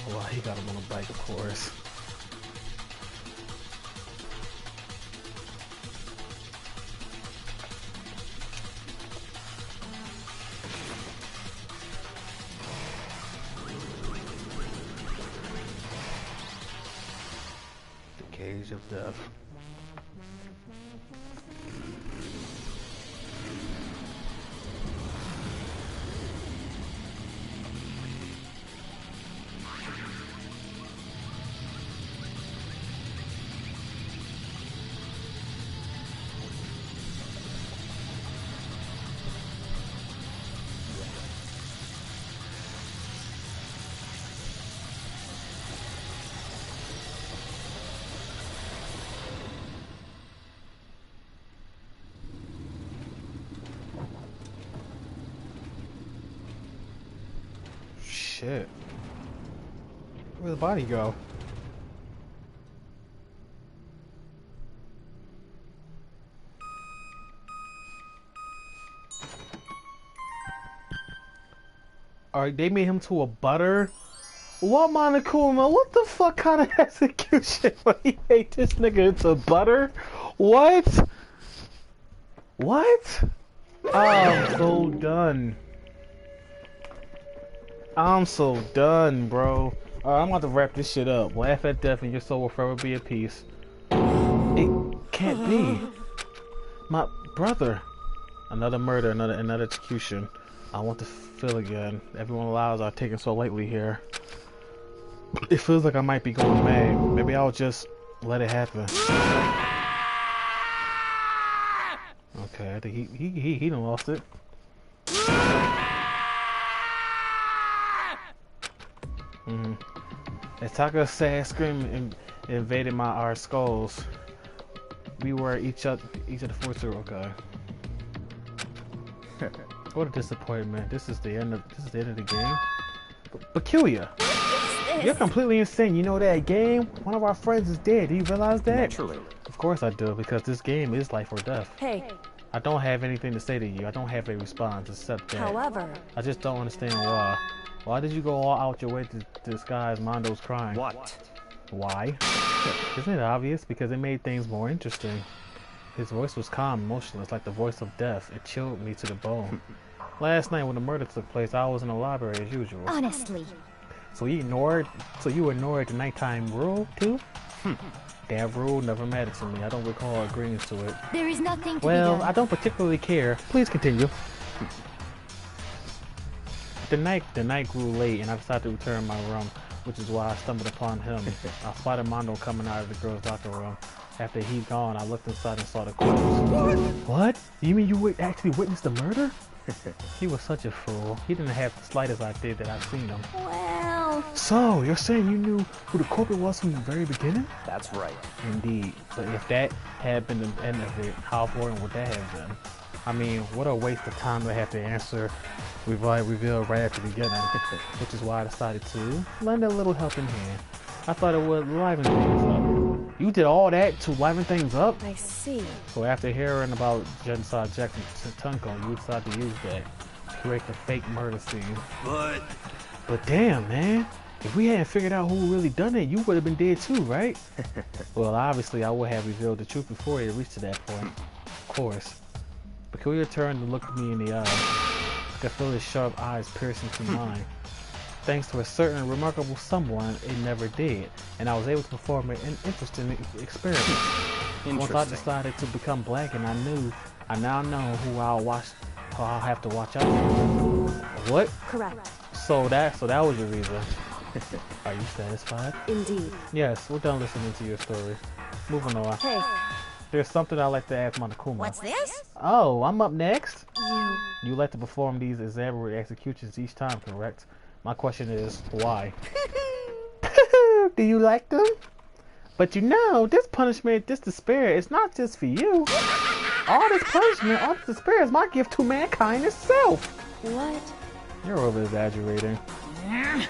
Oh, wow, he got him on a bike, of course. Cage of death. Shit. Where'd the body go? Alright, they made him to a butter? What, Monokuma? What the fuck kind of execution when he made this nigga into butter? What? What? Oh, I'm so done. I'm so done, bro. Alright, I'm about to wrap this shit up. Laugh at death and your soul will forever be at peace. It can't be. My brother. Another murder, another execution. I want to feel again. Everyone's lives are taken so lightly here. It feels like I might be going mad. Maybe I'll just let it happen. Okay, I think he done lost it. As Taka's sad scream invaded our skulls, we were each of the forces. Okay. What a disappointment! This is the end of the game. Peculiar. You're completely insane. You know that game? One of our friends is dead. Do you realize that? Naturally. Of course I do, because this game is life or death. Hey. I don't have anything to say to you. I don't have a response except that. However, I just don't understand why. Why did you go all out your way to disguise Mondo's crime? What? Why? Isn't it obvious? Because it made things more interesting. His voice was calm, emotionless, like the voice of death. It chilled me to the bone. Last night when the murder took place, I was in the library as usual. Honestly. So you ignored the nighttime rule too? That rule never mattered to me. I don't recall agreeing to it. There is nothing to Well, be done. I don't particularly care. Please continue. The night grew late, and I decided to return to my room, which is why I stumbled upon him. I spotted Mondo coming out of the girls' locker room. After he's gone, I looked inside and saw the corpse. What? You mean you actually witnessed the murder? He was such a fool. He didn't have the slightest idea that I'd seen him. Well... So, you're saying you knew who the culprit was from the very beginning? That's right. Indeed. But if that had been the end of it, how boring would that have been? I mean, what a waste of time to have to answer revealed right at the beginning, which is why I decided to lend a little helping hand. I thought it would liven things up. You did all that to liven things up? I see. So after hearing about genocide Jack Tunko, you decided to use that to create the fake murder scene. But damn, man. If we hadn't figured out who really done it, you would have been dead too, right? Well, obviously, I would have revealed the truth before it reached to that point. Of course. Peculiar turned and looked me in the eye. could feel his sharp eyes piercing through mine. Thanks to a certain remarkable someone, it never did, and I was able to perform an interesting experiment. Once I decided to become black, and I now know who I'll have to watch out for. What? Correct. So that was your reason. Are you satisfied? Indeed. Yes, we're done listening to your story. Moving on. Hey. There's something I'd like to ask Monokuma. What's this? Oh, I'm up next. You like to perform these elaborate executions each time, correct? My question is, why? Do you like them? But this punishment, this despair, is not just for you. All this punishment, all this despair is my gift to mankind itself. What? You're over-exaggerating.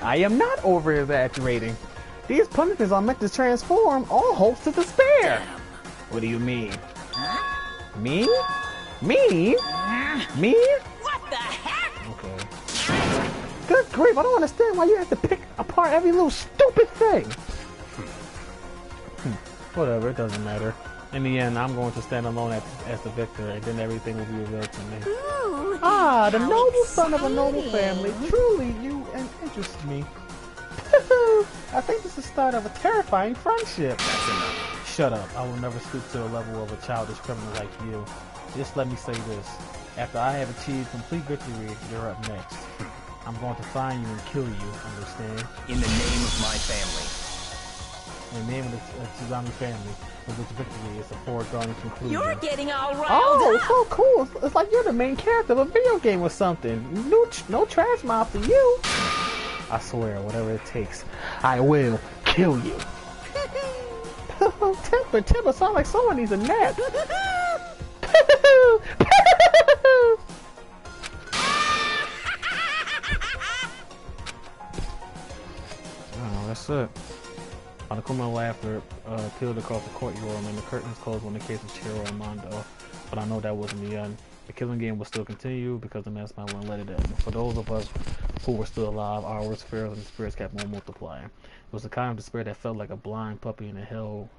I am not over-exaggerating. These punishments are meant to transform all hopes to despair. What do you mean? Huh? Me? Me? Me? What the heck? Okay. Good grief, I don't understand why you have to pick apart every little stupid thing. Whatever, it doesn't matter. In the end, I'm going to stand alone as the victor, and then everything will be revealed to me. Ooh, the noble son of a noble family. Truly, you interest me. I think this is the start of a terrifying friendship. That's enough. Shut up. I will never stoop to the level of a childish criminal like you. Just let me say this. After I have achieved complete victory, you're up next. I'm going to find you and kill you, understand? In the name of my family. In the name of the Tsuzami family, with which victory is a foregone conclusion. You're getting all riled up. So cool. It's like you're the main character of a video game or something. No trash mob for you. I swear, whatever it takes, I will kill you. Timber sound like someone needs a nap. Oh, that's it. Monokuma laughter peeled across the courtyard, and the curtains closed when the case of Chiro and Mondo. But I know that wasn't the end. The killing game will still continue because the mastermind wouldn't let it end. For those of us who were still alive, our worst fears and spirits kept on multiplying. It was the kind of despair that felt like a blind puppy in a hell.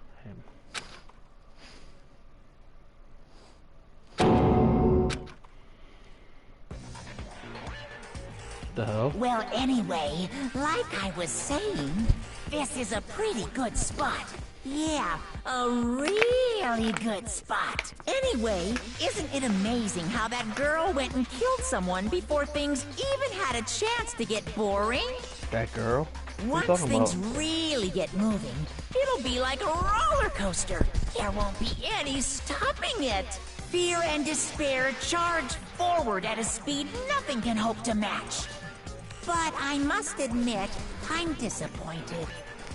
The hell? Well, anyway, like I was saying, this is a pretty good spot. Yeah, a really good spot. Anyway, isn't it amazing how that girl went and killed someone before things even had a chance to get boring? That girl? Once things really get moving, it'll be like a roller coaster. There won't be any stopping it. Fear and despair charge forward at a speed nothing can hope to match. But I must admit, I'm disappointed.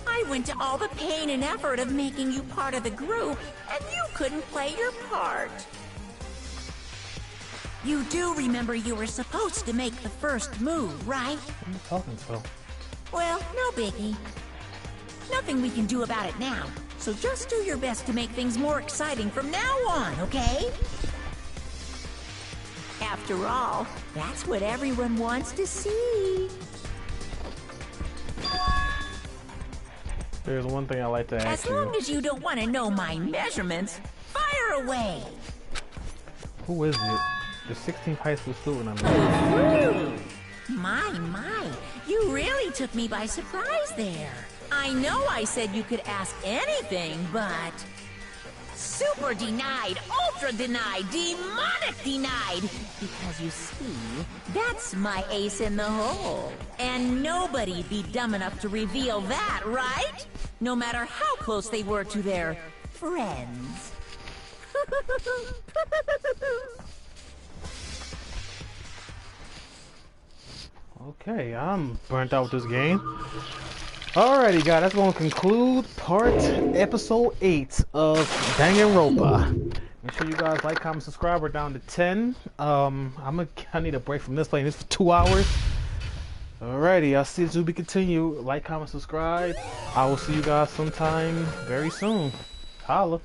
I went to all the pain and effort of making you part of the group, and you couldn't play your part. You do remember you were supposed to make the first move, right? What are you talking to? Well, no biggie. Nothing we can do about it now, so just do your best to make things more exciting from now on, okay? After all, that's what everyone wants to see. There's one thing I like to ask you. As long as you don't want to know my measurements, fire away! Who is it? The 16th high school student I'm My, you really took me by surprise there. I know I said you could ask anything, but... Super denied, ultra denied, demonic denied! Because you see, that's my ace in the hole. And nobody'd be dumb enough to reveal that, right? No matter how close they were to their friends. Okay, I'm burnt out with this game. Alrighty, guys, that's going to conclude episode 8 of Danganronpa. Make sure you guys like, comment, subscribe. We're down to 10. I need a break from this, playing this for 2 hours. Alrighty, I'll see you to be continued. Like, comment, subscribe. I will see you guys sometime very soon. Holla.